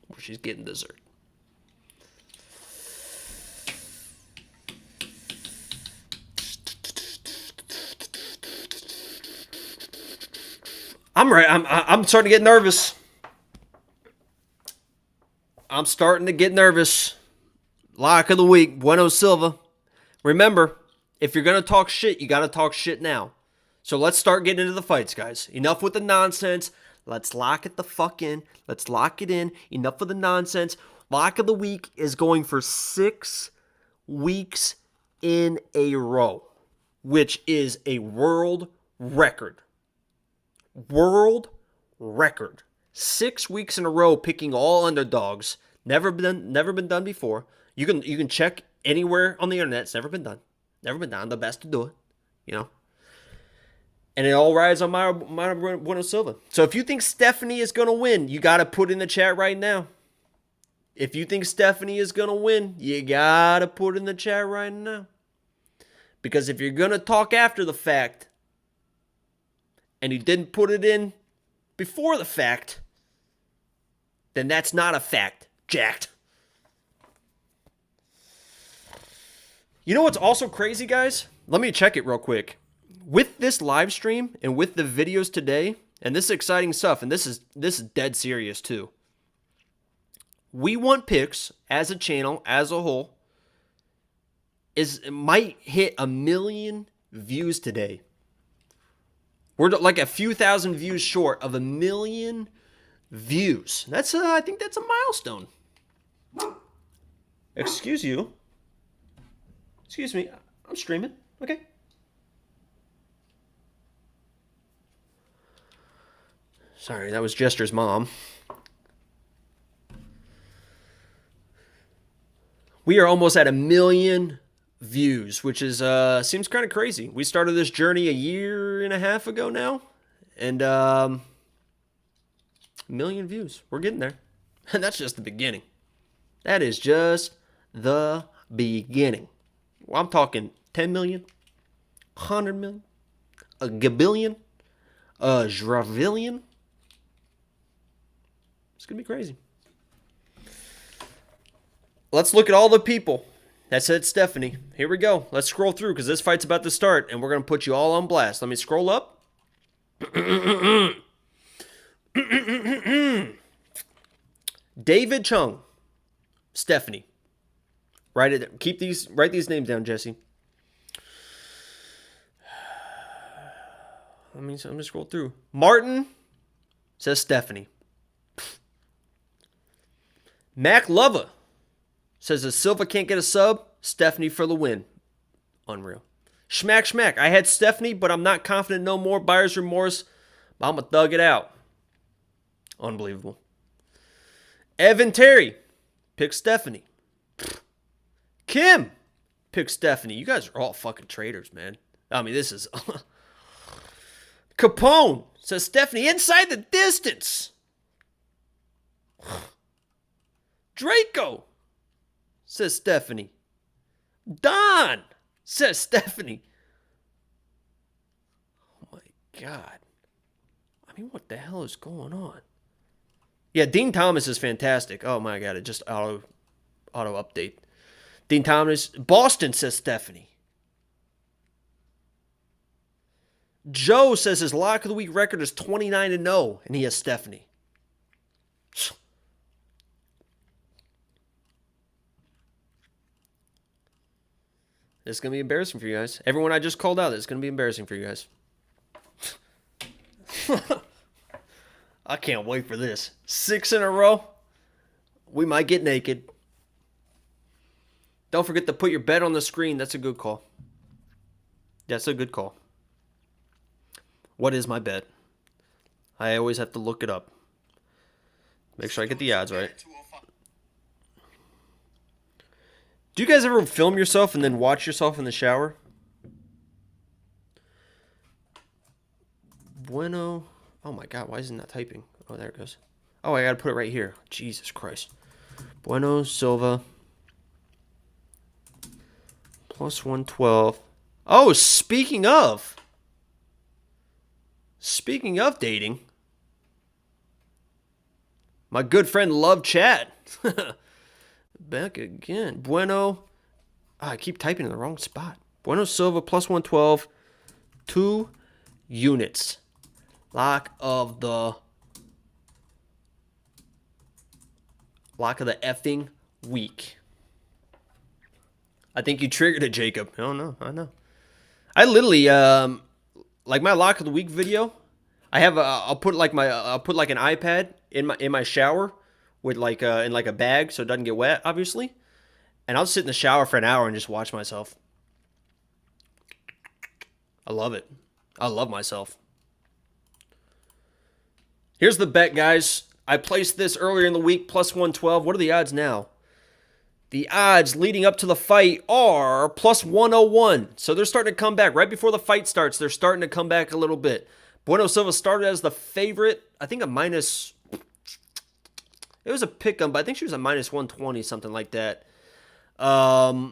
where she's getting dessert. I'm right. I'm starting to get nervous. Lock of the week, Bueno Silva. Remember, if you're going to talk shit, you got to talk shit now. So let's start getting into the fights, guys. Enough with the nonsense. Let's lock it the fuck in. Let's lock it in. Enough of the nonsense. Lock of the week is going for 6 weeks in a row, which is a world record. World record. 6 weeks in a row picking all underdogs. Never been done before. You can check anywhere on the internet. It's never been done. I'm the best to do it. you know. And it all rides on Mayra Bueno Silva. So if you think Stephanie is going to win, you got to put in the chat right now. If you think Stephanie is going to win, you got to put in the chat right now. Because if you're going to talk after the fact, and you didn't put it in before the fact, then that's not a fact, jacked. You know what's also crazy, guys? Let me check it real quick. With this live stream and with the videos today, and this is exciting stuff, and this is dead serious too. We Want Picks as a channel, as a whole, might hit 1 million views today. We're like a few thousand views short of 1 million views. That's I think that's a milestone. Excuse you. Excuse me. I'm streaming. Okay. Sorry, that was Jester's mom. We are almost at 1 million views, which is seems kind of crazy. We started this journey 1.5 years ago now, and 1 million views. We're getting there, and that's just the beginning. That is just the beginning. Well, I'm talking 10 million, 100 million, a gabillion, a dravillion. It's going to be crazy. Let's look at all the people that said Stephanie. Here we go. Let's scroll through because this fight's about to start, and we're going to put you all on blast. Let me scroll up. David Chung. Stephanie. Write these names down, Jesse. I'm going to scroll through. Martin says Stephanie. Mac Lova says if Silva can't get a sub, Stephanie for the win. Unreal. Schmack. I had Stephanie, but I'm not confident no more. Buyer's remorse. But I'm going to thug it out. Unbelievable. Evan Terry picks Stephanie. Kim picks Stephanie. You guys are all fucking traitors, man. I mean, this is... Capone says Stephanie inside the distance. Draco says Stephanie. Don says Stephanie. Oh my God. I mean, what the hell is going on? Yeah, Dean Thomas is fantastic. Oh my God, it just auto update. Dean Thomas. Boston says Stephanie. Joe says his lock of the week record is 29-0, and he has Stephanie. This is going to be embarrassing for you guys. Everyone I just called out, it's going to be embarrassing for you guys. I can't wait for this. 6 in a row. We might get naked. Don't forget to put your bet on the screen. That's a good call. That's a good call. What is my bet? I always have to look it up. Make sure I get the odds right. Do you guys ever film yourself and then watch yourself in the shower? Bueno. Oh my God, why isn't that typing? Oh, there it goes. Oh, I gotta put it right here. Jesus Christ. Bueno Silva. Plus 112. Oh, speaking of dating, my good friend Love Chat. Back again. Bueno. Oh, I keep typing in the wrong spot. Bueno Silva plus 112. 2 units. Lock of the effing week. I think you triggered it, Jacob. Oh no, I know. I literally like my lock of the week video. I have I'll put like an iPad in my shower with like in like a bag so it doesn't get wet, obviously. And I'll sit in the shower for an hour and just watch myself. I love it. I love myself. Here's the bet, guys. I placed this earlier in the week, plus 112. What are the odds now? The odds leading up to the fight are plus 101. So they're starting to come back. Right before the fight starts, they're starting to come back a little bit. Bueno Silva started as the favorite. I think a minus... It was a pick-em, but I think she was a minus 120, something like that. Now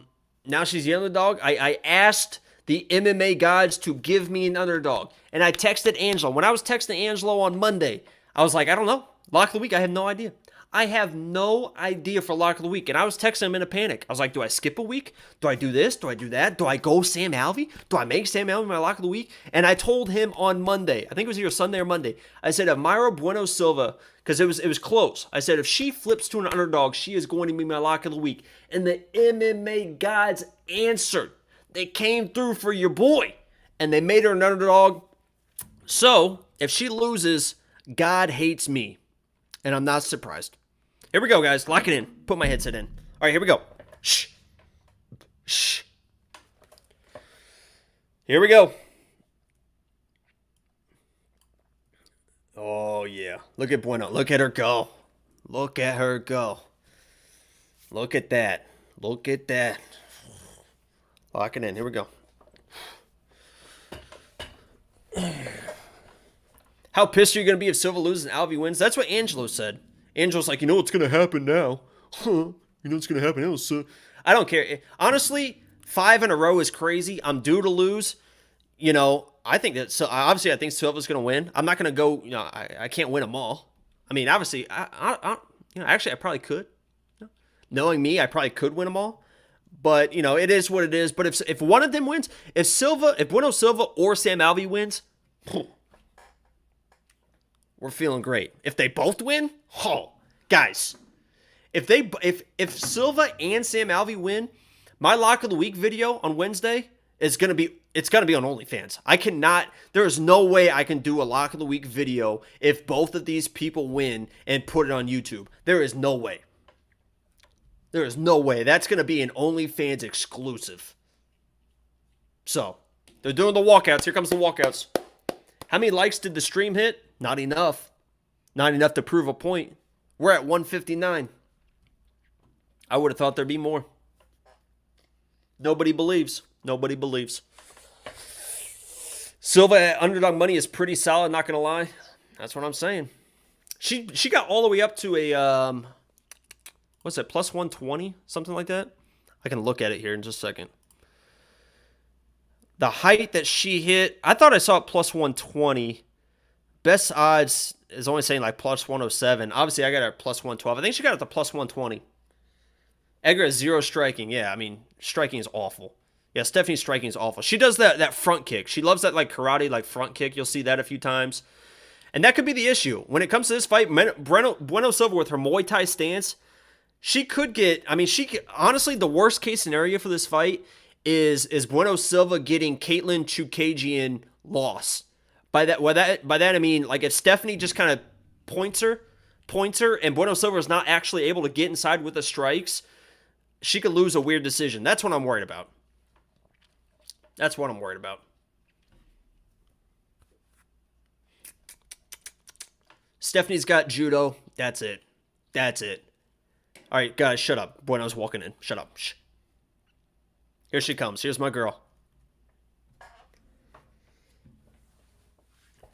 she's the underdog. I asked the MMA gods to give me an underdog. And I texted Angelo. When I was texting Angelo on Monday, I was like, I don't know. Lock of the week, I have no idea. I have no idea for lock of the week. And I was texting him in a panic. I was like, do I skip a week? Do I do this? Do I do that? Do I go Sam Alvey? Do I make Sam Alvey my lock of the week? And I told him on Monday, I think it was either Sunday or Monday, I said, if Mayra Bueno Silva, because it was close, I said, if she flips to an underdog, she is going to be my lock of the week. And the MMA gods answered. They came through for your boy. And they made her an underdog. So, if she loses, God hates me. And I'm not surprised. Here we go, guys. Lock it in. Put my headset in. All right, here we go. Shh. Shh. Here we go. Oh, yeah. Look at Bueno. Look at her go. Look at her go. Look at that. Look at that. Lock it in. Here we go. How pissed are you going to be if Silva loses and Alvey wins? That's what Angelo said. Angelo's like, you know what's going to happen now. You know what's going to happen now. So I don't care. Honestly, 5 in a row is crazy. I'm due to lose. You know, I think that, so obviously I think Silva's going to win. I'm not going to go, you know, I can't win them all. I mean, obviously, actually I probably could. Knowing me, I probably could win them all. But, you know, it is what it is. But if one of them wins, if Bueno Silva or Sam Alvey wins, we're feeling great. If they both win, guys, if Silva and Sam Alvey win, my lock of the week video on Wednesday is gonna be on OnlyFans. There is no way I can do a lock of the week video if both of these people win and put it on YouTube. There is no way. There is no way. That's gonna be an OnlyFans exclusive. So they're doing the walkouts. Here comes the walkouts. How many likes did the stream hit? Not enough. Not enough to prove a point. We're at 159. I would have thought there'd be more. Nobody believes. Nobody believes. Silva at underdog money is pretty solid, not going to lie. That's what I'm saying. She got all the way up to a, what's that, plus 120? Something like that? I can look at it here in just a second. The height that she hit, I thought I saw it plus 120. Best odds is only saying like plus 107. Obviously, I got her at plus 112. I think she got it to plus 120. Edgar has 0 striking. Yeah, I mean, striking is awful. Yeah, Stephanie's striking is awful. She does that front kick. She loves that like karate, like front kick. You'll see that a few times. And that could be the issue. When it comes to this fight, Bueno Silva with her Muay Thai stance, she could get, I mean, honestly, the worst case scenario for this fight is Bueno Silva getting Caitlin Chukagian loss. By that I mean, like, if Stephanie just kind of points her, and Bueno Silva is not actually able to get inside with the strikes, she could lose a weird decision. That's what I'm worried about. That's what I'm worried about. Stephanie's got judo. That's it. That's it. All right, guys, shut up. Bueno's walking in. Shut up. Shh. Here she comes. Here's my girl.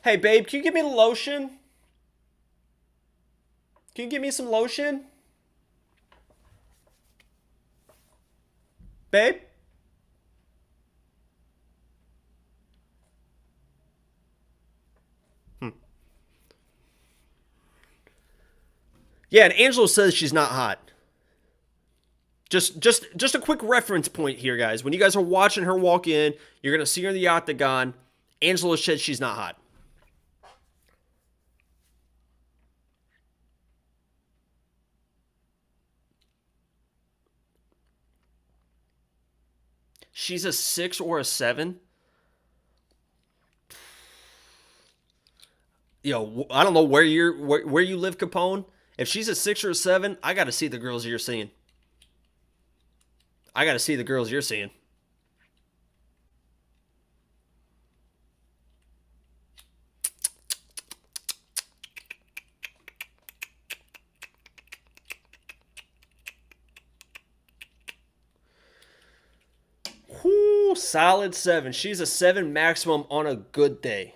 Hey, babe, can you give me the lotion? Can you give me some lotion? Babe? Yeah, and Angelo says she's not hot. Just a quick reference point here, guys. When you guys are watching her walk in, you're going to see her in the octagon. Angelo says she's not hot. She's a 6 or a 7. Yo, I don't know where you live, Capone. If she's a 6 or a 7, I got to see the girls you're seeing. I got to see the girls you're seeing. Solid 7. She's a 7 maximum on a good day.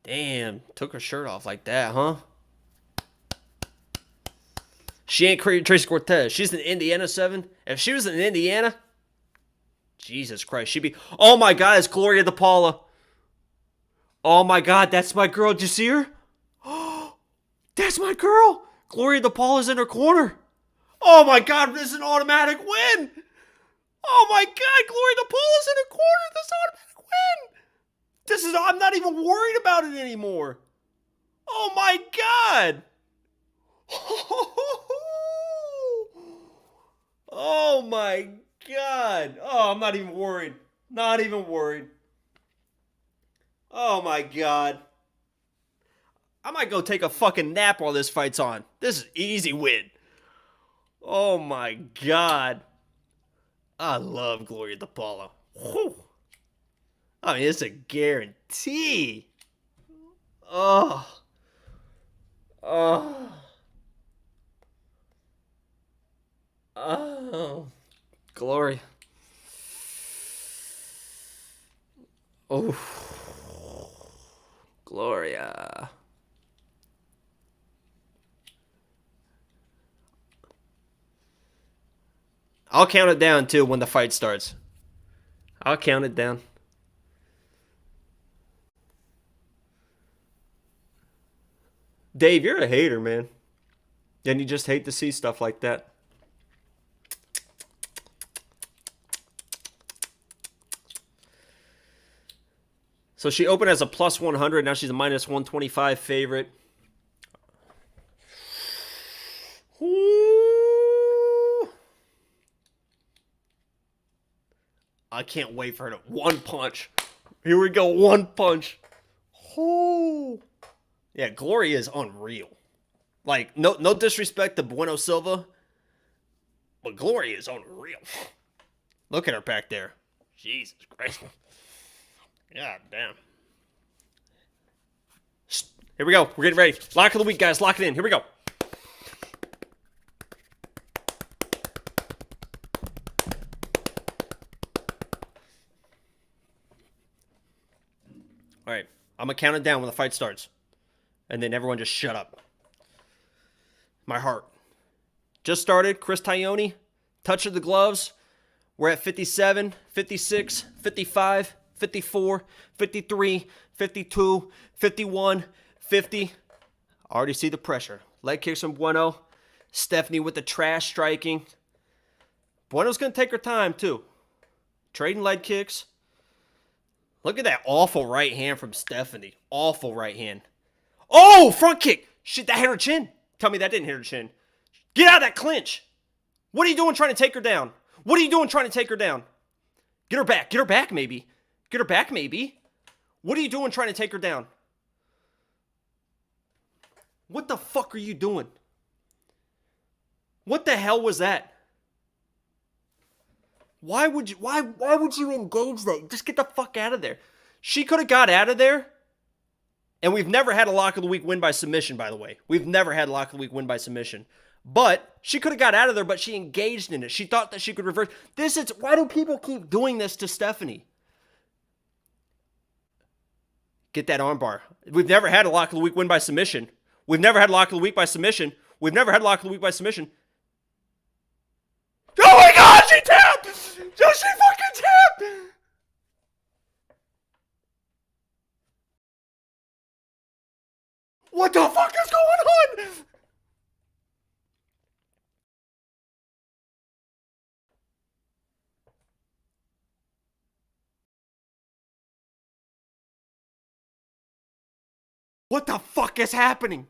Damn, took her shirt off like that, huh? She ain't Tracy Cortez. She's an Indiana 7. If she was in Indiana, Jesus Christ, she'd be... Oh my God, it's Gloria DePaula. Oh my God, that's my girl. Did you see her? Oh, that's my girl. Gloria DePaula's in her corner. Oh my God, this is an automatic win. Oh my God, Gloria DePaula's in her corner. This automatic win. This is... I'm not even worried about it anymore. Oh my God. Oh my God. Oh, I'm not even worried. Not even worried. Oh my God. I might go take a fucking nap while this fight's on. This is easy win. Oh my God. I love Gloria DePaula. Whew. I mean, it's a guarantee. Oh. Oh. Oh. Glory. Oh. Gloria. I'll count it down too when the fight starts. I'll count it down. Dave, you're a hater, man. And you just hate to see stuff like that. So she opened as a plus 100. Now she's a minus 125 favorite. Ooh. I can't wait for her to one punch. Here we go, one punch. Ooh. Yeah, Gloria is unreal. Like, no disrespect to Bueno Silva, but Gloria is unreal. Look at her back there. Jesus Christ. God damn. Here we go. We're getting ready. Lock of the week, guys. Lock it in. Here we go. All right. I'm going to count it down when the fight starts. And then everyone just shut up. My heart. Just started. Chris Taglioni. Touch of the gloves. We're at 57, 56, 55, 54, 53, 52, 51, 50. Already see the pressure. Leg kicks from Bueno. Stephanie with the trash striking. Bueno's going to take her time, too. Trading leg kicks. Look at that awful right hand from Stephanie. Awful right hand. Oh, front kick. Shit, that hit her chin. Tell me that didn't hit her chin. Get out of that clinch. What are you doing trying to take her down? What are you doing trying to take her down? Get her back. Get her back, maybe. Get her back, maybe. What are you doing trying to take her down? What the fuck are you doing? What the hell was that? Why would you engage that? Just get the fuck out of there. She could have got out of there. And we've never had a lock of the week win by submission, by the way. We've never had a lock of the week win by submission. But she could have got out of there, but she engaged in it. She thought that she could reverse. Why do people keep doing this to Stephanie? Get that armbar. We've never had a lock of the week win by submission. We've never had a lock of the week by submission. We've never had a lock of the week by submission. Oh my God, she tapped! She fucking tapped! What the fuck is going on? What the fuck is happening?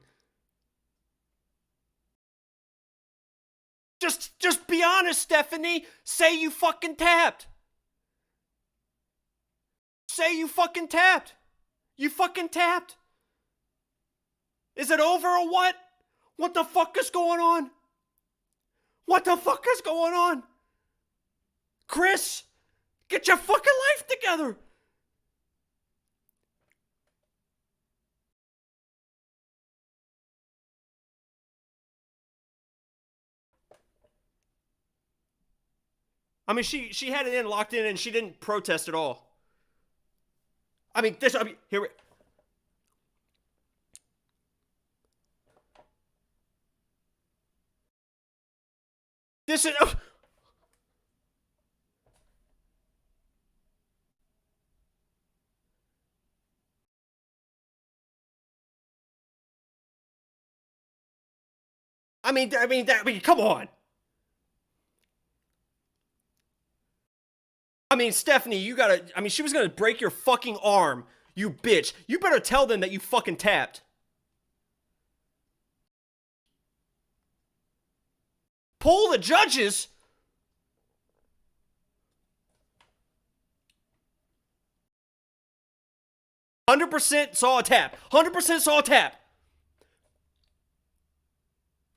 Just be honest, Stephanie. Say you fucking tapped. Say you fucking tapped. You fucking tapped. Is it over or what? What the fuck is going on? What the fuck is going on? Chris, get your fucking life together. I mean, she had it in, locked in, and she didn't protest at all. I mean, here we... This is... I mean, come on. I mean, Stephanie, you gotta... I mean, she was gonna break your fucking arm, you bitch. You better tell them that you fucking tapped. Poll the judges? "100% saw a tap. 100% saw a tap.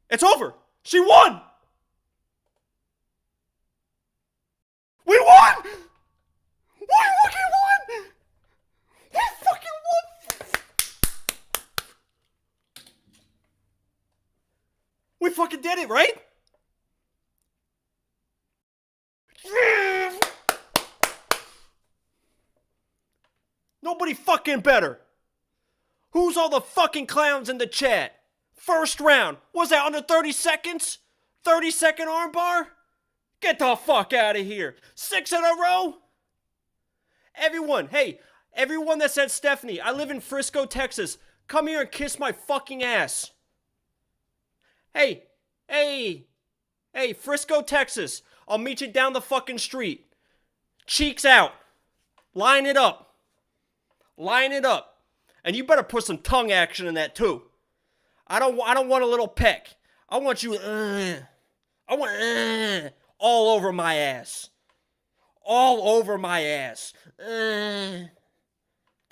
It's over. She won. We won. We fucking won. We fucking won. We fucking did it, right? Nobody fucking better. Who's all the fucking clowns in the chat? First round. Was that under 30 seconds? 30-second armbar? Get the fuck out of here. 6 in a row? Everyone, hey, everyone that said Stephanie, I live in Frisco, Texas. Come here and kiss my fucking ass. Hey, Frisco, Texas. I'll meet you down the fucking street. Cheeks out. Line it up. Line it up. And you better put some tongue action in that too. I don't want a little peck. I want you, I want, all over my ass. All over my ass. The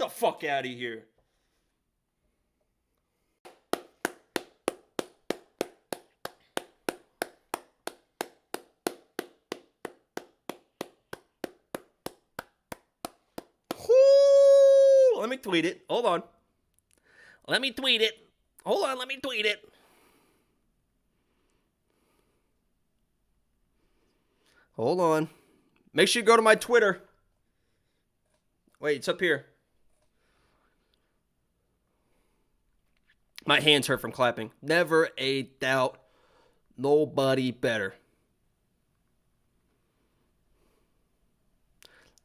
fuck out of here. Whoo! Let me tweet it. Hold on. Let me tweet it. Hold on, let me tweet it. Hold on. Make sure you go to my Twitter. Wait, it's up here. My hands hurt from clapping. Never a doubt. Nobody better.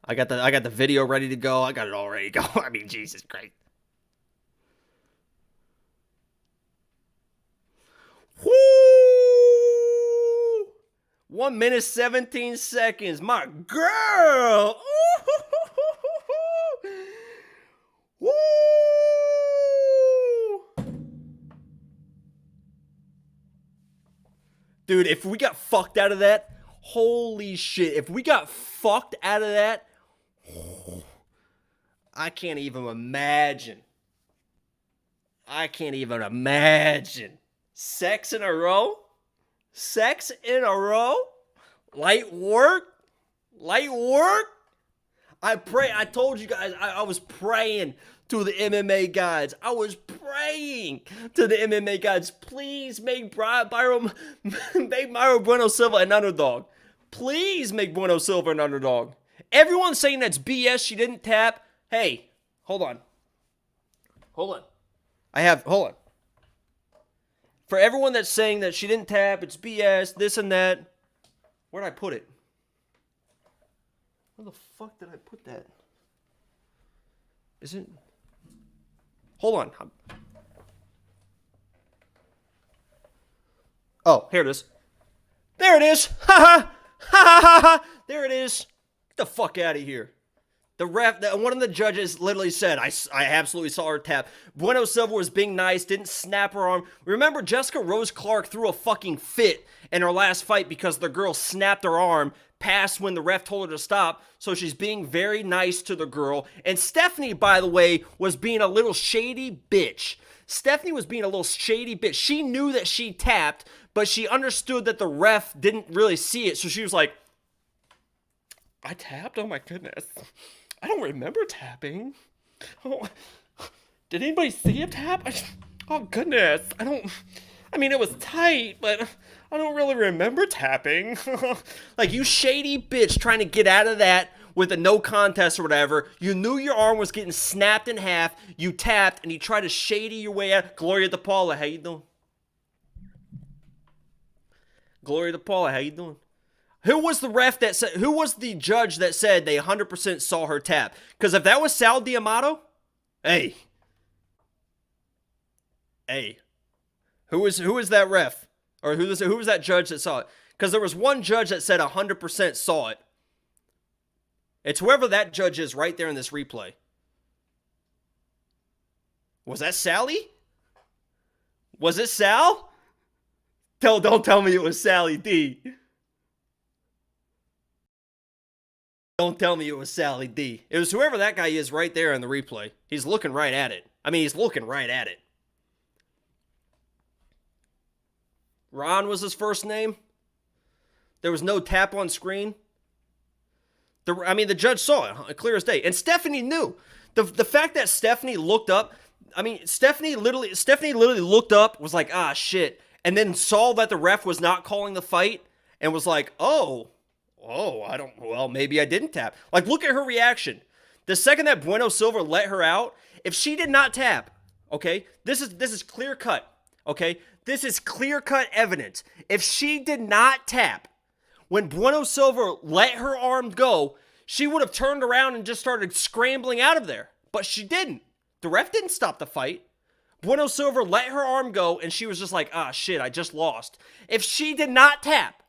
I got the video ready to go. I got it all ready to go. I mean, Jesus Christ. Woo! 1 minute 17 seconds. My girl. Woo! Dude, if we got fucked out of that, holy shit. If we got fucked out of that, I can't even imagine. I can't even imagine. Sex in a row? Sex in a row? Light work? Light work? I told you guys, I was praying to the MMA guys. I was praying to the MMA guys. Please make Mayra Bueno Silva an underdog. Please make Bueno Silva an underdog. Everyone's saying that's BS. She didn't tap. Hey, hold on. Hold on. For everyone that's saying that she didn't tap, it's BS, this and that. Where'd I put it? Where the fuck did I put that? Is it? Hold on. Oh, here it is. There it is. Ha ha. Ha ha ha. There it is. Get the fuck out of here. The ref, one of the judges literally said, I absolutely saw her tap. Bueno Silva was being nice, didn't snap her arm. Remember, Jessica Rose Clark threw a fucking fit in her last fight because the girl snapped her arm past when the ref told her to stop. So she's being very nice to the girl. And Stephanie, by the way, was being a little shady bitch. Stephanie was being a little shady bitch. She knew that she tapped, but she understood that the ref didn't really see it. So she was like, I tapped? Oh my goodness. I don't remember tapping. Oh, did anybody see a tap? Oh, goodness. I mean, it was tight, but I don't really remember tapping. Like, you shady bitch trying to get out of that with a no contest or whatever. You knew your arm was getting snapped in half. You tapped, and you tried to shady your way out. Gloria DePaula, how you doing? Gloria DePaula, how you doing? Who was the ref that said, who was the judge that said they 100% saw her tap? Because if that was Sal D'Amato, hey. Who was that ref? Or who was that judge that saw it? Because there was one judge that said 100% saw it. It's whoever that judge is right there in this replay. Was that Sally? Was it Sal? Don't tell me it was Sally D. Don't tell me it was Sally D. It was whoever that guy is right there in the replay. He's looking right at it. I mean, he's looking right at it. Ron was his first name. There was no tap on screen. The judge saw it, clear as day. And Stephanie knew. The fact that Stephanie looked up, Stephanie literally looked up, was like, ah, shit, and then saw that the ref was not calling the fight, and was like, maybe I didn't tap. Like, look at her reaction. The second that Bueno Silva let her out, if she did not tap, okay, this is clear cut, okay? This is clear-cut evidence. If she did not tap, when Bueno Silva let her arm go, she would have turned around and just started scrambling out of there. But she didn't. The ref didn't stop the fight. Bueno Silva let her arm go, and she was just like, ah, shit, I just lost. If she did not tap,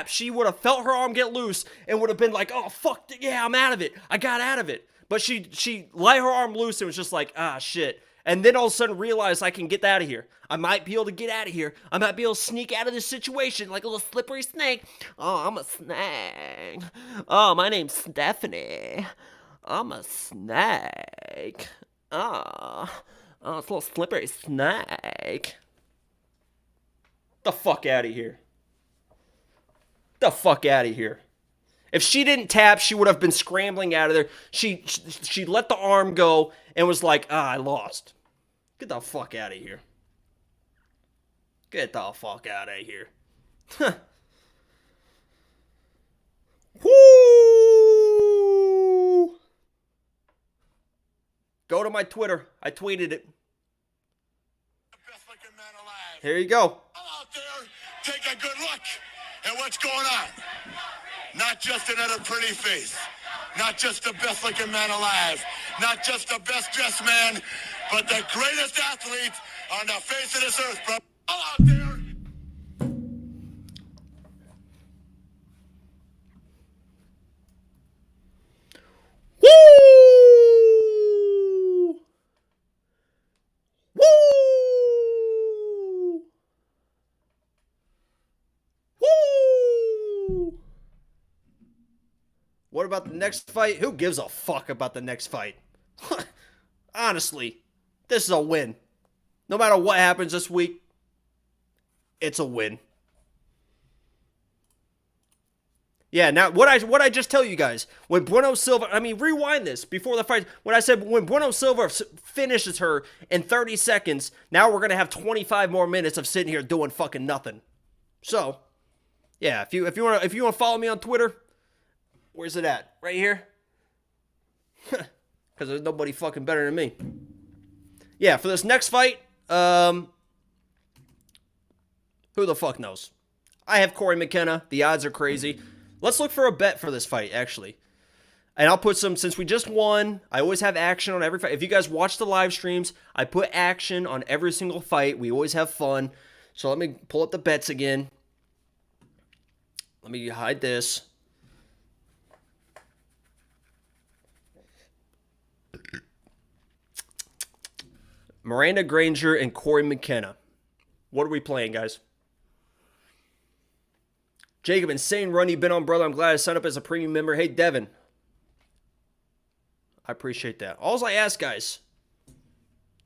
she would have felt her arm get loose and would have been like, oh, fuck, yeah, I'm out of it. I got out of it. But she let her arm loose and was just like, ah, shit. And then all of a sudden realized I can get out of here. I might be able to get out of here. I might be able to sneak out of this situation like a little slippery snake. Oh, I'm a snake. Oh, my name's Stephanie. I'm a snake. Oh, it's a little slippery snake. The fuck out of here. The fuck out of here. If she didn't tap, she would have been scrambling out of there. She let the arm go and was like, I lost. Get the fuck out of here. Get the fuck out of here. Woo! Go to my Twitter. I tweeted it. Here you go. I'm out there. Take a good look at what's going on. Not just another pretty face. Not just the best looking man alive. Not just the best dressed man, but the greatest athlete on the face of this earth, bro. All out there. Woo! Woo! Woo! What about the next fight? Who gives a fuck about the next fight? Honestly, this is a win. No matter what happens this week, it's a win. Yeah, now what I just tell you guys, when Bueno Silva, rewind this before the fight. When I said when Bueno Silva finishes her in 30 seconds, now we're gonna have 25 more minutes of sitting here doing fucking nothing. So, yeah, if you want to follow me on Twitter, where's it at? Right here? Because there's nobody fucking better than me. Yeah, for this next fight, who the fuck knows? I have Corey McKenna. The odds are crazy. Let's look for a bet for this fight, actually. And I'll put some, since we just won, I always have action on every fight. If you guys watch the live streams, I put action on every single fight. We always have fun. So let me pull up the bets again. Let me hide this. Miranda Granger and Corey McKenna. What are we playing, guys? Jacob, insane run you've been on, brother. I'm glad I signed up as a premium member. Hey, Devin. I appreciate that. All I ask, guys,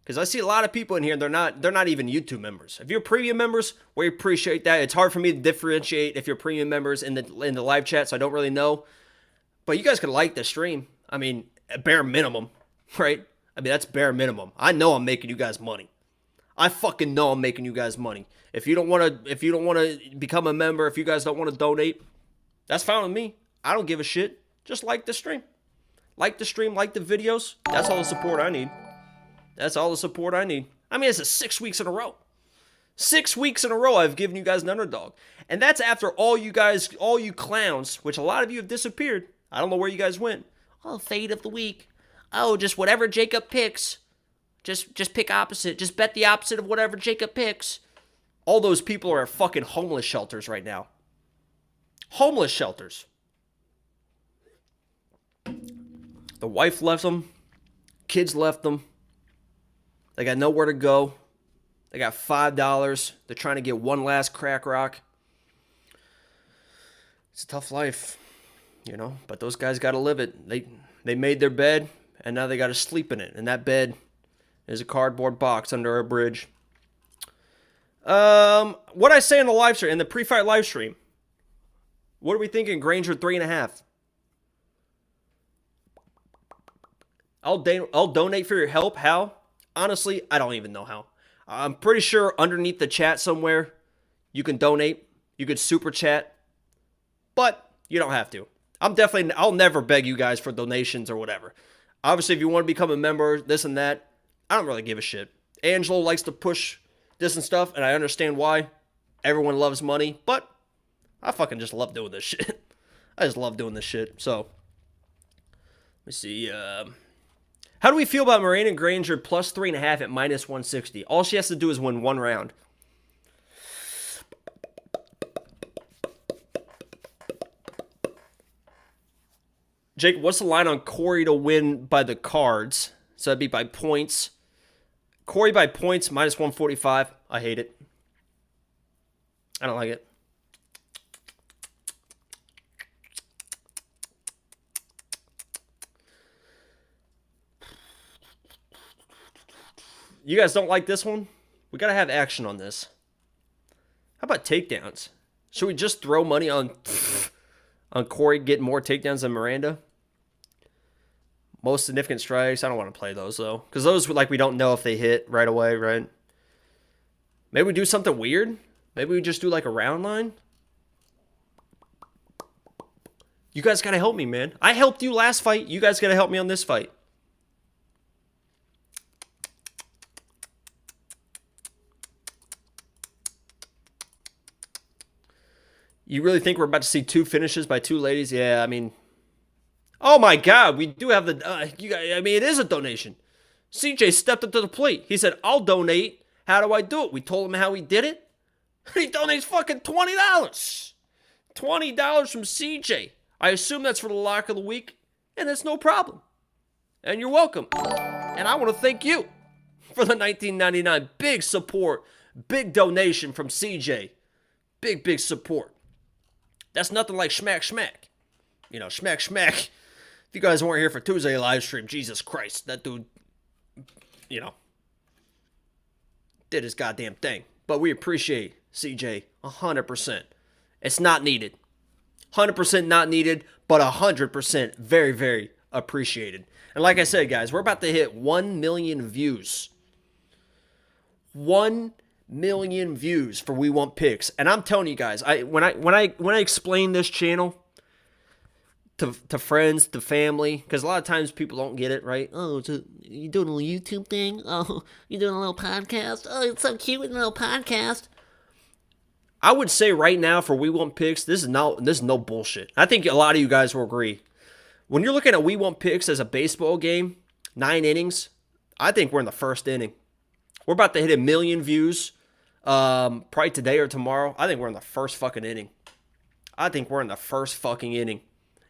because I see a lot of people in here, they're not even YouTube members. If you're premium members, we appreciate that. It's hard for me to differentiate if you're premium members in the live chat, so I don't really know. But you guys could like the stream. I mean, at bare minimum, right? I mean, that's bare minimum. I know I'm making you guys money. I fucking know I'm making you guys money. If you don't want to become a member, if you guys don't want to donate, that's fine with me. I don't give a shit. Just like the stream. Like the stream, like the videos. That's all the support I need. That's all the support I need. I mean, it's 6 weeks in a row. 6 weeks in a row I've given you guys an underdog. And that's after all you clowns, which a lot of you have disappeared. I don't know where you guys went. Oh, fade of the week. Oh, just whatever Jacob picks. Just pick opposite. Just bet the opposite of whatever Jacob picks. All those people are at fucking homeless shelters right now. Homeless shelters. The wife left them. Kids left them. They got nowhere to go. They got $5. They're trying to get one last crack rock. It's a tough life, you know, but those guys got to live it. They made their bed, and now they got to sleep in it. And that bed is a cardboard box under a bridge. What I say in the live stream, in the pre-fight live stream, what are we thinking? Granger 3.5. I'll donate for your help. How? Honestly, I don't even know how. I'm pretty sure underneath the chat somewhere, you can donate. You could super chat. But you don't have to. I'll never beg you guys for donations or whatever. Obviously, if you want to become a member, this and that, I don't really give a shit. Angelo likes to push this and stuff, and I understand why. Everyone loves money, but I fucking just love doing this shit. I just love doing this shit. So, let me see. How do we feel about Marina Granger plus 3.5 at minus 160? All she has to do is win one round. Jake, what's the line on Corey to win by the cards? So that'd be by points. Corey by points, minus 145. I hate it. I don't like it. You guys don't like this one? We gotta have action on this. How about takedowns? Should we just throw money on Corey getting more takedowns than Miranda? Most significant strikes. I don't want to play those, though. Because those, like, we don't know if they hit right away, right? Maybe we do something weird. Maybe we just do, like, a round line. You guys got to help me, man. I helped you last fight. You guys got to help me on this fight. You really think we're about to see 2 finishes by 2 ladies? Yeah, I mean... Oh my God, we do have the... you guys, I mean, it is a donation. CJ stepped up to the plate. He said, I'll donate. How do I do it? We told him how he did it. He donates fucking $20. $20 from CJ. I assume that's for the lock of the week, and it's no problem. And you're welcome. And I want to thank you for the $19.99. Big support. Big donation from CJ. Big support. That's nothing like schmack. You know, schmack. If you guys weren't here for Tuesday live stream, Jesus Christ, that dude, you know, did his goddamn thing. But we appreciate CJ 100%. It's not needed. 100% not needed, but 100% very, very appreciated. And like I said, guys, we're about to hit 1 million views. 1 million views for We Want Picks. And I'm telling you guys, when I explain this channel to friends, to family, because a lot of times people don't get it, right? Oh, you doing a little YouTube thing? Oh, you doing a little podcast? Oh, it's so cute with a little podcast. I would say right now for We Want Picks, this is no bullshit. I think a lot of you guys will agree. When you're looking at We Want Picks as a baseball game, 9 innings, I think we're in the first inning. We're about to hit 1 million views, probably today or tomorrow. I think we're in the first fucking inning.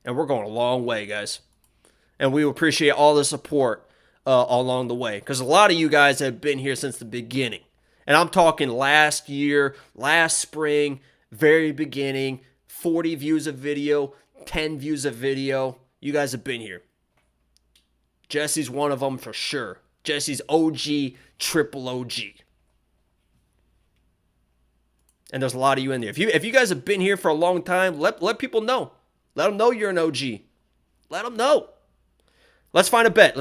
And we're going a long way, guys. And we appreciate all the support along the way. Because a lot of you guys have been here since the beginning. And I'm talking last year, last spring, very beginning, 40 views of video, 10 views of video. You guys have been here. Jesse's one of them for sure. Jesse's OG, triple OG. And there's a lot of you in there. If you guys have been here for a long time, let people know. Let them know you're an OG. Let them know. Let's find a bet.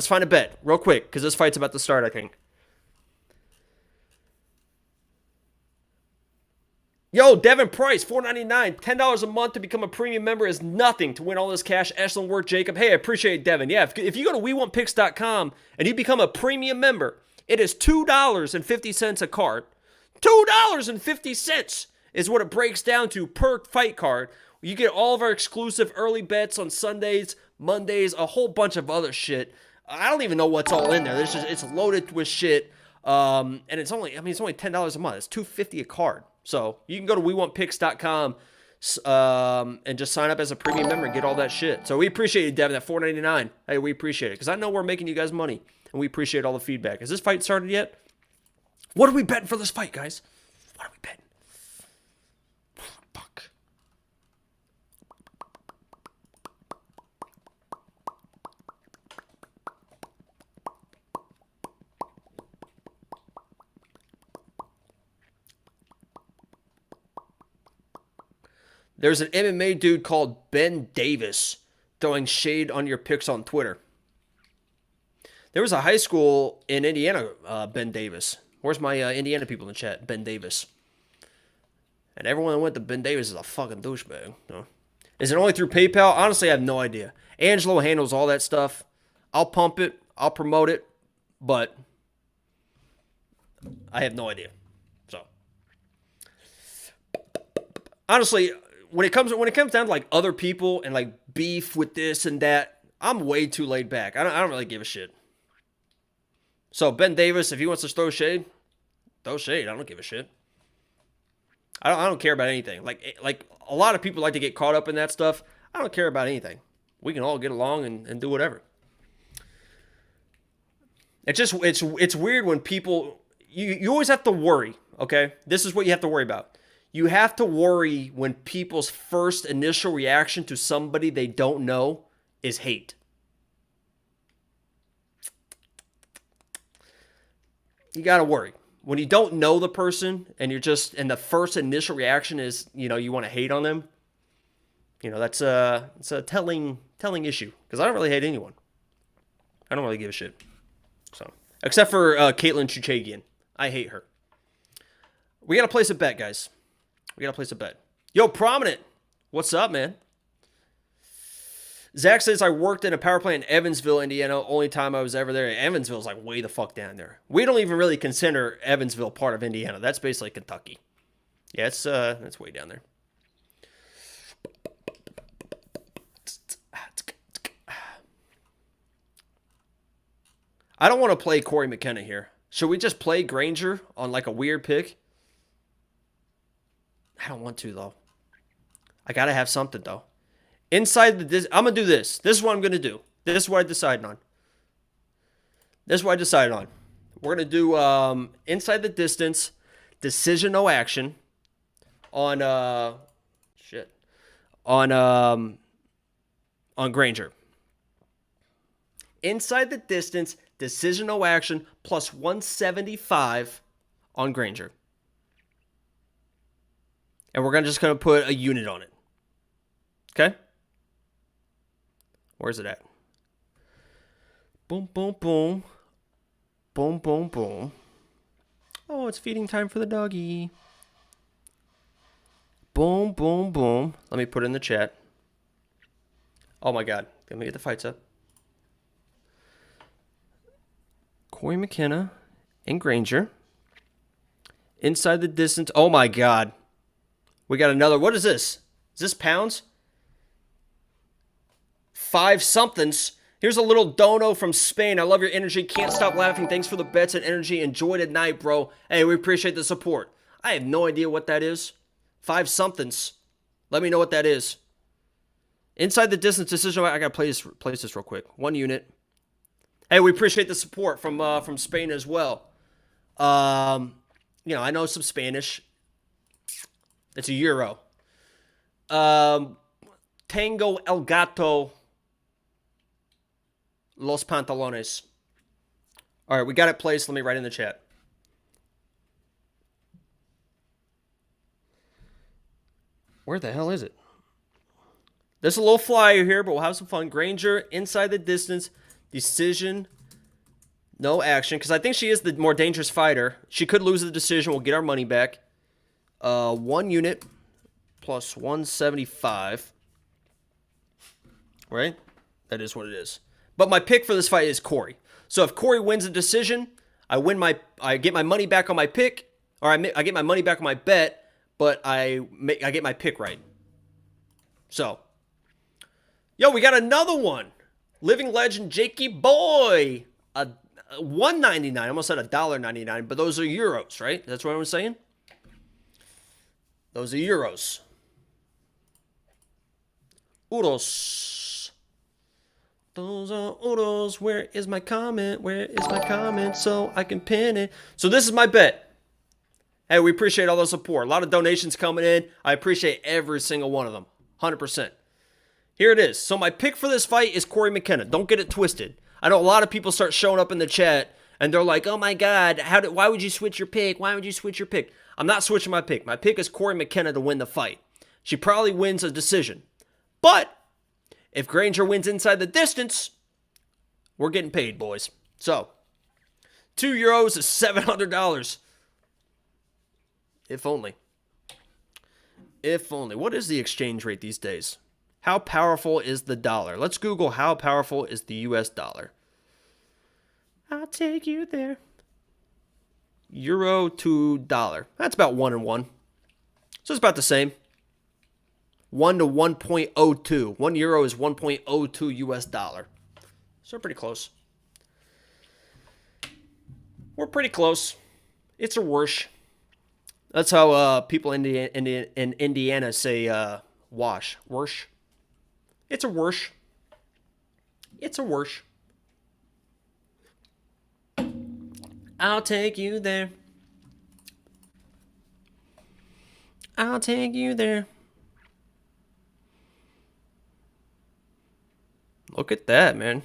Real quick, because this fight's about to start, I think. Yo, Devin Price, $4.99, $10 a month to become a premium member is nothing to win all this cash. Echelon Work, Jacob. Hey, I appreciate it, Devin. Yeah, if you go to WeWantPicks.com and you become a premium member, it is $2.50 a card. $2.50 is what it breaks down to per fight card. You get all of our exclusive early bets on Sundays, Mondays, a whole bunch of other shit. I don't even know what's all in there. It's loaded with shit. And it's only $10 a month. It's $2.50 a card. So you can go to WeWantPicks.com and just sign up as a premium member and get all that shit. So we appreciate it, Devin, that $4.99. Hey, we appreciate it because I know we're making you guys money, and we appreciate all the feedback. Has this fight started yet? What are we betting for this fight, guys? What are we betting? Fuck. There's an MMA dude called Ben Davis throwing shade on your picks on Twitter. There was a high school in Indiana, Ben Davis. Where's my Indiana people in the chat? Ben Davis. And everyone that went to Ben Davis is a fucking douchebag. No. Is it only through PayPal? Honestly, I have no idea. Angelo handles all that stuff. I'll pump it. I'll promote it. But I have no idea. So, honestly, when it comes down to like other people and like beef with this and that, I'm way too laid back. I don't really give a shit. So Ben Davis, if he wants to throw shade, throw shade. I don't give a shit. I don't care about anything. Like a lot of people like to get caught up in that stuff. I don't care about anything. We can all get along and do whatever. It's weird when people you always have to worry, okay? This is what you have to worry about. You have to worry when people's first initial reaction to somebody they don't know is hate. You got to worry. When you don't know the person and and the first initial reaction is, you want to hate on them, it's a telling issue because I don't really hate anyone. I don't really give a shit. So, except for Caitlin Chuchagian. I hate her. We got to place a bet, guys. We got to place a bet. Yo, Prominent. What's up, man? Zach says, I worked in a power plant in Evansville, Indiana. Only time I was ever there. Evansville's like way the fuck down there. We don't even really consider Evansville part of Indiana. That's basically Kentucky. Yeah, it's way down there. I don't want to play Corey McKenna here. Should we just play Granger on like a weird pick? I don't want to, though. I got to have something, though. Inside I'm going to do this. This is what I'm going to do. This is what I decided on. We're going to do inside the distance, decision, no action on Granger. Inside the distance, decision, no action, plus 175 on Granger. And we're just going to put a unit on it. Okay? Where's it at? Boom, boom, boom. Boom, boom, boom. Oh, it's feeding time for the doggy. Boom, boom, boom. Let me put it in the chat. Oh my God. Let me get the fights up. Corey McKenna and Granger. Inside the distance. Oh my God. We got another. What is this? Is this pounds? 5 somethings. Here's a little dono from Spain. I love your energy. Can't stop laughing. Thanks for the bets and energy. Enjoy the night, bro. Hey, we appreciate the support. I have no idea what that is. 5 somethings. Let me know what that is. Inside the distance decision. I gotta place this real quick. 1 unit. Hey, we appreciate the support from Spain as well. I know some Spanish. It's a euro. Tango el gato. Los pantalones. All right, we got it placed. Let me write in the chat. Where the hell is it? There's a little flyer here, but we'll have some fun. Granger, inside the distance, decision, no action. Because I think she is the more dangerous fighter. She could lose the decision. We'll get our money back. 1 unit plus 175. Right? That is what it is. But my pick for this fight is Corey. So if Corey wins a decision, I get my money back on my pick, or I get my money back on my bet, but I get my pick right. So, yo, we got another one. Living legend Jakey Boy. A $1.99. I almost said $1.99, but those are euros, right? That's what I'm saying? Those are euros. Euros. Those are euros. Where is my comment? Where is my comment so I can pin it? So this is my bet. Hey, we appreciate all the support. A lot of donations coming in. I appreciate every single one of them. 100%. Here it is. So my pick for this fight is Corey McKenna. Don't get it twisted. I know a lot of people start showing up in the chat and they're like, "Oh my God, why would you switch your pick? Why would you switch your pick?" I'm not switching my pick. My pick is Corey McKenna to win the fight. She probably wins a decision. But if Granger wins inside the distance, we're getting paid, boys. So, €2 is $700. If only. If only. What is the exchange rate these days? How powerful is the dollar? Let's Google how powerful is the US dollar. I'll take you there. Euro to dollar. That's about 1 and 1. So it's about the same. 1 to 1.02. 1 euro is 1.02 US dollar. So we're pretty close. We're pretty close. It's a worsh. That's how people in Indiana say wash. Worsh. It's a worsh. It's a worsh. I'll take you there. I'll take you there. Look at that, man.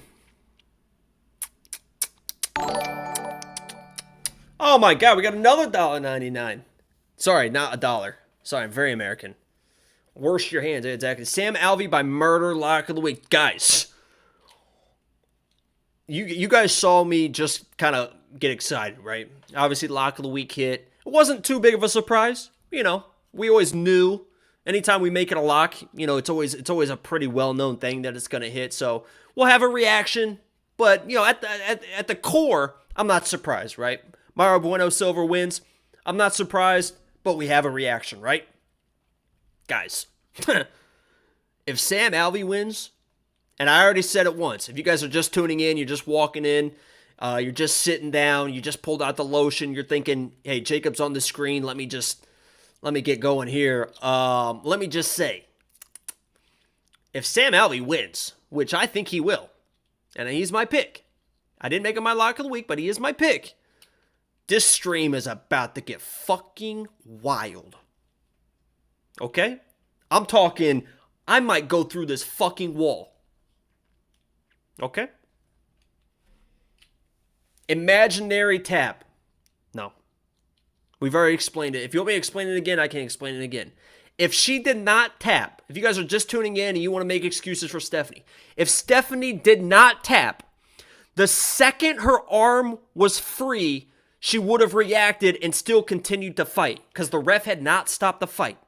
Oh my God, we got another $1.99. Sorry, not $1. Sorry, I'm very American. Wash your hands, exactly. Sam Alvey by murder, lock of the week. Guys, you guys saw me just kind of get excited, right? Obviously, lock of the week hit. It wasn't too big of a surprise. You know, we always knew anytime we make it a lock, you know, it's always a pretty well-known thing that it's going to hit. So we'll have a reaction. But, you know, at the core, I'm not surprised, right? Mayra Bueno Silva wins. I'm not surprised, but we have a reaction, right? Guys, if Sam Alvey wins, and I already said it once, if you guys are just tuning in, you're just walking in, you're just sitting down, you just pulled out the lotion, you're thinking, hey, Jacob's on the screen, let me get going here. Let me just say, if Sam Alvey wins, which I think he will, and he's my pick, I didn't make him my lock of the week, but he is my pick, this stream is about to get fucking wild. Okay? I'm talking, I might go through this fucking wall. Okay? Imaginary tap. No. We've already explained it. If you want me to explain it again, I can explain it again. If she did not tap, if you guys are just tuning in and you want to make excuses for Stephanie, if Stephanie did not tap, the second her arm was free, she would have reacted and still continued to fight because the ref had not stopped the fight.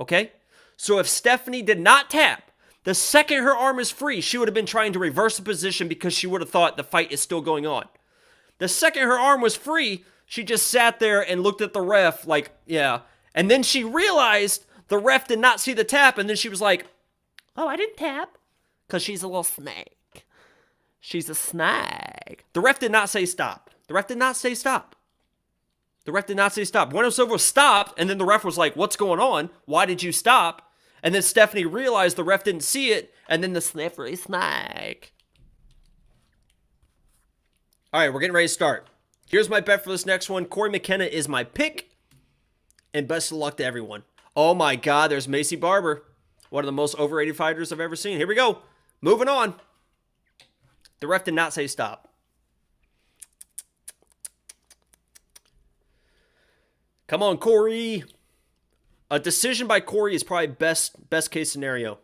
Okay? So if Stephanie did not tap, the second her arm is free, she would have been trying to reverse the position because she would have thought the fight is still going on. The second her arm was free, she just sat there and looked at the ref like, yeah. And then she realized the ref did not see the tap, and then she was like, oh, I didn't tap. Because she's a little snake. She's a snake. The ref did not say stop. The ref did not say stop. The ref did not say stop. Bueno Silva stopped, and then the ref was like, what's going on? Why did you stop? And then Stephanie realized the ref didn't see it, and then the sniffery snake. All right, we're getting ready to start. Here's my bet for this next one. Corey McKenna is my pick, and best of luck to everyone. Oh my God, there's Macy Barber. One of the most overrated fighters I've ever seen. Here we go. Moving on. The ref did not say stop. Come on, Corey. A decision by Corey is probably best case scenario.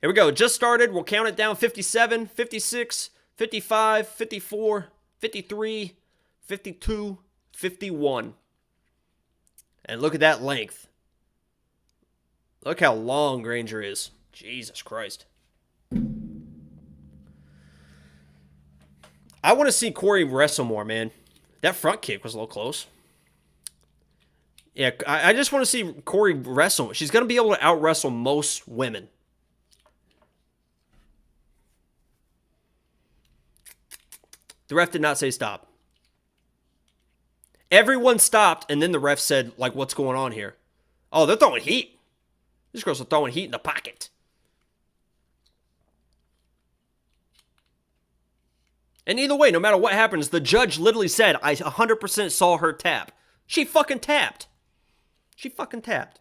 Here we go. Just started. We'll count it down. 57, 56, 55, 54, 53, 52-51. And look at that length. Look how long Granger is. Jesus Christ. I want to see Corey wrestle more, man. That front kick was a little close. Yeah, I just want to see Corey wrestle. She's going to be able to out-wrestle most women. The ref did not say stop. Everyone stopped, and then the ref said, like, what's going on here? Oh, they're throwing heat. These girls are throwing heat in the pocket. And either way, no matter what happens, the judge literally said, I 100% saw her tap. She fucking tapped. She fucking tapped.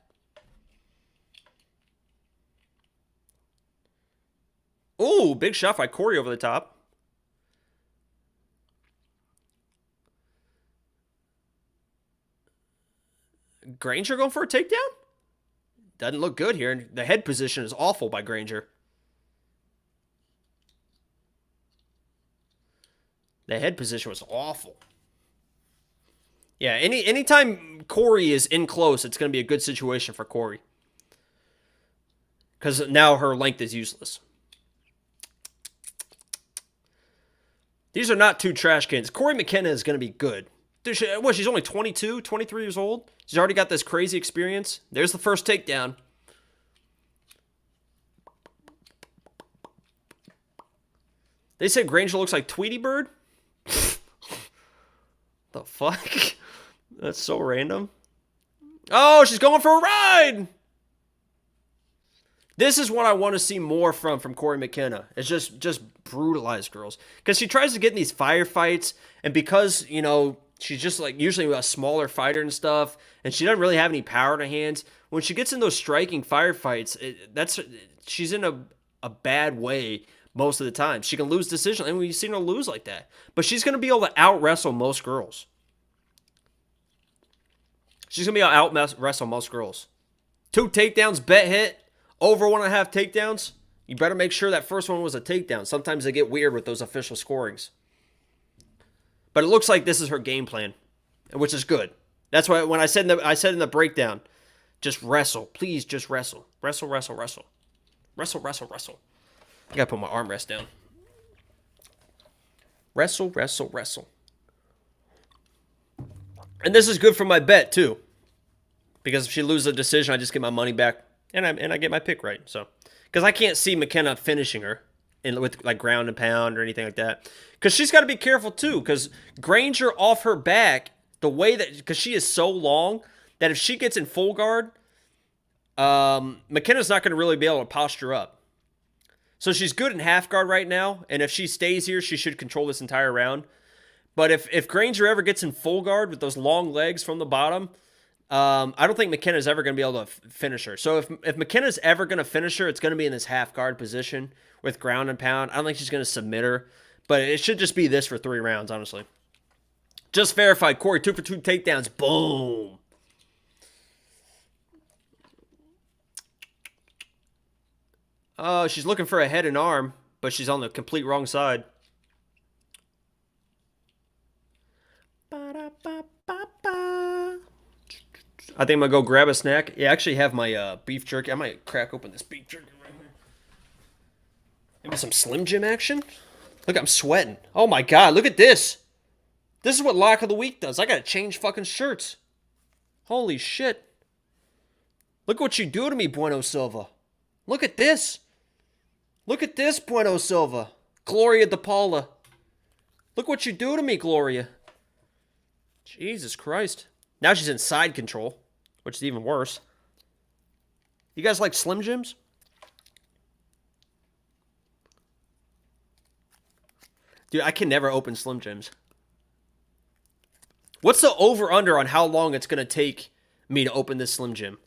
Ooh, big shot by Corey over the top. Granger going for a takedown? Doesn't look good here. The head position is awful by Granger. The head position was awful. Yeah, anytime Corey is in close, it's going to be a good situation for Corey. Because now her length is useless. These are not two trash cans. Corey McKenna is going to be good. Dude, she's only 22, 23 years old. She's already got this crazy experience. There's the first takedown. They said Granger looks like Tweety Bird. The fuck? That's so random. Oh, she's going for a ride! This is what I want to see more from Corey McKenna. It's just brutalize girls. Because she tries to get in these firefights, and because, you know, she's just like usually a smaller fighter and stuff, and she doesn't really have any power in her hands. When she gets in those striking firefights, she's in a bad way most of the time. She can lose decision, and we've seen her lose like that. But she's going to be able to out-wrestle most girls. She's going to be able to out-wrestle most girls. 2 takedowns, bet hit. Over 1.5 takedowns. You better make sure that first one was a takedown. Sometimes they get weird with those official scorings. But it looks like this is her game plan, which is good. That's why when I said in the breakdown, just wrestle. Please just wrestle. Wrestle, wrestle, wrestle. Wrestle, wrestle, wrestle. I gotta put my armrest down. Wrestle, wrestle, wrestle. And this is good for my bet, too. Because if she loses a decision, I just get my money back. And I get my pick right. So, because I can't see McKenna finishing her with like ground and pound or anything like that. Because she's got to be careful, too. Because Granger off her back, the way that... Because she is so long that if she gets in full guard, McKenna's not going to really be able to posture up. So she's good in half guard right now, and if she stays here, she should control this entire round. But if Granger ever gets in full guard with those long legs from the bottom, I don't think McKenna's ever going to be able to finish her. So if McKenna's ever going to finish her, it's going to be in this half guard position with ground and pound. I don't think she's going to submit her, but it should just be this for 3 rounds, honestly. Just verified. Corey, 2 for 2 takedowns. Boom. Oh, she's looking for a head and arm, but she's on the complete wrong side. I think I'm going to go grab a snack. Yeah, I actually have my beef jerky. I might crack open this beef jerky right here. Maybe some Slim Jim action? Look, I'm sweating. Oh my God, look at this. This is what Lock of the Week does. I got to change fucking shirts. Holy shit. Look what you do to me, Bueno Silva. Look at this. Look at this, Bueno Silva. Gloria DePaula. Look what you do to me, Gloria. Jesus Christ. Now she's in side control, which is even worse. You guys like Slim Jims? Dude, I can never open Slim Jims. What's the over-under on how long it's going to take me to open this Slim Jim?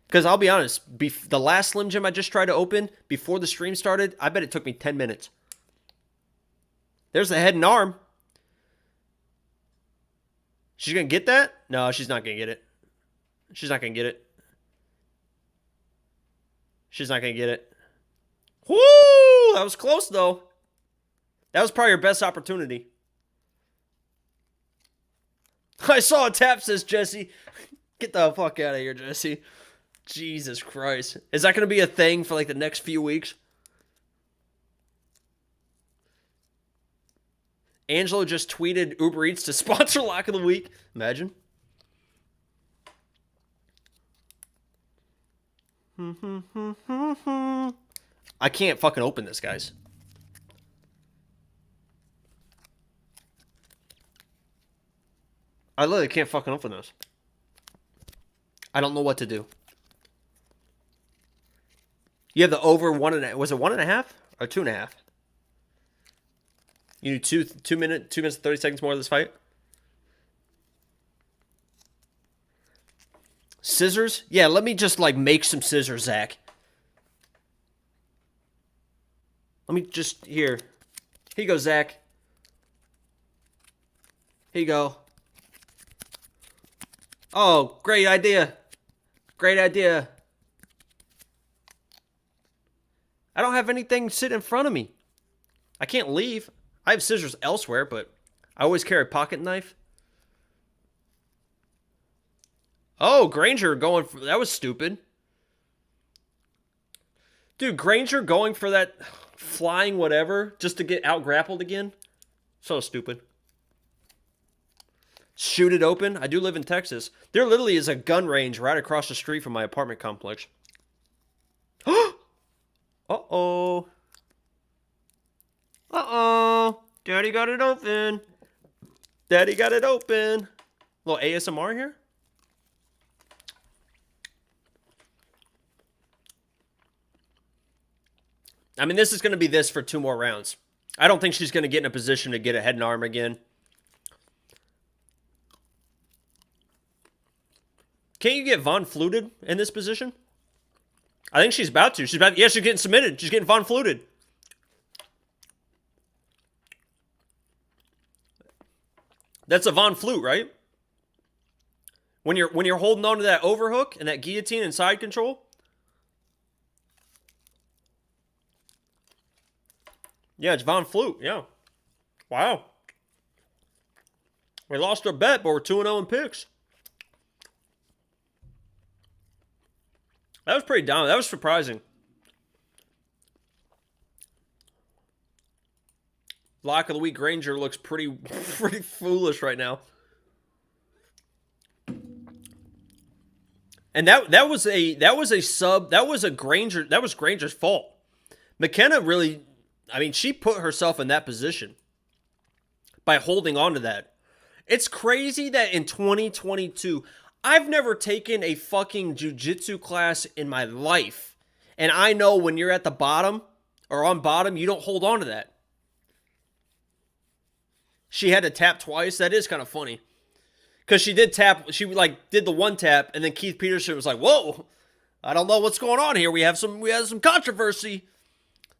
Because I'll be honest, the last Slim Jim I just tried to open before the stream started, I bet it took me 10 minutes. There's the head and arm. She's going to get that? No, she's not going to get it. She's not going to get it. She's not going to get it. Woo! That was close, though. That was probably her best opportunity. I saw a tap, says Jesse. Get the fuck out of here, Jesse. Jesus Christ. Is that going to be a thing for like the next few weeks? Angelo just tweeted Uber Eats to sponsor Lock of the Week. Imagine. I can't fucking open this, guys. I literally can't fucking open this. I don't know what to do. You have the over 1.5. Was it 1.5 or 2.5? You need 2 minutes and 30 seconds more of this fight. Scissors? Yeah, let me just like make some scissors, Zach. Let me just here. Here you go, Zach. Here you go. Oh, great idea. Great idea. I don't have anything sitting in front of me. I can't leave. I have scissors elsewhere, but I always carry a pocket knife. Oh, Granger going for... That was stupid. Dude, Granger going for that flying whatever just to get out-grappled again. So stupid. Shoot it open. I do live in Texas. There literally is a gun range right across the street from my apartment complex. Uh-oh. Uh-oh. Daddy got it open. Daddy got it open. A little ASMR here. I mean, this is going to be this for 2 more rounds. I don't think she's going to get in a position to get a head and arm again. Can't you get Von Fluted in this position? I think she's about to. Yeah, she's getting submitted. She's getting Von Fluted. That's a Von Flute, right? When you're holding on to that overhook and that guillotine and side control. Yeah, it's Von Flute. Yeah. Wow. We lost our bet, but we're 2-0 in picks. That was pretty down. That was surprising. Lock of the Week Granger looks pretty foolish right now. And that was Granger's fault. McKenna really, I mean, she put herself in that position by holding on to that. It's crazy that in 2022, I've never taken a fucking jiu-jitsu class in my life. And I know when you're at the bottom or on bottom, you don't hold on to that. She had to tap twice. That is kind of funny. Because she did tap, she like did the one tap, and then Keith Peterson was like, whoa, I don't know what's going on here. We have some controversy.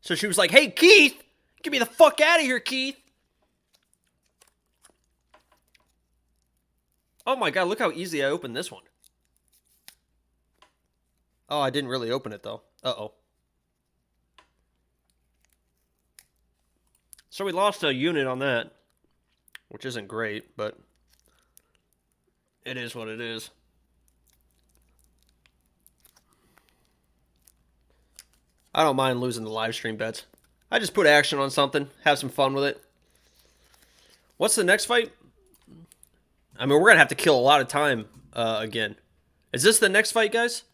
So she was like, hey, Keith, get me the fuck out of here, Keith. Oh my God, look how easy I opened this one. Oh, I didn't really open it though. Uh-oh. So we lost a unit on that, which isn't great, but it is what it is. I don't mind losing the live stream bets. I just put action on something, have some fun with it. What's the next fight? I mean, we're going to have to kill a lot of time again. Is this the next fight, guys?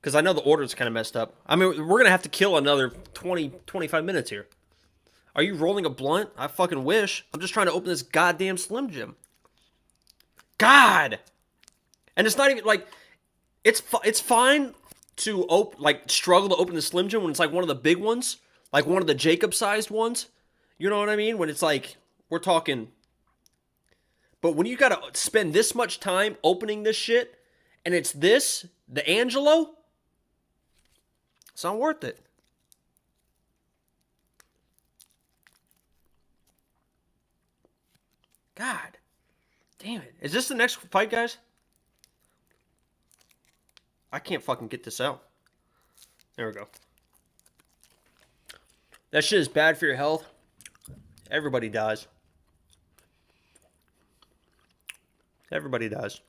Because I know the order's kind of messed up. I mean, we're going to have to kill another 20, 25 minutes here. Are you rolling a blunt? I fucking wish. I'm just trying to open this goddamn Slim Jim. God! And it's not even, like, it's fine to, struggle to open the Slim Jim when it's, like, one of the big ones. Like, one of the Jacob-sized ones. You know what I mean? When it's, like, we're talking... But when you gotta spend this much time opening this shit, and it's this, the Angelo, it's not worth it. God damn it. Is this the next fight, guys? I can't fucking get this out. There we go. That shit is bad for your health. Everybody dies. Everybody does.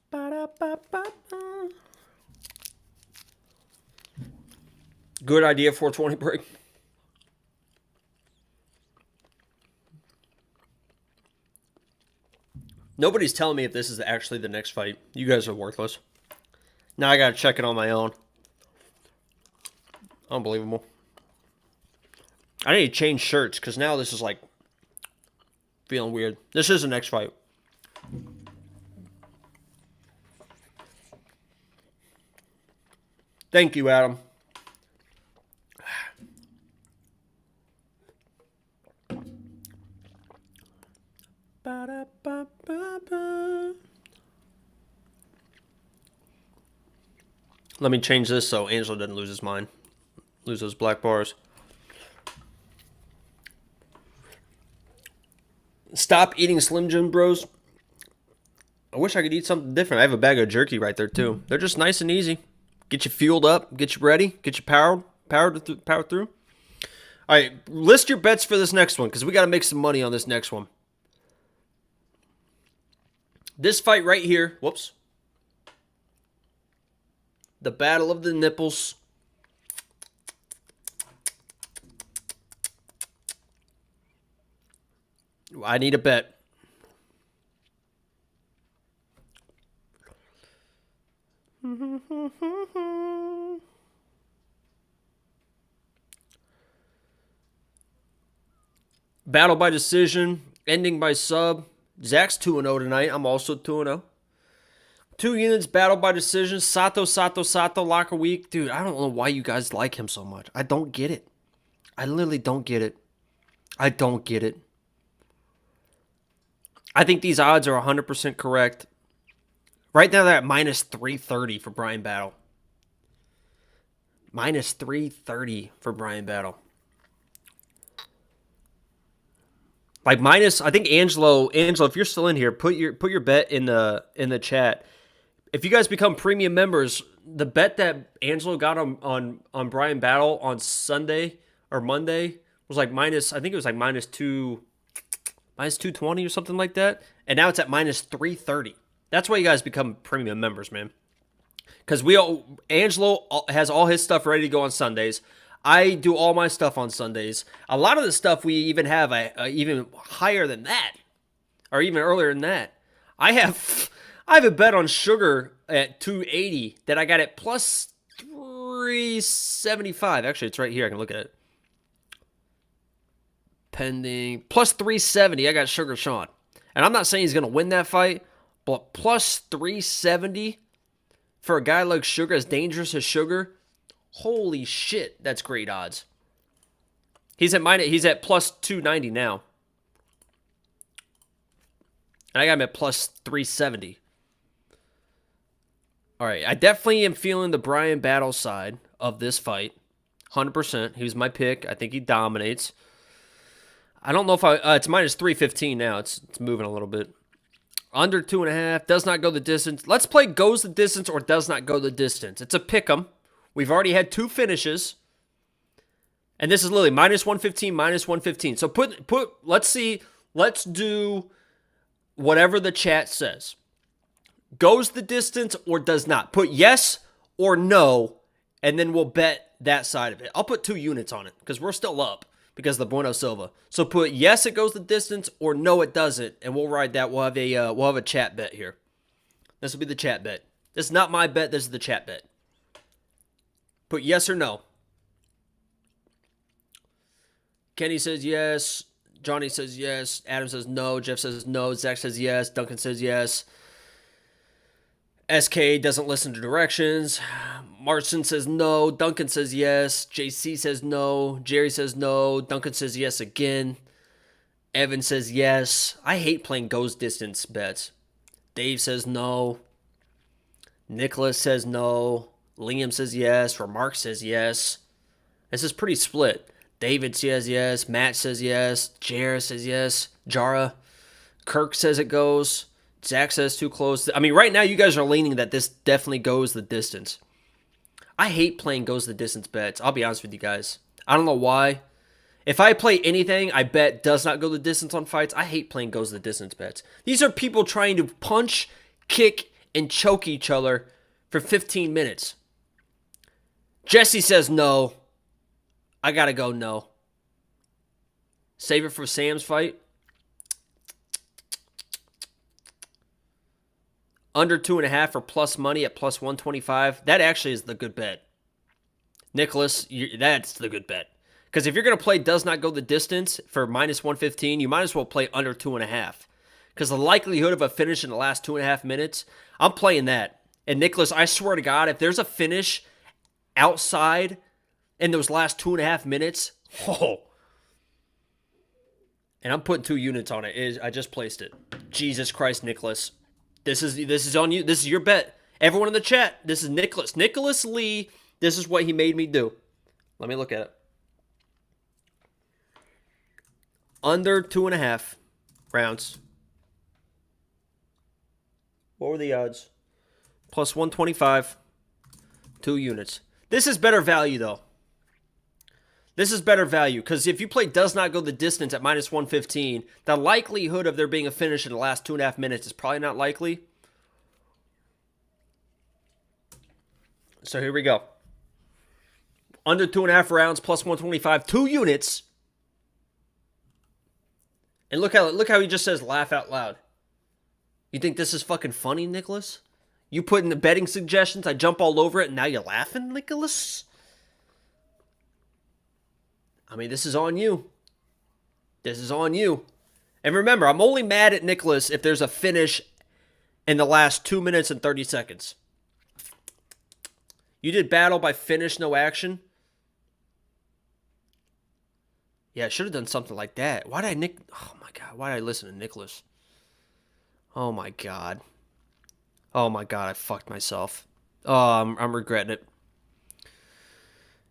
Ba-da-ba-ba-ba. Good idea, 420 break. Nobody's telling me if this is actually the next fight. You guys are worthless. Now I gotta check it on my own. Unbelievable. I need to change shirts because now this is like feeling weird. This is the next fight. Thank you, Adam. Let me change this so Angelo doesn't lose his mind. Lose those black bars. Stop eating Slim Jim, bros. I wish I could eat something different. I have a bag of jerky right there, too. They're just nice and easy. Get you fueled up. Get you ready. Get you powered through. All right, list your bets for this next one because we got to make some money on this next one. This fight right here. Whoops. The Battle of the Nipples. I need a bet. Battle by decision, ending by sub. Zach's 2-0 tonight. I'm also 2-0. 2 units, battle by decision. Sato, locker week. Dude, I don't know why you guys like him so much. I don't get it. I literally don't get it. I don't get it. I think these odds are 100% correct. Right now, they're at minus 330 for Brian Battle. Minus 330 for Brian Battle. Like minus, I think Angelo, if you're still in here, put your bet in the chat. If you guys become premium members, the bet that Angelo got on Brian Battle on Sunday or Monday was like minus, I think it was like minus 220 or something like that. And now it's at minus 330. That's why you guys become premium members, man. Because Angelo has all his stuff ready to go on Sundays. I do all my stuff on Sundays. A lot of the stuff we even have even higher than that, or even earlier than that. I have a bet on Sugar at 280 that I got at plus 375. Actually, it's right here. I can look at it. Pending plus 370. I got Sugar Sean, and I'm not saying he's gonna win that fight, but plus 370 for a guy like Sugar, as dangerous as Sugar. Holy shit, that's great odds. He's at plus 290 now. And I got him at plus 370. All right, I definitely am feeling the Brian Battle side of this fight. 100%. He was my pick. I think he dominates. I don't know if it's minus 315 now. It's moving a little bit. Under 2.5. Does not go the distance. Let's play goes the distance or does not go the distance. It's a pick 'em. We've already had 2 finishes. And this is literally minus 115, minus 115. So let's do whatever the chat says. Goes the distance or does not. Put yes or no, and then we'll bet that side of it. I'll put 2 units on it because we're still up because of the Bueno Silva. So put yes, it goes the distance, or no, it doesn't, and we'll ride that. We'll have a chat bet here. This will be the chat bet. This is not my bet. This is the chat bet. Put yes or no. Kenny says yes. Johnny says yes. Adam says no. Jeff says no. Zach says yes. Duncan says yes. SK doesn't listen to directions. Martin says no. Duncan says yes. JC says no. Jerry says no. Duncan says yes again. Evan says yes. I hate playing goes distance bets. Dave says no. Nicholas says no. Liam says yes. Remark says yes. This is pretty split. David says yes. Matt says yes. Jara says yes. Jara. Kirk says it goes. Zach says too close. I mean, right now you guys are leaning that this definitely goes the distance. I hate playing goes the distance bets. I'll be honest with you guys. I don't know why. If I play anything, I bet does not go the distance on fights. I hate playing goes the distance bets. These are people trying to punch, kick, and choke each other for 15 minutes. Jesse says no. I gotta go no. Save it for Sam's fight. Under 2.5 for plus money at plus 125. That actually is the good bet. Nicholas, that's the good bet. Because if you're going to play does not go the distance for minus 115, you might as well play under 2.5. Because the likelihood of a finish in the last 2.5 minutes, I'm playing that. And Nicholas, I swear to God, if there's a finish outside in those last 2.5 minutes, oh. And I'm putting 2 units on it. I just placed it. Jesus Christ, Nicholas. This is on you. This is your bet. Everyone in the chat, this is Nicholas. Nicholas Lee, this is what he made me do. Let me look at it. Under 2.5 rounds. What were the odds? Plus 125. 2 units. This is better value, though. This is better value, because if you play does not go the distance at minus 115, the likelihood of there being a finish in the last 2.5 minutes is probably not likely. So here we go. Under 2.5 rounds, plus 125, 2 units. And look how he just says laugh out loud. You think this is fucking funny, Nicholas? You put in the betting suggestions, I jump all over it, and now you're laughing, Nicholas? I mean, this is on you. This is on you. And remember, I'm only mad at Nicholas if there's a finish in the last 2 minutes and 30 seconds. You did battle by finish, no action. Yeah, I should have done something like that. Oh my God, why did I listen to Nicholas? Oh my God. Oh my God, I fucked myself. Oh, I'm regretting it.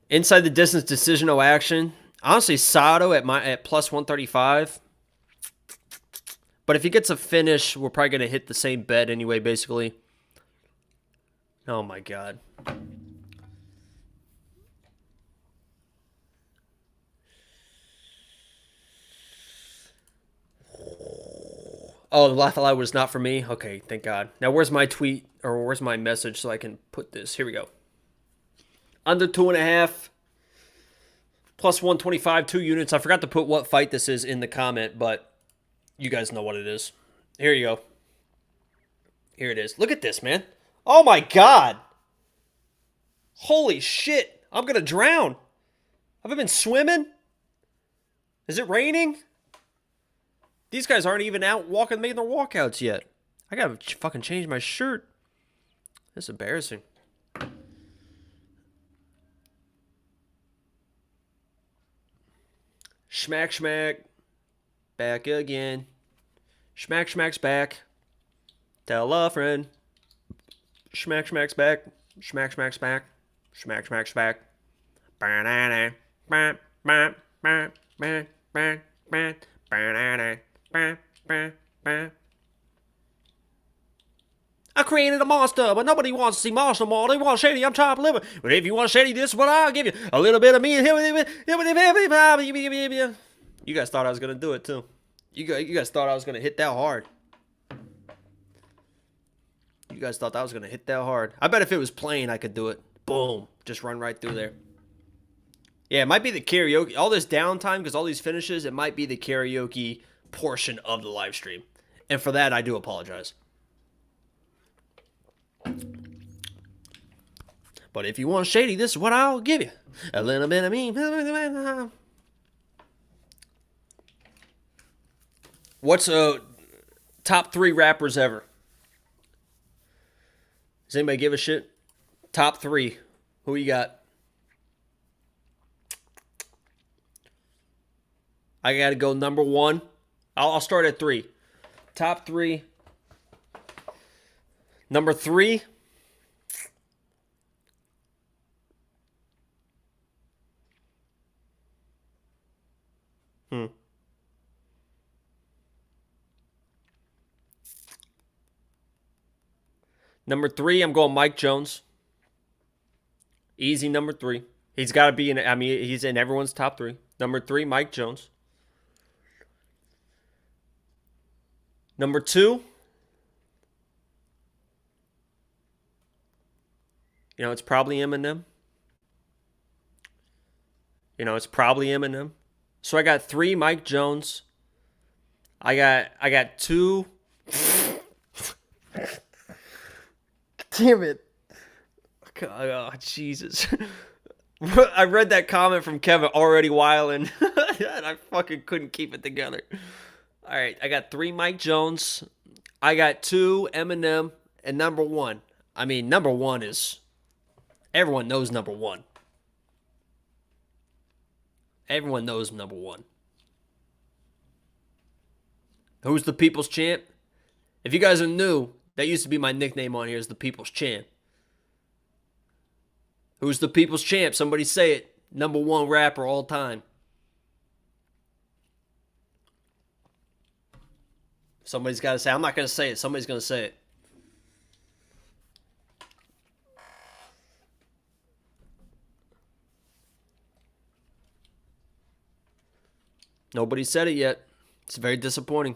Inside the distance, decision, no action. Honestly, Sato at plus 135. But if he gets a finish, we're probably going to hit the same bet anyway, basically. Oh my God. Oh, the laugh aloud was not for me? Okay, thank God. Now, where's my tweet, or where's my message so I can put this? Here we go. Under 2.5. Plus 125, 2 units. I forgot to put what fight this is in the comment, but you guys know what it is. Here you go. Here it is. Look at this, man. Oh, my God. Holy shit. I'm going to drown. Have I been swimming? Is it raining? These guys aren't even out making their walkouts yet. I got to fucking change my shirt. This is embarrassing. Schmack, schmack. Back again. Schmack, schmack's back. Tell a friend. Schmack, schmack's back. Schmack, schmack's back. Schmack, schmack's back. I created a monster, but nobody wants to see monster more. They want shady. I'm chopped liver. But if you want shady, this is what I'll give you. A little bit of me. You guys thought I was gonna do it too. You guys thought I was gonna hit that hard. You guys thought I was gonna hit that hard. I bet if it was plain, I could do it. Boom, just run right through there. Yeah, it might be the karaoke. All this downtime, because all these finishes, it might be the karaoke portion of the live stream. And for that, I do apologize. But if you want shady, this is what I'll give you. A little bit of me. What's top 3 rappers ever? Does anybody give a shit? Top 3. Who you got? I got to go number 1. I'll start at 3. Top 3. Number 3. Number 3, I'm going Mike Jones. Easy number 3. He's got to be in. I mean, he's in everyone's top 3. Number 3, Mike Jones. Number 2, it's probably Eminem. It's probably Eminem. So I got 3, Mike Jones. I got 2. Damn it. Oh, Jesus. I read that comment from Kevin already wilding, and I fucking couldn't keep it together. All right, I got 3 Mike Jones. I got 2 Eminem, and number 1. I mean, number 1 is, everyone knows number 1. Everyone knows number 1. Who's the People's Champ? If you guys are new, that used to be my nickname on here, is the People's Champ. Who's the People's Champ? Somebody say it. Number 1 rapper all time. Somebody's got to say it. I'm not going to say it. Somebody's going to say it. Nobody said it yet. It's very disappointing.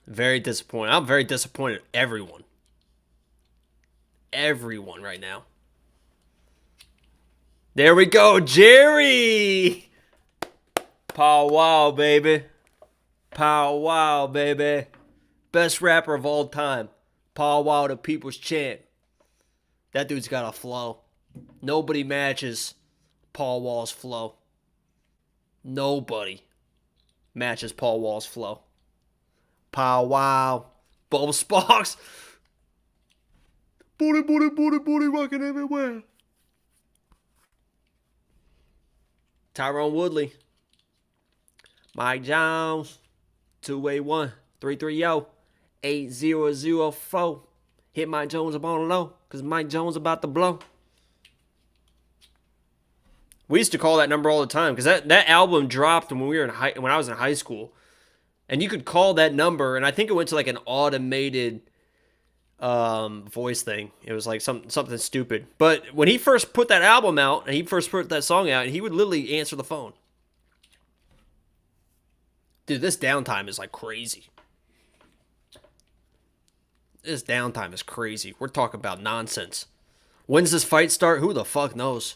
Very disappointing. I'm very disappointed in everyone. Everyone right now. There we go, Jerry! Pow wow, baby. Pow wow, baby. Best rapper of all time. Pow wow, the People's Champ. That dude's got a flow. Nobody matches Paul Wall's flow. Nobody matches Paul Wall's flow. Pow wow. Bubble Sparks. Booty, booty, booty, booty, rocking everywhere. Tyrone Woodley. Mike Jones. 281-330-8004. Hit Mike Jones up on the low, because Mike Jones about to blow. We used to call that number all the time, because that album dropped when when I was in high school. And you could call that number, and I think it went to like an automated voice thing. It was like something stupid. But when he first put that album out, and he first put that song out, he would literally answer the phone. Dude, this downtime is like crazy. This downtime is crazy. We're talking about nonsense. When's this fight start? Who the fuck knows?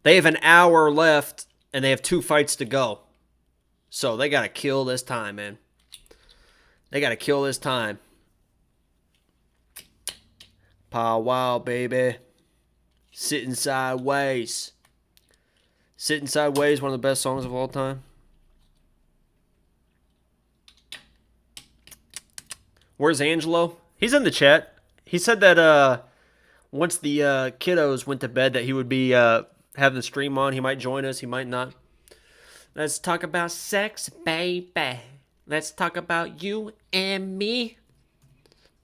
They have an hour left, and they have 2 fights to go. So they got to kill this time, man. They got to kill this time. Pow wow, baby. Sitting Sideways. Sitting Sideways, one of the best songs of all time. Where's Angelo? He's in the chat. He said that once the kiddos went to bed that he would be having the stream on. He might join us. He might not. Let's talk about sex, baby. Let's talk about you and me.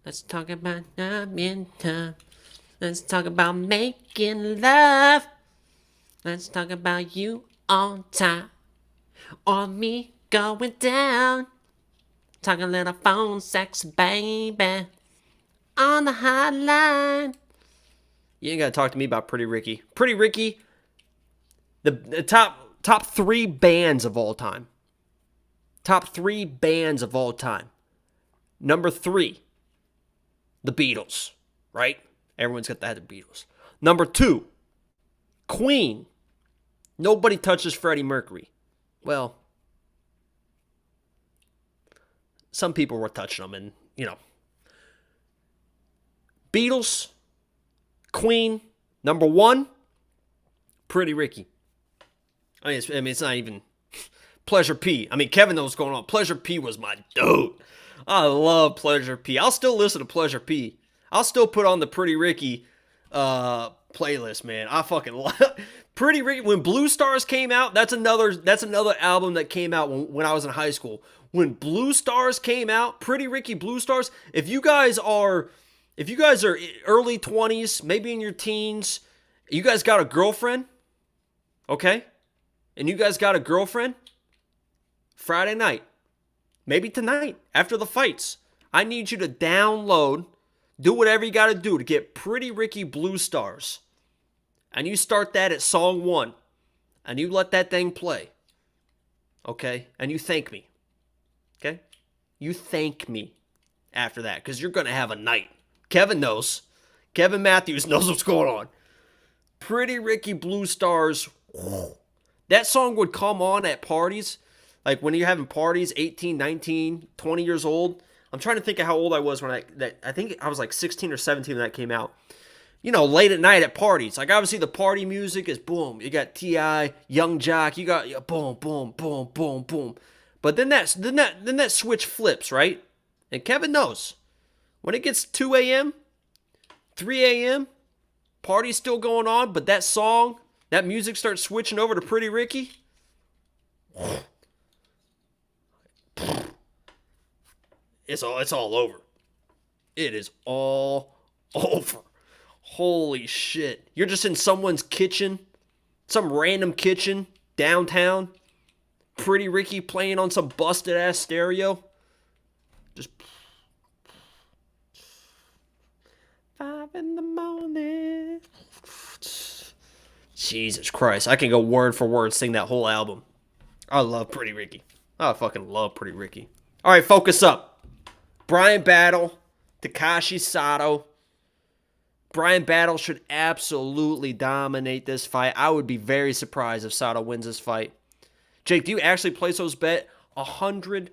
Let's talk about time in time. Let's talk about making love. Let's talk about you on time. Or me going down. Talk a little phone sex, baby. On the hotline. You ain't gotta talk to me about Pretty Ricky. Pretty Ricky, the top 3 bands of all time. Top 3 bands of all time. Number 3, the Beatles, right? Everyone's got the Beatles. Number 2, Queen. Nobody touches Freddie Mercury. Well, some people were touching them, and, Beatles, Queen, number 1, Pretty Ricky. I mean, it's not even Pleasure P. I mean, Kevin knows what's going on. Pleasure P was my dude. I love Pleasure P. I'll still listen to Pleasure P. I'll still put on the Pretty Ricky playlist, man. I fucking love Pretty Ricky. When Blue Stars came out, that's another album that came out when I was in high school. When Blue Stars came out, Pretty Ricky, Blue Stars. If you guys are early 20s, maybe in your teens, you guys got a girlfriend, okay? And you guys got a girlfriend, Friday night, maybe tonight, after the fights, I need you to download Do whatever you got to do to get Pretty Ricky Blue Stars. And you start that at song 1. And you let that thing play. Okay? And you thank me. Okay? You thank me after that. Because you're going to have a night. Kevin knows. Kevin Matthews knows what's going on. Pretty Ricky Blue Stars. That song would come on at parties. Like when you're having parties, 18, 19, 20 years old. I'm trying to think of how old I was when I think I was like 16 or 17 when that came out. You know, late at night at parties. Like obviously the party music is boom. You got T.I., Young Jock. You got boom, boom, boom, boom, boom. But then that switch flips, right? And Kevin knows. When it gets 2 a.m., 3 a.m., party's still going on, but that song, that music starts switching over to Pretty Ricky. It's all over. It is all over. Holy shit. You're just in someone's kitchen, some random kitchen downtown. Pretty Ricky playing on some busted ass stereo. Just 5 in the morning. Jesus Christ. I can go word for word sing that whole album. I love Pretty Ricky. I fucking love Pretty Ricky. All right, focus up. Brian Battle, Takashi Sato. Brian Battle should absolutely dominate this fight. I would be very surprised if Sato wins this fight. Jake, do you actually place those bet? 100%.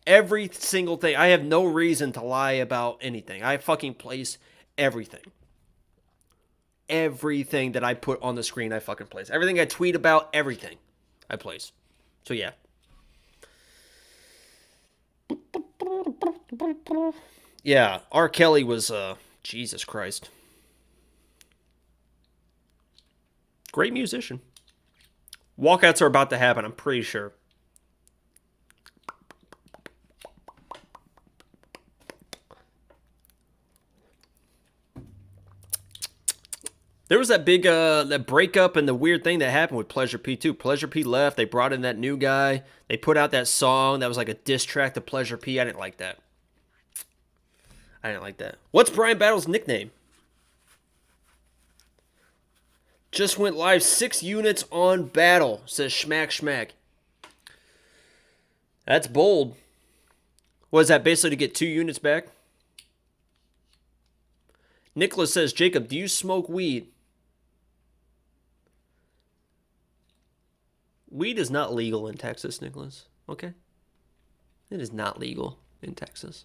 Every single thing. I have no reason to lie about anything. I fucking place everything. Everything that I put on the screen, I fucking place. Everything I tweet about, everything I place. So, yeah. Yeah, R. Kelly was, Jesus Christ. Great musician. Walkouts are about to happen, I'm pretty sure. There was that big that breakup and the weird thing that happened with Pleasure P too. Pleasure P left. They brought in that new guy. They put out that song that was like a diss track to Pleasure P. I didn't like that. What's Brian Battle's nickname? Just went live 6 units on Battle, says Schmack Schmack. That's bold. What is that, basically to get 2 units back? Nicholas says, Jacob, do you smoke weed? Weed is not legal in Texas, Nicholas. Okay? It is not legal in Texas.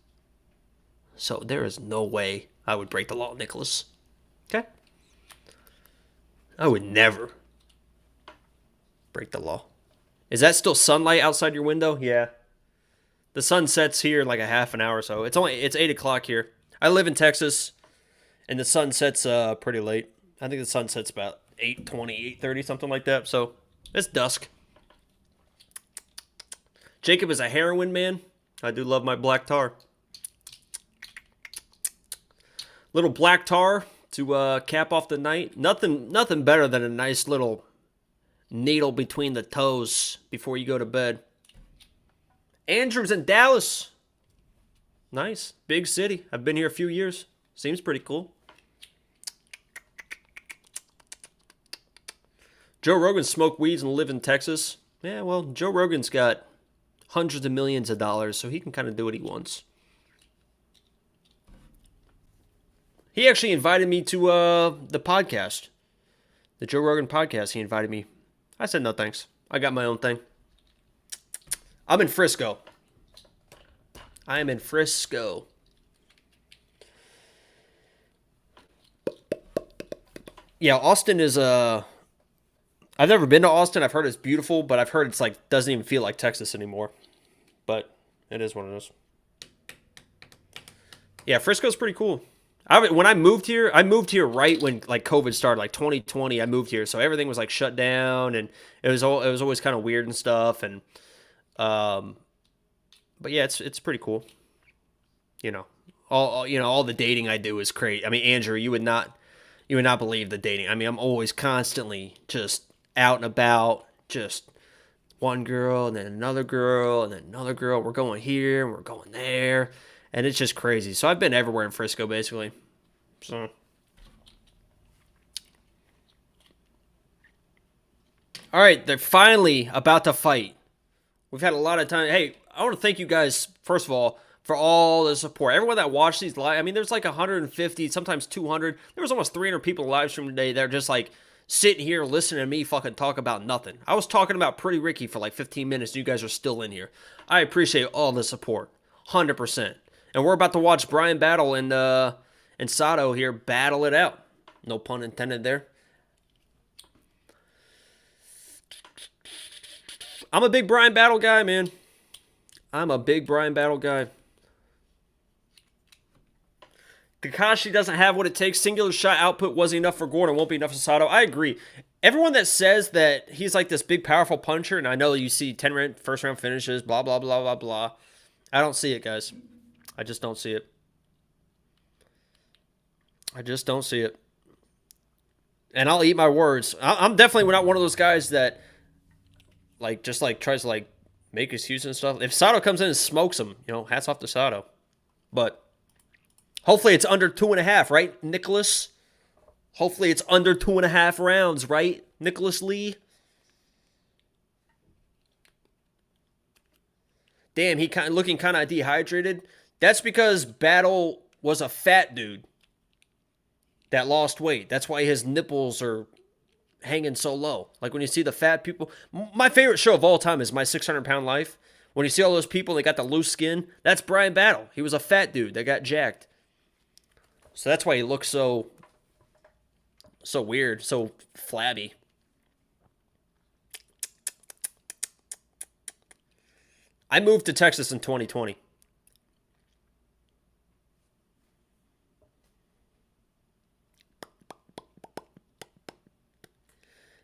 So there is no way I would break the law, Nicholas. Okay? I would never break the law. Is that still sunlight outside your window? Yeah. The sun sets here in like a half an hour or so. It's 8 o'clock here. I live in Texas, and the sun sets pretty late. I think the sun sets about 8:20, 8:30, something like that. So it's dusk. Jacob is a heroin man. I do love my black tar. Little black tar to cap off the night. Nothing better than a nice little needle between the toes before you go to bed. Andrew's in Dallas. Nice. Big city. I've been here a few years. Seems pretty cool. Joe Rogan smoked weeds and live in Texas. Yeah, well, Joe Rogan's got hundreds of millions of dollars, so he can kind of do what he wants. He actually invited me to the podcast. The Joe Rogan podcast, he invited me. I said no thanks. I got my own thing. I'm in Frisco. I am in Frisco. Yeah, Austin is I've never been to Austin. I've heard it's beautiful, but I've heard it's like doesn't even feel like Texas anymore. But it is what it is. Yeah, Frisco's pretty cool. When I moved here right when like COVID started, like 2020. I moved here, so everything was like shut down, and it was always kind of weird and stuff. And but yeah, it's pretty cool. You know, all the dating I do is great. I mean, Andrew, you would not believe the dating. I mean, I'm always constantly just out and about, just one girl and then another girl and then another girl. We're going here and we're going there. And it's just crazy. So I've been everywhere in Frisco, basically. So. All right, they're finally about to fight. We've had a lot of time. Hey, I want to thank you guys, first of all, for all the support. Everyone that watched these live, I mean, there's like 150, sometimes 200. There was almost 300 people live stream today. They're just like sitting here listening to me fucking talk about nothing. I was talking about Pretty Ricky for like 15 minutes. You guys are still in here. I appreciate all the support, 100%. And we're about to watch Brian Battle and Sato here battle it out. No pun intended there. I'm a big Brian Battle guy, man. I'm a big Brian Battle guy. Kakashi doesn't have what it takes. Singular shot output wasn't enough for Gordon. Won't be enough for Sato. I agree. Everyone that says that he's like this big, powerful puncher, and I know you see 10 first round finishes, blah, blah, blah, blah, blah. I don't see it, guys. I just don't see it. I just don't see it. And I'll eat my words. I'm definitely not one of those guys that just tries to make excuses and stuff. If Sato comes in and smokes him, hats off to Sato. But hopefully it's under 2.5, right, Nicholas? Hopefully it's under 2.5 rounds, right, Nicholas Lee? Damn, he looking kind of dehydrated. That's because Battle was a fat dude that lost weight. That's why his nipples are hanging so low. Like when you see the fat people. My favorite show of all time is My 600-Pound Life. When you see all those people, they got the loose skin. That's Brian Battle. He was a fat dude that got jacked. So that's why he looks so weird, so flabby. I moved to Texas in 2020.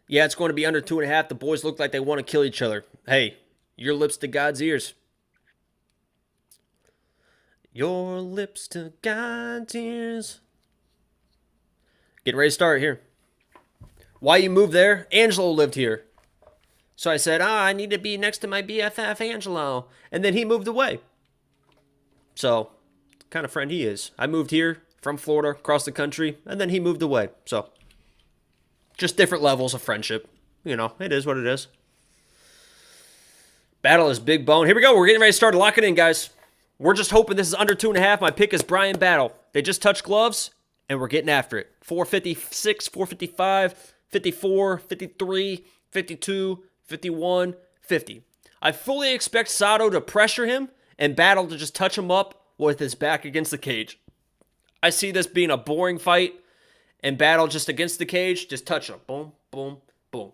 Yeah, it's going to be under 2.5. The boys look like they want to kill each other. Hey, your lips to God's ears. Your lips to God's ears. Getting ready to start here. Why you moved there? Angelo lived here. So I said, I need to be next to my BFF, Angelo. And then he moved away. So, kind of friend he is. I moved here from Florida, across the country, and then he moved away. So, just different levels of friendship. It is what it is. Battle is big bone. Here we go. We're getting ready to start locking in, guys. We're just hoping this is under 2.5. My pick is Brian Battle. They just touched gloves, and we're getting after it. 456, 455, 54, 53, 52, 51, 50. I fully expect Sato to pressure him and Battle to just touch him up with his back against the cage. I see this being a boring fight. And Battle just against the cage, just touching him. Boom, boom, boom.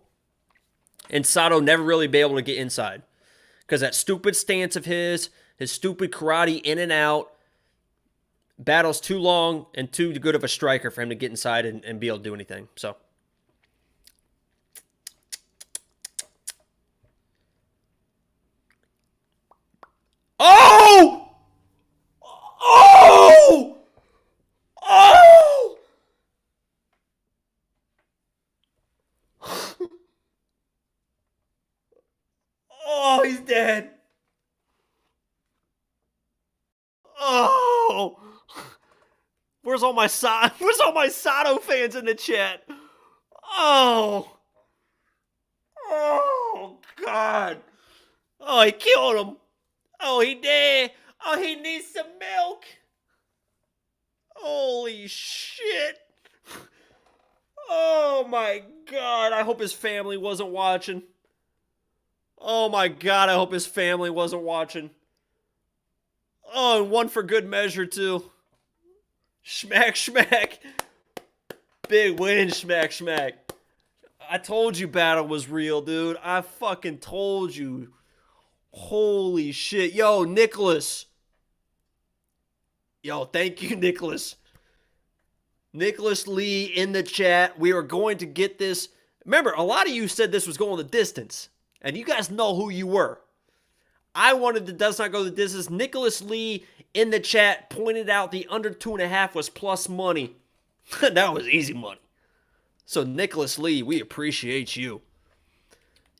And Sato never really be able to get inside. Because that stupid stance of his stupid karate in and out, Battle's too long and too good of a striker for him to get inside and be able to do anything. So. Oh! Oh! Oh! Oh, he's dead. Oh. Where's all my Sato fans in the chat? Oh. Oh, God. Oh, he killed him. Oh, he did. Oh, he needs some milk. Holy shit. Oh, my God. I hope his family wasn't watching. Oh, my God. I hope his family wasn't watching. Oh, and one for good measure, too. Schmack, schmack. Big win, schmack, schmack. I told you Battle was real, dude. I fucking told you. Holy shit. Yo, Nicholas. Yo, thank you, Nicholas. Nicholas Lee in the chat. We are going to get this. Remember, a lot of you said this was going the distance. And you guys know who you were. I wanted the does not go the distance. Nicholas Lee in the chat pointed out the under 2.5 was plus money. That was easy money. So, Nicholas Lee, we appreciate you.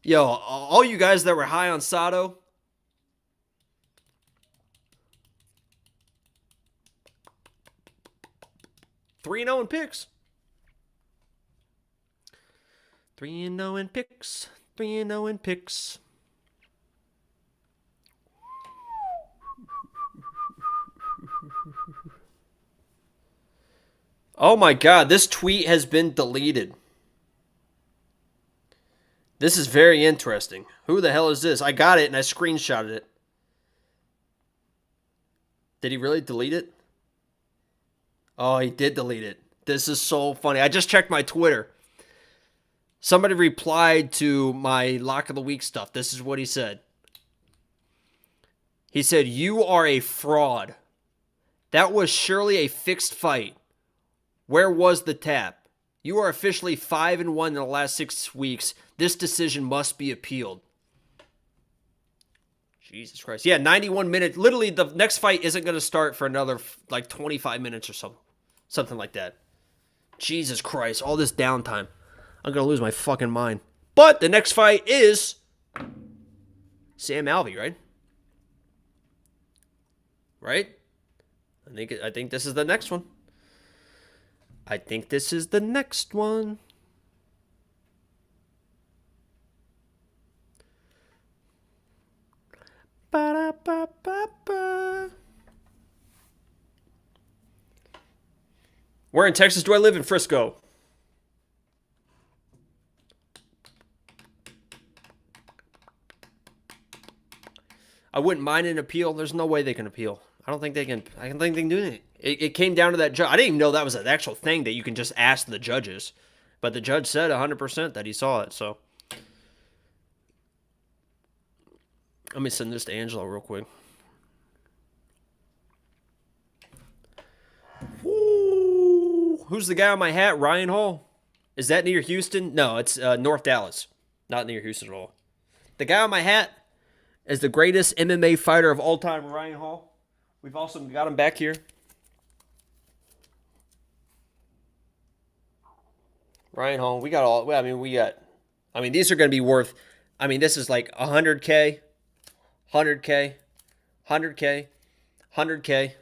Yo, all you guys that were high on Sato, 3-0 in picks. 3-0 in picks. 3-0 in picks. Oh my God, this tweet has been deleted. This is very interesting. Who the hell is this? I got it and I screenshotted it. Did he really delete it? Oh, he did delete it. This is so funny. I just checked my Twitter. Somebody replied to my Lock of the Week stuff. This is what he said. He said, "You are a fraud. That was surely a fixed fight. Where was the tap? You are officially 5-1 in the last 6 weeks. This decision must be appealed." Jesus Christ. Yeah, 91 minutes. Literally, the next fight isn't going to start for another, 25 minutes or so. Something like that. Jesus Christ. All this downtime. I'm going to lose my fucking mind. But the next fight is Sam Alvey, right? Right? I think this is the next one. I think this is the next one. Ba-da-ba-ba-ba. Where in Texas do I live? In Frisco. I wouldn't mind an appeal. There's no way they can appeal. I don't think they can. I don't think they can do it. It came down to that judge. I didn't even know that was an actual thing that you can just ask the judges. But the judge said 100% that he saw it. So let me send this to Angelo real quick. Ooh, who's the guy on my hat? Ryan Hall. Is that near Houston? No, it's North Dallas. Not near Houston at all. The guy on my hat is the greatest MMA fighter of all time, Ryan Hall. We've also got him back here. Ryan Hall. We got all. These are going to be worth. This is like 100K, 100K, 100K, 100K.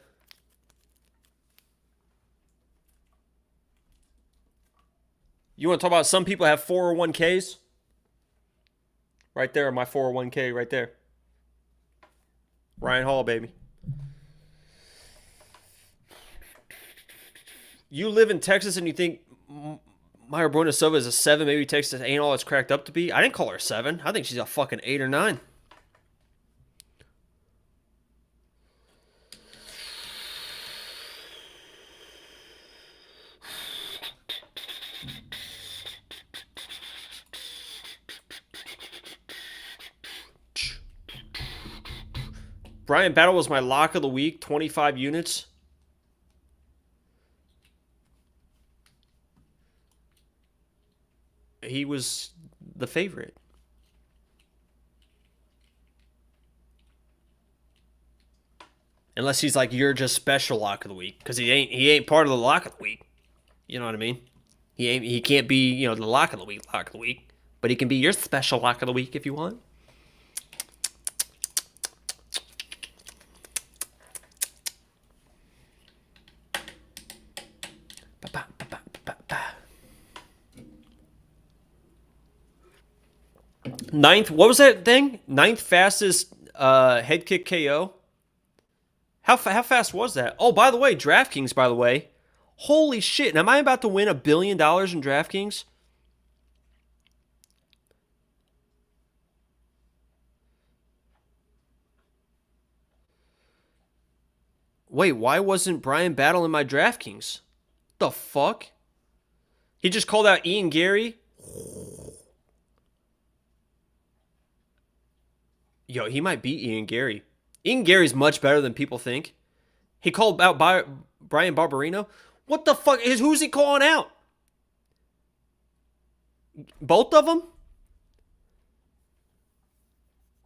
You want to talk about some people have 401Ks? Right there, my 401K right there. Ryan Hall, baby. You live in Texas and you think Mayra Bueno Silva is a 7, maybe Texas ain't all it's cracked up to be? I didn't call her a 7. I think she's a fucking 8 or 9. Brian Battle was my lock of the week, 25 units. He was the favorite. Unless he's like your just special lock of the week, because he ain't part of the lock of the week. You know what I mean? He can't be, the lock of the week, but he can be your special lock of the week if you want. Ninth, what was that thing? 9th fastest head kick KO. How fast was that? Oh, by the way, DraftKings, by the way. Holy shit. Am I about to win $1 billion in DraftKings? Wait, why wasn't Brian Battle in my DraftKings? The fuck? He just called out Ian Gary? Yo, he might beat Ian Gary. Ian Gary's much better than people think. He called out Brian Barberino. What the fuck? Who's he calling out? Both of them?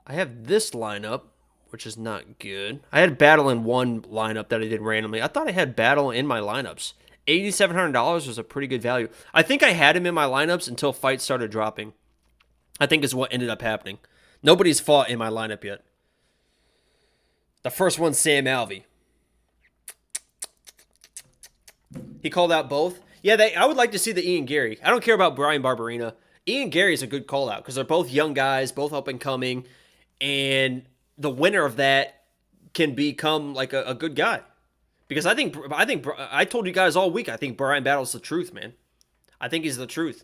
I have this lineup, which is not good. I had Battle in one lineup that I did randomly. I thought I had Battle in my lineups. $8,700 was a pretty good value. I think I had him in my lineups until fights started dropping. I think is what ended up happening. Nobody's fought in my lineup yet. The first one's Sam Alvey. He called out both. Yeah, I would like to see the Ian Gary. I don't care about Brian Barberina. Ian Gary is a good call out because they're both young guys, both up and coming, and the winner of that can become like a good guy. Because I think I told you guys all week, I think Brian Battle's the truth, man. I think he's the truth.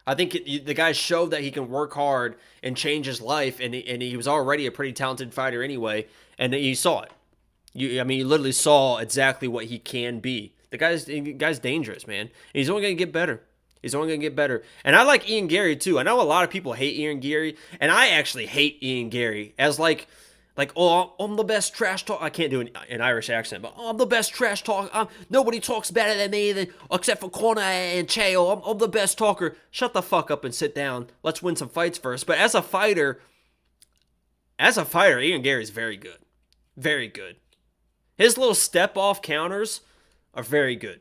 I think the guy showed that he can work hard and change his life, and he was already a pretty talented fighter anyway, and you saw it. You literally saw exactly what he can be. The guy's dangerous, man. And he's only going to get better. He's only going to get better. And I like Ian Gary, too. I know a lot of people hate Ian Gary, and I actually hate Ian Gary as like, oh, I'm the best trash talk. I can't do an Irish accent, but I'm the best trash talk. Nobody talks better than me except for Conor and Chael. I'm the best talker. Shut the fuck up and sit down. Let's win some fights first. But as a fighter, Ian Gary is very good. Very good. His little step-off counters are very good.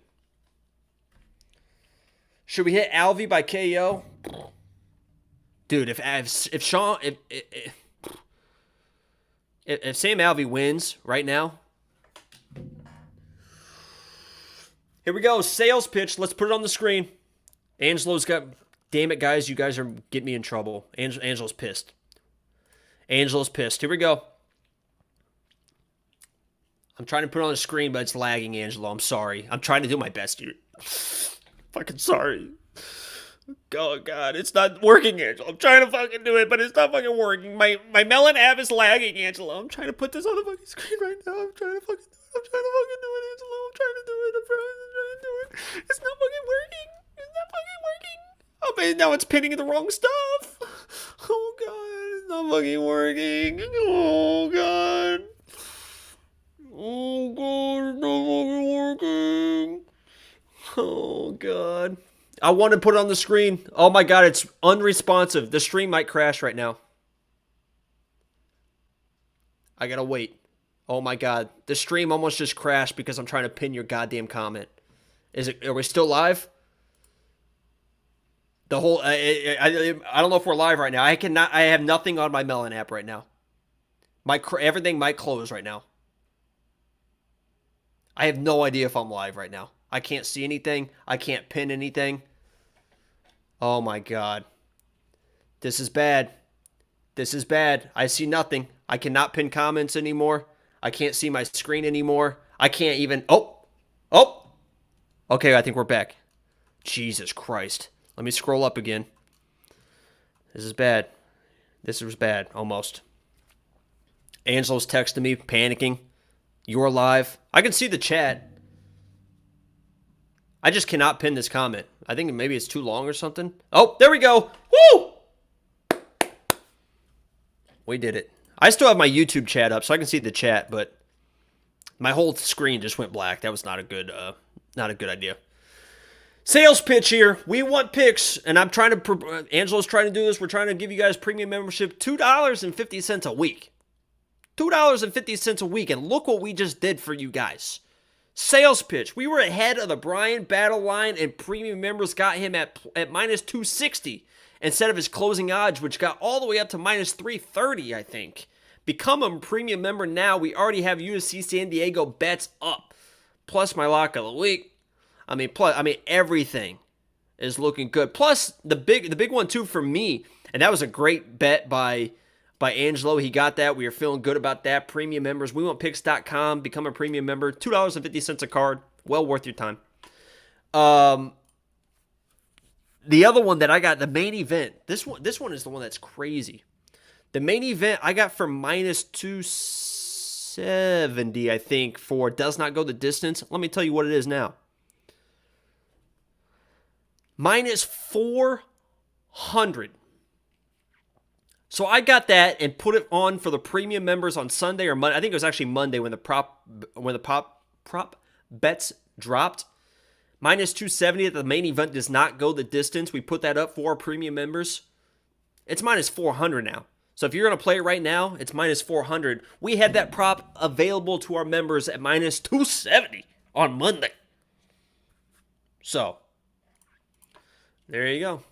Should we hit Alvey by KO? Dude, if Sam Alvey wins right now, here we go. Sales pitch. Let's put it on the screen. Angelo's got. Damn it, guys! You guys are getting me in trouble. Angelo's pissed. Angelo's pissed. Here we go. I'm trying to put it on the screen, but it's lagging, Angelo. I'm sorry. I'm trying to do my best here. Fucking sorry. Oh, God. It's not working, Angelo. I'm trying to fucking do it, but it's not fucking working. My Melon app is lagging, Angelo. I'm trying to put this on the fucking screen right now. I'm trying to fucking do it. Angelo. I'm trying to do it. I'm trying to do it. It's not fucking working. It's not fucking working. Oh, man, now it's pinning the wrong stuff. Oh, God. It's not fucking working. Oh, God. Oh, God, it's not fucking working. Oh, God. I want to put it on the screen. Oh, my God, it's unresponsive. The stream might crash right now. I gotta wait. Oh, my God. The stream almost just crashed because I'm trying to pin your goddamn comment. Are we still live? The whole... I don't know if we're live right now. I have nothing on my Melon app right now. Everything might close right now. I have no idea if I'm live right now. I can't see anything. I can't pin anything. Oh my God. This is bad. This is bad. I see nothing. I cannot pin comments anymore. I can't see my screen anymore. I can't even... Oh! Okay, I think we're back. Jesus Christ. Let me scroll up again. This is bad. This was bad, almost. Angelo's texting me, panicking. You're live. I can see the chat. I just cannot pin this comment. I think maybe it's too long or something. Oh, there we go. Woo! We did it. I still have my YouTube chat up, so I can see the chat, but my whole screen just went black. That was not a good idea. Sales pitch here. We want picks, and I'm trying to. Angelo's trying to do this. We're trying to give you guys premium membership, $2.50 a week. $2.50 a week, and look what we just did for you guys. Sales pitch. We were ahead of the Brian Battle line, and premium members got him at minus 260 instead of his closing odds, which got all the way up to minus 330, I think. Become a premium member now. We already have UFC San Diego bets up, plus my lock of the week. Everything is looking good. Plus the big one too for me, and that was a great bet by Angelo. He got that. We are feeling good about that. Premium members, WeWantPicks.com. Become a premium member. $2.50 a card. Well worth your time. The other one that I got, the main event. This one is the one that's crazy. The main event I got for minus 270, I think, for does not go the distance. Let me tell you what it is now. Minus 400. So I got that and put it on for the premium members on Sunday or Monday. I think it was actually Monday when the prop bets dropped. Minus 270 at the main event does not go the distance. We put that up for our premium members. It's minus 400 now. So if you're going to play it right now, it's minus 400. We had that prop available to our members at minus 270 on Monday. So there you go.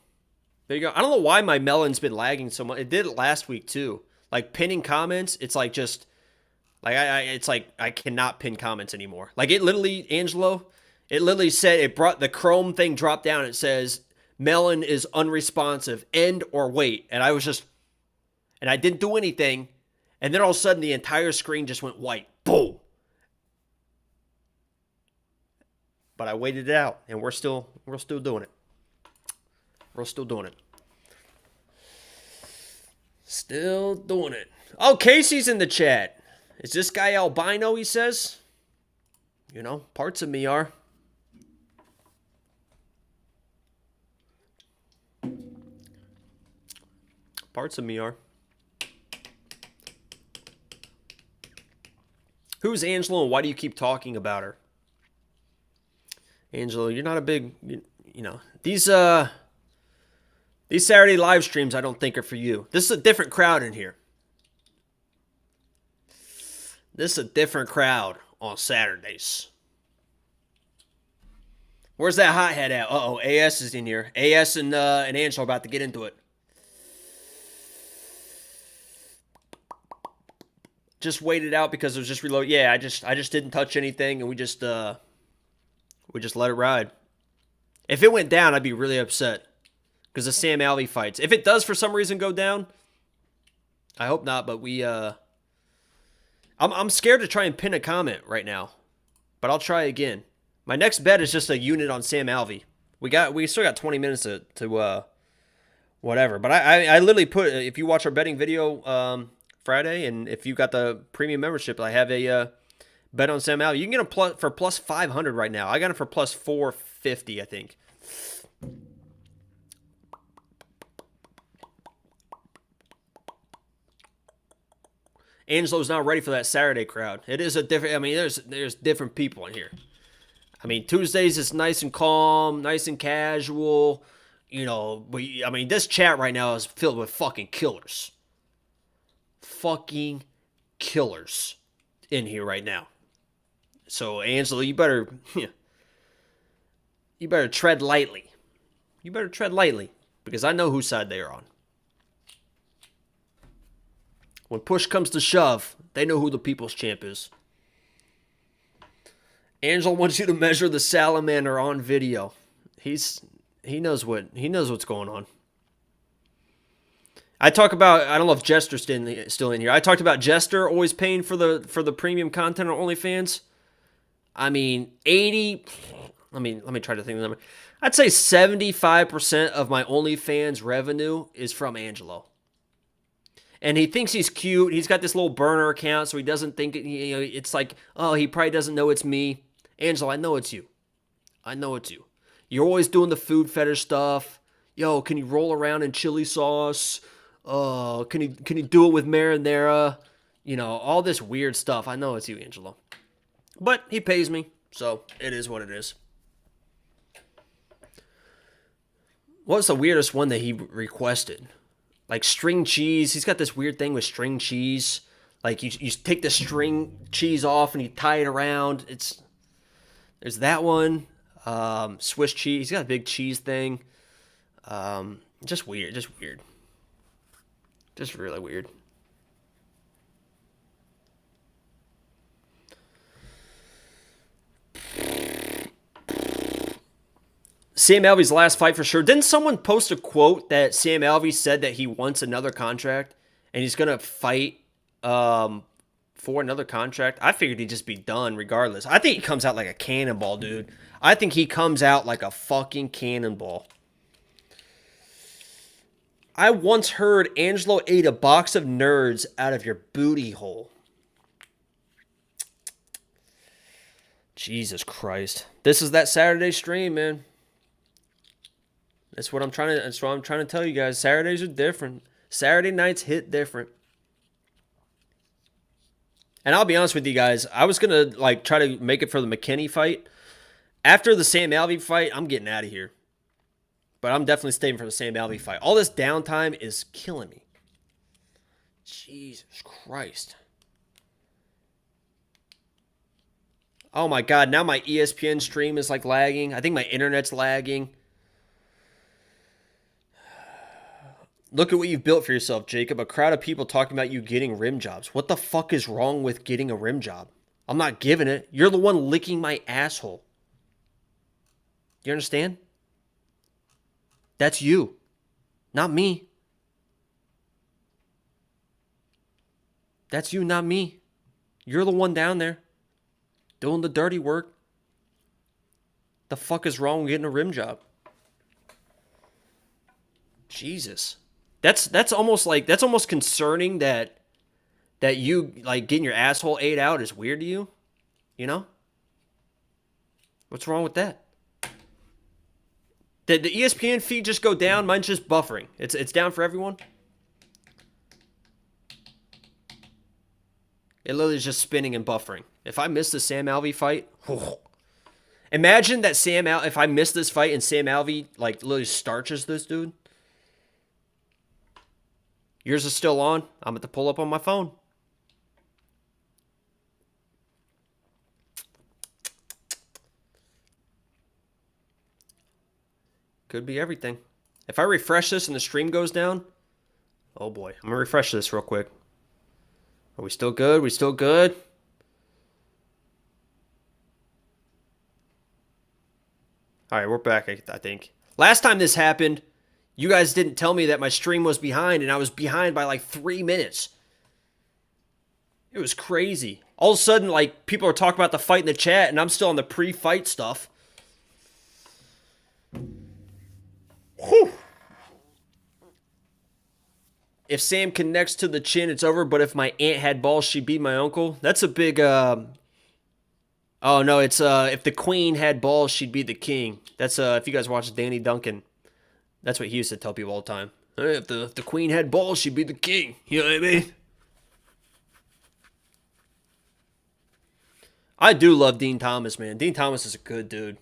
There you go. I don't know why my Melon's been lagging so much. It did it last week too. Like pinning comments, it's like just like it's like I cannot pin comments anymore. Like it literally, Angelo, It literally said, it brought the Chrome thing dropped down. It says, Melon is unresponsive, end or wait. And I was just, and I didn't do anything. And then all of a sudden the entire screen just went white. Boom. But I waited it out, and we're still doing it. We're still doing it. Still doing it. Oh, Casey's in the chat. Is this guy albino, he says? You know, parts of me are. Parts of me are. Who's Angelo, and why do you keep talking about her? Angelo, you're not a big, you know, these Saturday live streams I don't think are for you. This is a different crowd in here. This is a different crowd on Saturdays. Where's that hothead at? Uh-oh, AS is in here. AS and Angelo are about to get into it. Just waited out because it was just reload. Yeah, I just didn't touch anything, and we just let it ride. If it went down, I'd be really upset because of Sam Alvey fights. If it does for some reason go down, I hope not. But I'm scared to try and pin a comment right now, but I'll try again. My next bet is just a unit on Sam Alvey. We still got 20 minutes to whatever. But I literally put, if you watch our betting video Friday, and if you got the premium membership, I have a bet on Sam Alvey. You can get him for plus 500 right now. I got him for plus 450, I think. Angelo's not ready for that Saturday crowd. It is a different, I mean, there's different people in here. I mean, Tuesdays is nice and calm, nice and casual. You know, I mean, this chat right now is filled with fucking killers. Fucking killers in here right now. So, Angelo, you better tread lightly. You better tread lightly, because I know whose side they are on. When push comes to shove, they know who the people's champ is. Angelo wants you to measure the salamander on video. He knows what's going on. I talk about, I don't know if Jester's still in here. I talked about Jester always paying for the premium content on OnlyFans. I mean, let me try to think of the number. I'd say 75% of my OnlyFans revenue is from Angelo. And he thinks he's cute. He's got this little burner account, so he doesn't think it's like, oh, he probably doesn't know it's me. Angelo, I know it's you. I know it's you. You're always doing the food fetish stuff. Yo, can you roll around in chili sauce? Can you do it with marinara? You know, all this weird stuff. I know it's you, Angelo. But he pays me, so it is what it is. What's the weirdest one that he requested? Like string cheese. He's got this weird thing with string cheese. Like you take the string cheese off and you tie it around. There's that one. Swiss cheese. He's got a big cheese thing. Just weird. Just really weird. Sam Alvey's last fight for sure. Didn't someone post a quote that Sam Alvey said that he wants another contract and he's going to fight for another contract? I figured he'd just be done regardless. I think he comes out like a cannonball, dude. I think he comes out like a fucking cannonball. I once heard Angelo ate a box of nerds out of your booty hole. Jesus Christ. This is that Saturday stream, man. That's what I'm trying to tell you guys. Saturdays are different. Saturday nights hit different. And I'll be honest with you guys, I was going to like try to make it for the McKinney fight. After the Sam Alvey fight, I'm getting out of here. But I'm definitely staying for the Sam Alvey fight. All this downtime is killing me. Jesus Christ. Oh my God, now my ESPN stream is like lagging. I think my internet's lagging. Look at what you've built for yourself, Jacob. A crowd of people talking about you getting rim jobs. What the fuck is wrong with getting a rim job? I'm not giving it. You're the one licking my asshole. You understand? That's you, not me. That's you, not me. You're the one down there doing the dirty work. The fuck is wrong with getting a rim job? Jesus. That's almost concerning that you like getting your asshole ate out is weird to you. You know? What's wrong with that? Did the ESPN feed just go down? Mine's just buffering. It's down for everyone. It literally is just spinning and buffering. If I miss the Sam Alvey fight, imagine that if I miss this fight and Sam Alvey like literally starches this dude. Yours is still on. I'm going to pull up on my phone. Could be everything. If I refresh this and the stream goes down, oh boy. I'm going to refresh this real quick. Are we still good? We still good? All right, we're back, I think. Last time this happened, you guys didn't tell me that my stream was behind, and I was behind by like 3 minutes. It was crazy. All of a sudden, like, people are talking about the fight in the chat, and I'm still on the pre-fight stuff. Whew. If Sam connects to the chin, it's over, but if my aunt had balls, she'd be my uncle. That's a big, Oh, no, it's, if the queen had balls, she'd be the king. That's, if you guys watch Danny Duncan, that's what he used to tell people all the time. Hey, if the queen had balls, she'd be the king. You know what I mean? I do love Dean Thomas, man. Dean Thomas is a good dude.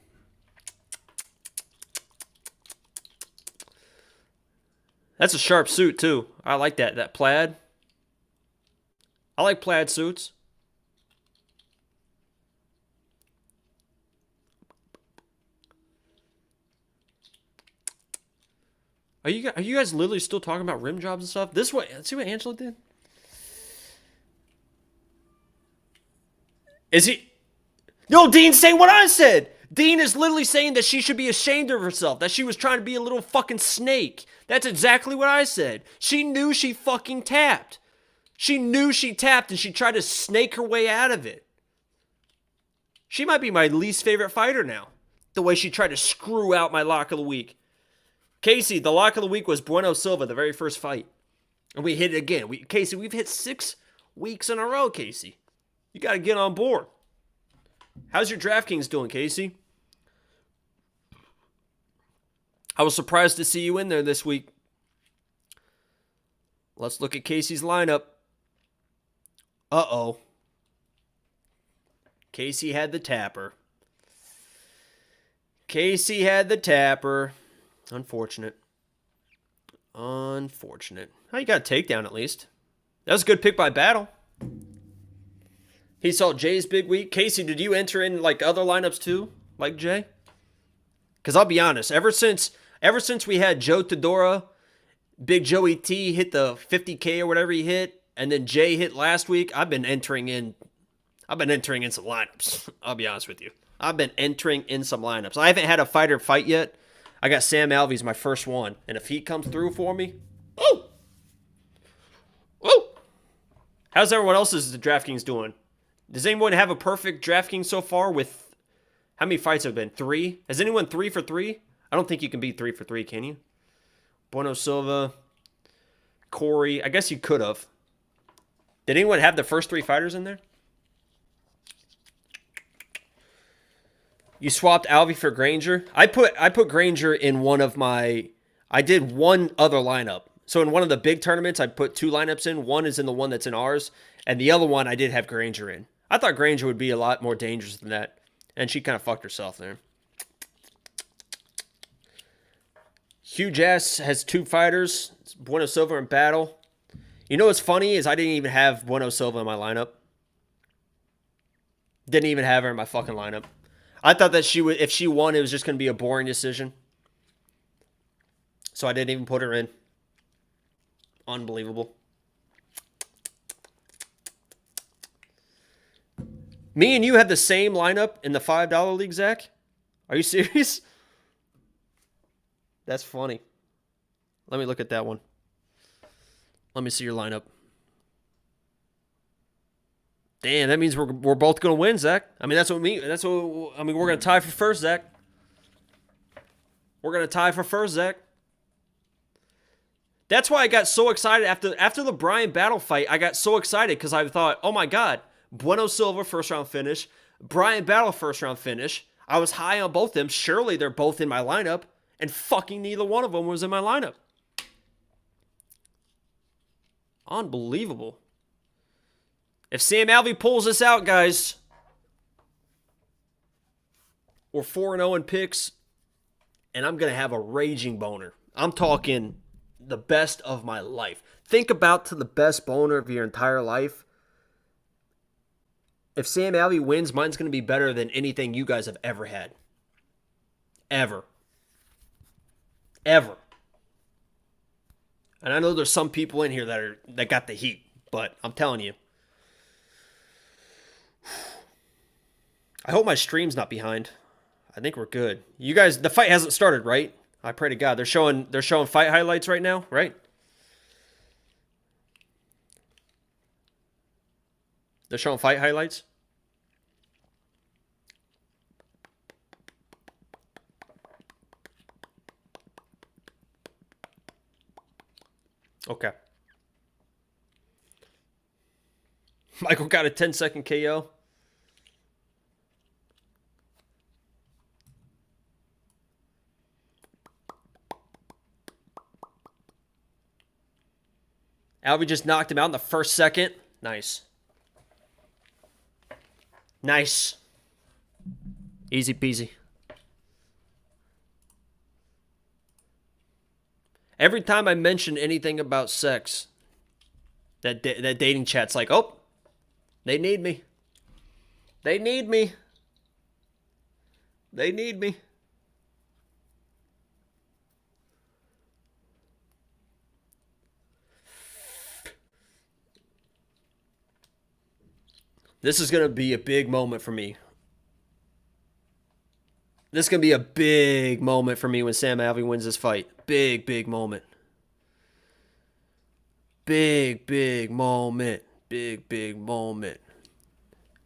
That's a sharp suit, too. I like that plaid. I like plaid suits. Are you guys literally still talking about rim jobs and stuff? Let's see what Angela did. Is he? No, Dean's saying what I said. Dean is literally saying that she should be ashamed of herself, that she was trying to be a little fucking snake. That's exactly what I said. She knew she fucking tapped. She knew she tapped and she tried to snake her way out of it. She might be my least favorite fighter now. The way she tried to screw out my lock of the week. Casey, the lock of the week was Bueno Silva, the very first fight. And we hit it again. Casey, we've hit 6 weeks in a row, Casey. You got to get on board. How's your DraftKings doing, Casey? I was surprised to see you in there this week. Let's look at Casey's lineup. Uh-oh. Casey had the tapper. Casey had the tapper. Unfortunate. Unfortunate. Oh, you got a takedown at least. That was a good pick by Battle. He saw Jay's big week. Casey, did you enter in like other lineups too, like Jay? Because I'll be honest, ever since we had Joe Todora, Big Joey T hit the 50K or whatever he hit, and then Jay hit last week, I've been entering in some lineups. I'll be honest with you. I've been entering in some lineups. I haven't had a fighter fight yet. I got Sam Alvey's my first one, and if he comes through for me, oh, how's everyone else's DraftKings doing? Does anyone have a perfect DraftKings so far with how many fights have been? 3? Has anyone 3 for 3? I don't think you can be 3 for 3, can you? Bueno Silva, Corey. I guess you could have. Did anyone have the first 3 fighters in there? You swapped Alvey for Granger? I put Granger in one of my... I did one other lineup. So in one of the big tournaments, I put 2 lineups in. One is in the one that's in ours. And the other one, I did have Granger in. I thought Granger would be a lot more dangerous than that. And she kind of fucked herself there. Huge Ass has 2 fighters. It's Bueno Silva in Battle. You know what's funny is I didn't even have Bueno Silva in my lineup. Didn't even have her in my fucking lineup. I thought that she would, if she won, it was just going to be a boring decision. So I didn't even put her in. Unbelievable. Me and you had the same lineup in the $5 league, Zach? Are you serious? That's funny. Let me look at that one. Let me see your lineup. Damn, that means we're both gonna win, Zach. I mean, we're gonna tie for first, Zach. We're gonna tie for first, Zach. That's why I got so excited after the Bryan Battle fight. I got so excited because I thought, oh my god, Bueno Silva first round finish, Bryan Battle first round finish. I was high on both of them. Surely they're both in my lineup, and fucking neither one of them was in my lineup. Unbelievable. If Sam Alvey pulls this out, guys, we're 4-0 in picks, and I'm going to have a raging boner. I'm talking the best of my life. Think about the best boner of your entire life. If Sam Alvey wins, mine's going to be better than anything you guys have ever had. Ever. Ever. And I know there's some people in here that got the heat, but I'm telling you. I hope my stream's not behind. I think we're good. You guys, the fight hasn't started, right? I pray to God. They're showing fight highlights right now, right? They're showing fight highlights? Okay. Michael got a 10-second KO. Alvey just knocked him out in the first second. Nice. Nice. Easy peasy. Every time I mention anything about sex, that dating chat's like, oh, they need me. They need me. They need me. This is going to be a big moment for me. This is going to be a big moment for me when Sam Alvey wins this fight. Big, big moment. Big, big moment. Big, big moment.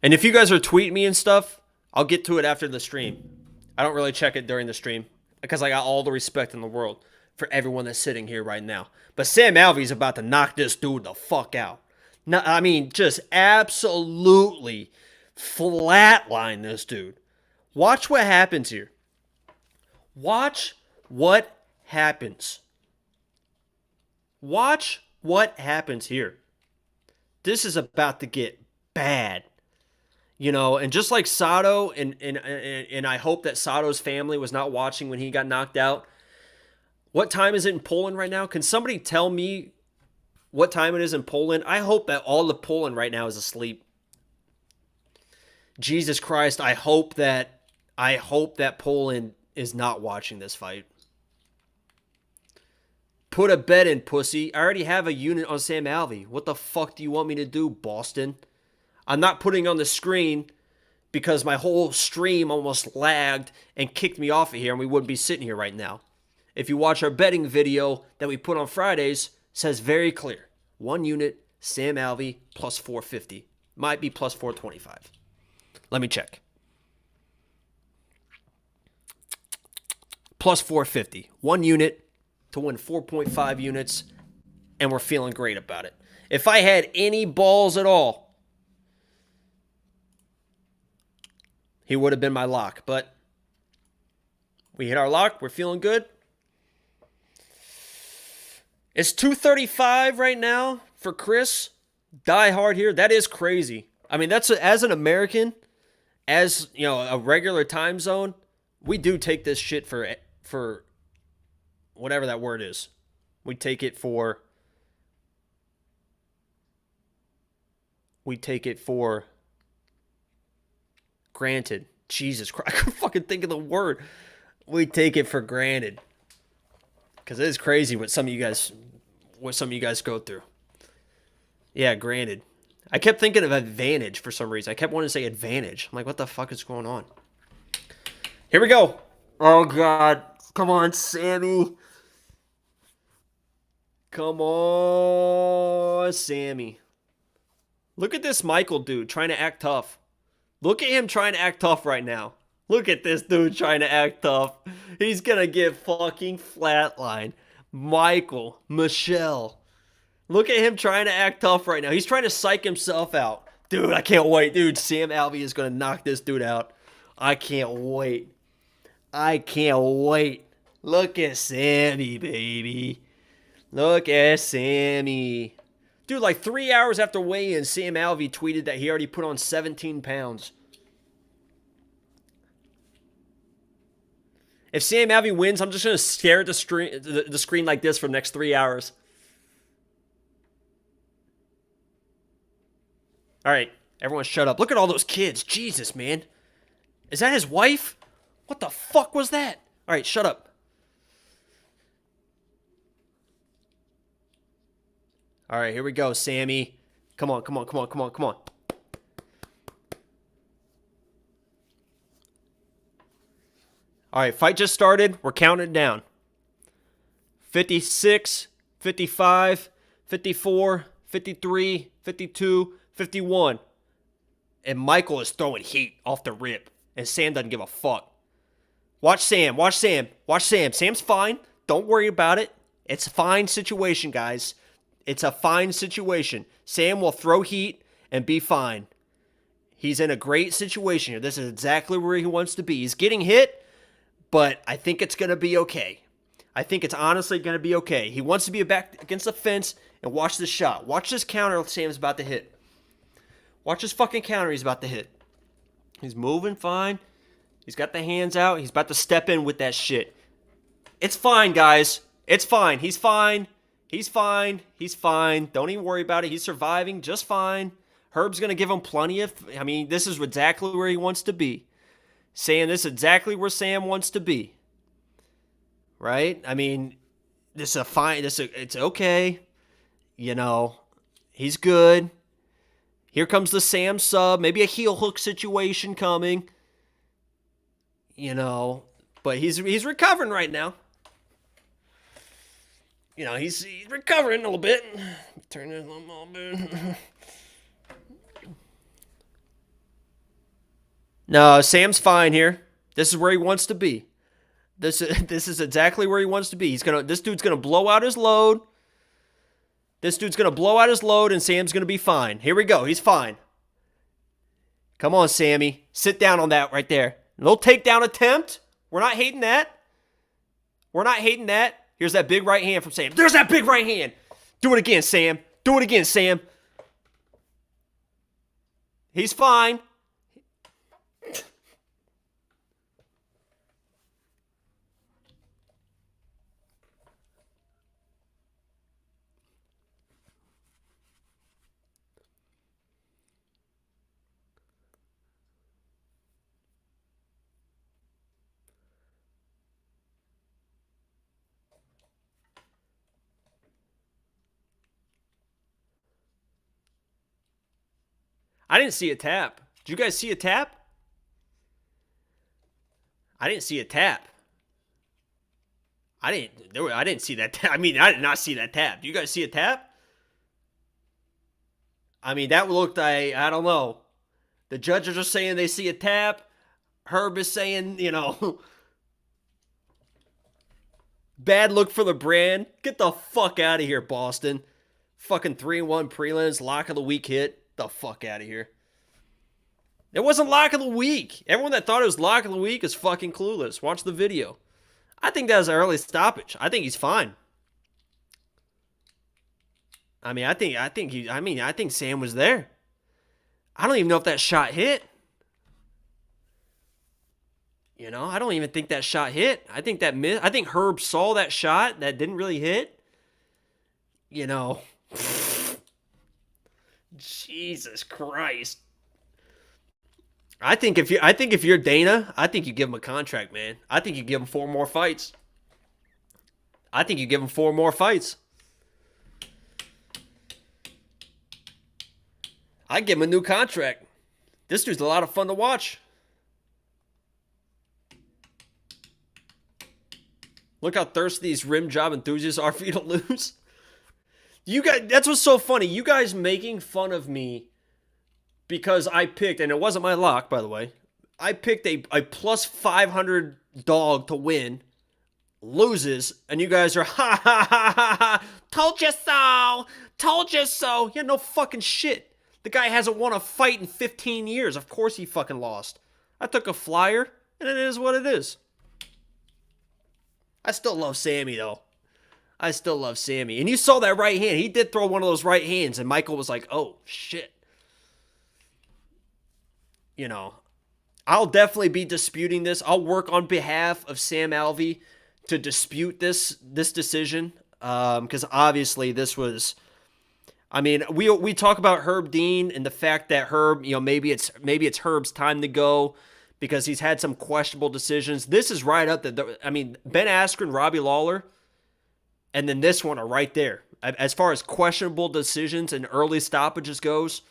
And if you guys are tweeting me and stuff, I'll get to it after the stream. I don't really check it during the stream because I got all the respect in the world for everyone that's sitting here right now. But Sam Alvey's about to knock this dude the fuck out. No, I mean, just absolutely flatline this dude. Watch what happens here. Watch what happens. Watch what happens here. This is about to get bad. You know, and just like Sato, and I hope that Sato's family was not watching when he got knocked out. What time is it in Poland right now? Can somebody tell me what time it is in Poland? I hope that all of Poland right now is asleep. Jesus Christ, I hope that Poland is not watching this fight. Put a bet in, pussy. I already have a unit on Sam Alvey. What the fuck do you want me to do, Boston? I'm not putting on the screen because my whole stream almost lagged and kicked me off of here and we wouldn't be sitting here right now. If you watch our betting video that we put on Fridays, says very clear. 1 unit, Sam Alvey, plus 450. Might be plus 425. Let me check. Plus 450. 1 unit to win 4.5 units, and we're feeling great about it. If I had any balls at all, he would have been my lock. But we hit our lock. We're feeling good. It's 235 right now for Chris. Die hard here. That is crazy. I mean, that's as an American, as you know, a regular time zone, we do take this shit for whatever that word is. We take it for granted. Jesus Christ, I couldn't fucking think of the word. We take it for granted. Because it is crazy what some of you guys go through. Yeah, granted. I kept thinking of advantage for some reason. I kept wanting to say advantage. I'm like, what the fuck is going on? Here we go. Oh, God. Come on, Sammy. Come on, Sammy. Look at this Michael dude trying to act tough. Look at him trying to act tough right now. Look at this dude trying to act tough. He's gonna get fucking flatlined. Michelle. Look at him trying to act tough right now. He's trying to psych himself out. Dude, I can't wait. Dude, Sam Alvey is gonna knock this dude out. I can't wait. I can't wait. Look at Sammy, baby. Look at Sammy. Dude, like 3 hours after weigh-in, Sam Alvey tweeted that he already put on 17 pounds. If Sam Alvey wins, I'm just going to stare at the screen like this for the next 3 hours. All right, everyone shut up. Look at all those kids. Jesus, man. Is that his wife? What the fuck was that? All right, shut up. All right, here we go, Sammy. Come on, come on, come on, come on, come on. All right, fight just started. We're counting down. 56, 55, 54, 53, 52, 51. And Michael is throwing heat off the rip. And Sam doesn't give a fuck. Watch Sam. Watch Sam. Watch Sam. Sam's fine. Don't worry about it. It's a fine situation, guys. It's a fine situation. Sam will throw heat and be fine. He's in a great situation here. This is exactly where he wants to be. He's getting hit, but I think it's going to be okay. I think it's honestly going to be okay. He wants to be back against the fence and watch this shot. Watch this counter Sam's about to hit. Watch this fucking counter he's about to hit. He's moving fine. He's got the hands out. He's about to step in with that shit. It's fine, guys. It's fine. He's fine. He's fine. He's fine. Don't even worry about it. He's surviving just fine. Herb's going to give him plenty of... I mean, this is exactly where he wants to be. Saying this is exactly where Sam wants to be. Right? I mean, this is a fine... it's okay. You know, he's good. Here comes the Sam sub. Maybe a heel hook situation coming. You know, but he's recovering right now. You know, he's recovering a little bit. Turn it a little bit. No, Sam's fine here. This is where he wants to be. This is exactly where he wants to be. This dude's gonna blow out his load. This dude's gonna blow out his load, and Sam's gonna be fine. Here we go. He's fine. Come on, Sammy. Sit down on that right there. Little takedown attempt. We're not hating that. We're not hating that. Here's that big right hand from Sam. There's that big right hand. Do it again, Sam. Do it again, Sam. He's fine. I didn't see a tap. Did you guys see a tap? I didn't see a tap. I didn't see that tap. I mean, I did not see that tap. Do you guys see a tap? I mean, that looked I don't know. The judges are saying they see a tap. Herb is saying, you know, bad look for the brand. Get the fuck out of here, Boston. Fucking 3-1 prelims, lock of the week hit. The fuck out of here. It wasn't lock of the week. Everyone that thought it was lock of the week is fucking clueless. Watch the video. I think that was an early stoppage. I think he's fine. I mean, I think Sam was there. I don't even know if that shot hit. You know, I don't even think that shot hit. I think Herb saw that shot that didn't really hit. You know, Jesus Christ. I think if you're Dana, I think you give him a contract, man. I think you give him 4 more fights. I'd give him a new contract. This dude's a lot of fun to watch. Look how thirsty these rim job enthusiasts are for you to lose. You guys, that's what's so funny. You guys making fun of me because I picked, and it wasn't my lock, by the way. I picked a plus 500 dog to win, loses, and you guys are, ha ha ha ha ha, told you so, told you so. Yeah, no fucking shit. The guy hasn't won a fight in 15 years. Of course he fucking lost. I took a flyer, and it is what it is. I still love Sammy, though. I still love Sammy. And you saw that right hand. He did throw one of those right hands, and Michael was like, oh, shit. You know, I'll definitely be disputing this. I'll work on behalf of Sam Alvey to dispute this decision. Because obviously this was... I mean, we talk about Herb Dean and the fact that Herb, you know, maybe it's Herb's time to go because he's had some questionable decisions. This is right up there. I mean, Ben Askren, Robbie Lawler, and then this one are right there. As far as questionable decisions and early stoppages goes,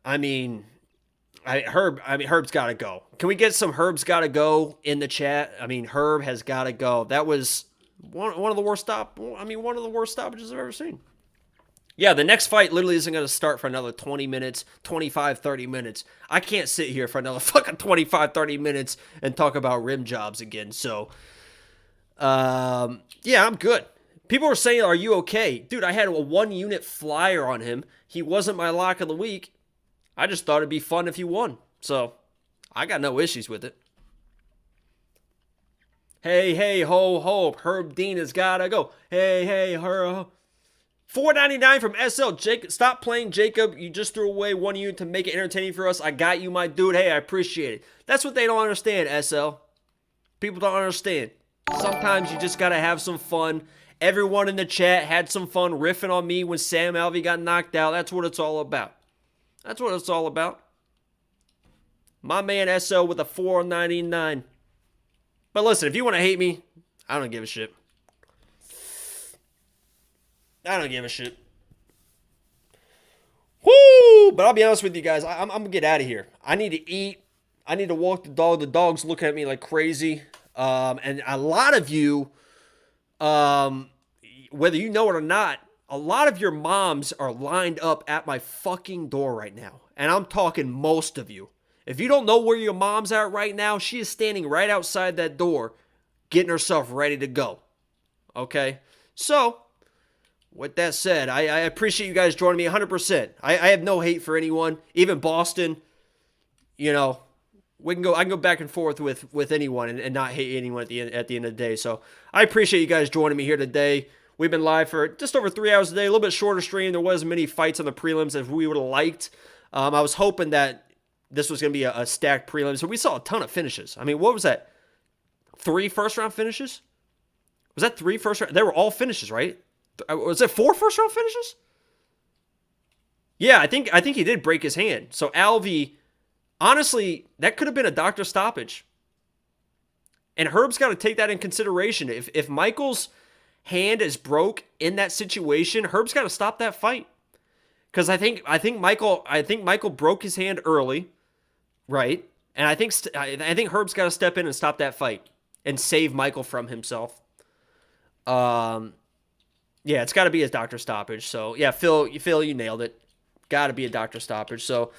I mean, Herb's got to go. Can we get some Herb's got to go in the chat? I mean, Herb has got to go. That was one of the worst stoppages I've ever seen. Yeah, the next fight literally isn't going to start for another 20 minutes, 25, 30 minutes. I can't sit here for another fucking 25, 30 minutes and talk about rim jobs again. So, yeah, I'm good. People were saying, are you okay? Dude, I had a 1-unit flyer on him. He wasn't my lock of the week. I just thought it'd be fun if he won. So, I got no issues with it. Hey, hey, ho, ho. Herb Dean has got to go. Hey, hey, ho. $4.99 from SL. Jacob, stop playing, Jacob. You just threw away 1 unit to make it entertaining for us. I got you, my dude. Hey, I appreciate it. That's what they don't understand, SL. People don't understand. Sometimes you just got to have some fun. Everyone in the chat had some fun riffing on me when Sam Alvey got knocked out. That's what it's all about. That's what it's all about. My man SL with a $4.99. But listen, if you want to hate me, I don't give a shit. I don't give a shit. Woo! But I'll be honest with you guys. I'm going to get out of here. I need to eat. I need to walk the dog. The dog's looking at me like crazy. And a lot of you, whether you know it or not, a lot of your moms are lined up at my fucking door right now. And I'm talking most of you. If you don't know where your mom's at right now, she is standing right outside that door getting herself ready to go. Okay? So... with that said, I appreciate you guys joining me 100%. I have no hate for anyone, even Boston. You know, I can go back and forth with anyone and not hate anyone at the end of the day. So I appreciate you guys joining me here today. We've been live for just over 3 hours a day, a little bit shorter stream. There wasn't many fights on the prelims as we would have liked. I was hoping that this was going to be a stacked prelim. So we saw a ton of finishes. I mean, what was that? 3 first-round finishes? Was that 3 first-round? They were all finishes, right? Was it 4 first-round finishes? Yeah, I think he did break his hand. So Alvey, honestly, that could have been a doctor stoppage. And Herb's got to take that in consideration. If Michael's hand is broke in that situation, Herb's got to stop that fight. Because I think Michael broke his hand early, right? And I think Herb's got to step in and stop that fight and save Michael from himself. Yeah, it's got to be a doctor stoppage. So, yeah, Phil, you nailed it. Got to be a doctor stoppage. So,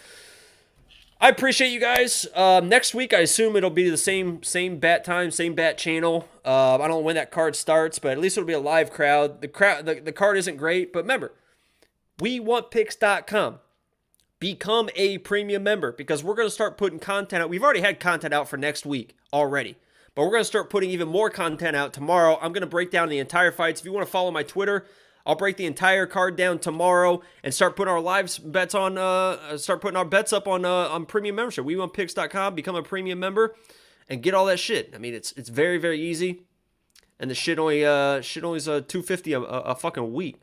I appreciate you guys. Next week, I assume it'll be the same bat time, same bat channel. I don't know when that card starts, but at least it'll be a live crowd. The card isn't great, but remember, WeWantPicks.com. Become a premium member because we're going to start putting content out. We've already had content out for next week already. But we're going to start putting even more content out tomorrow. I'm going to break down the entire fights. If you want to follow my Twitter, I'll break the entire card down tomorrow and start putting our live bets on. Start putting our bets up on premium membership. WeWantPicks.com. Become a premium member and get all that shit. I mean, it's very, very easy, and the shit only is $250 a fucking week.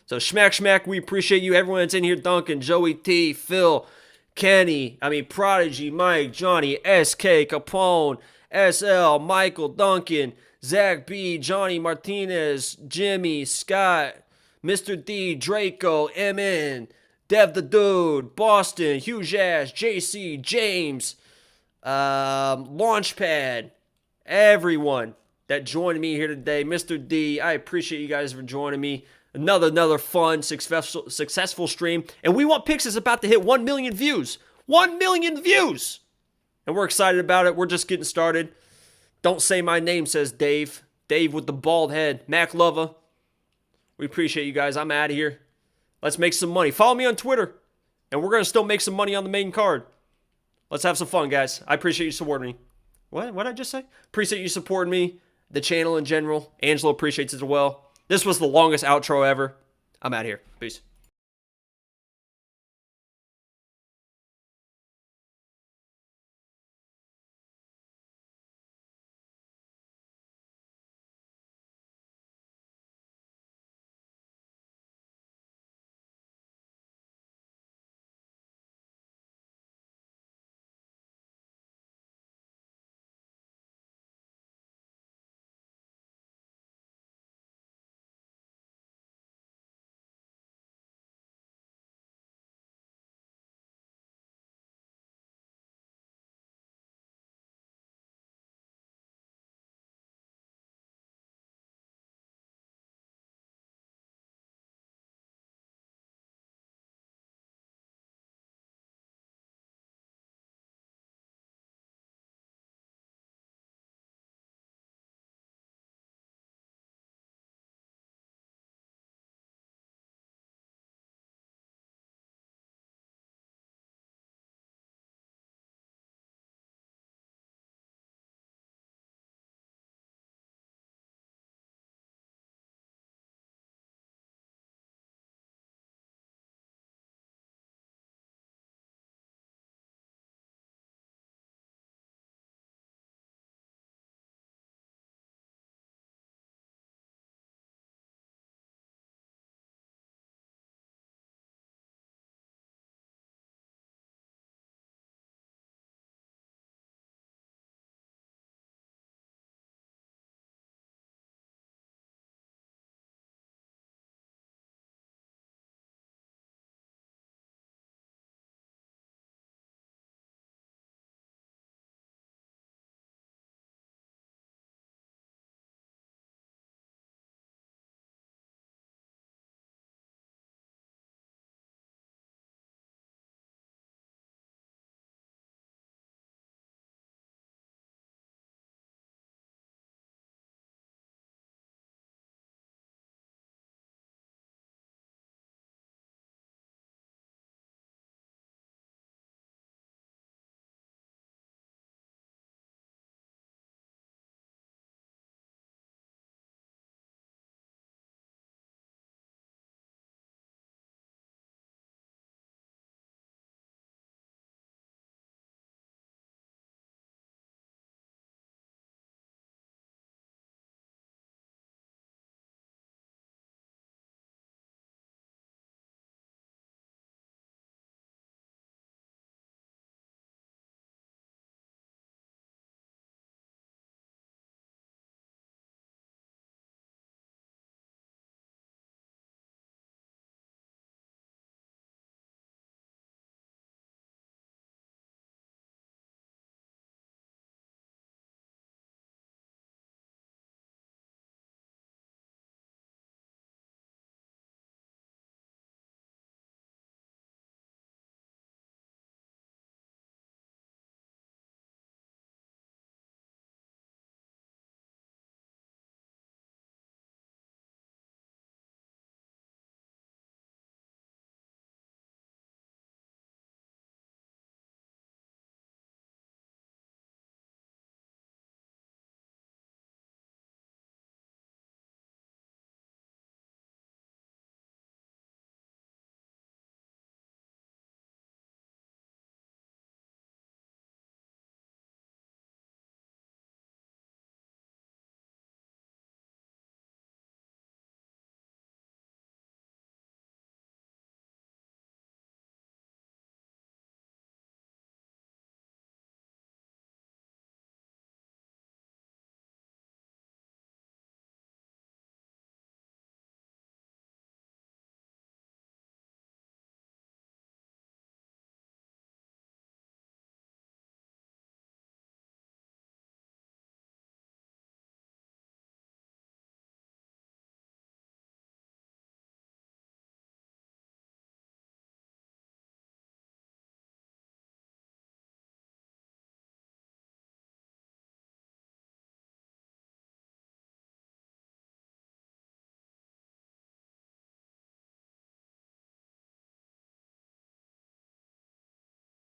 So schmack. We appreciate you, everyone that's in here. Duncan, Joey T, Phil, Kenny. Prodigy, Mike, Johnny, SK, Capone. SL, Michael, Duncan, Zach B, Johnny Martinez, Jimmy, Scott, Mr. D, Draco, MN, Dev the Dude, Boston, Huge Ash, JC, James, Launchpad, everyone. that joined me here today. Mr. D, I appreciate you guys for joining me. Another fun, successful stream. And We Want Picks is about to hit 1 million views. 1 million views! And we're excited about it. We're just getting started. Don't say my name, says Dave. Dave with the bald head. Mac Lova. We appreciate you guys. I'm out of here. Let's make some money. Follow me on Twitter. And we're going to still make some money on the main card. Let's have some fun, guys. I appreciate you supporting me. What did I just say? Appreciate you supporting me. The channel in general. Angelo appreciates it as well. This was the longest outro ever. I'm out of here. Peace.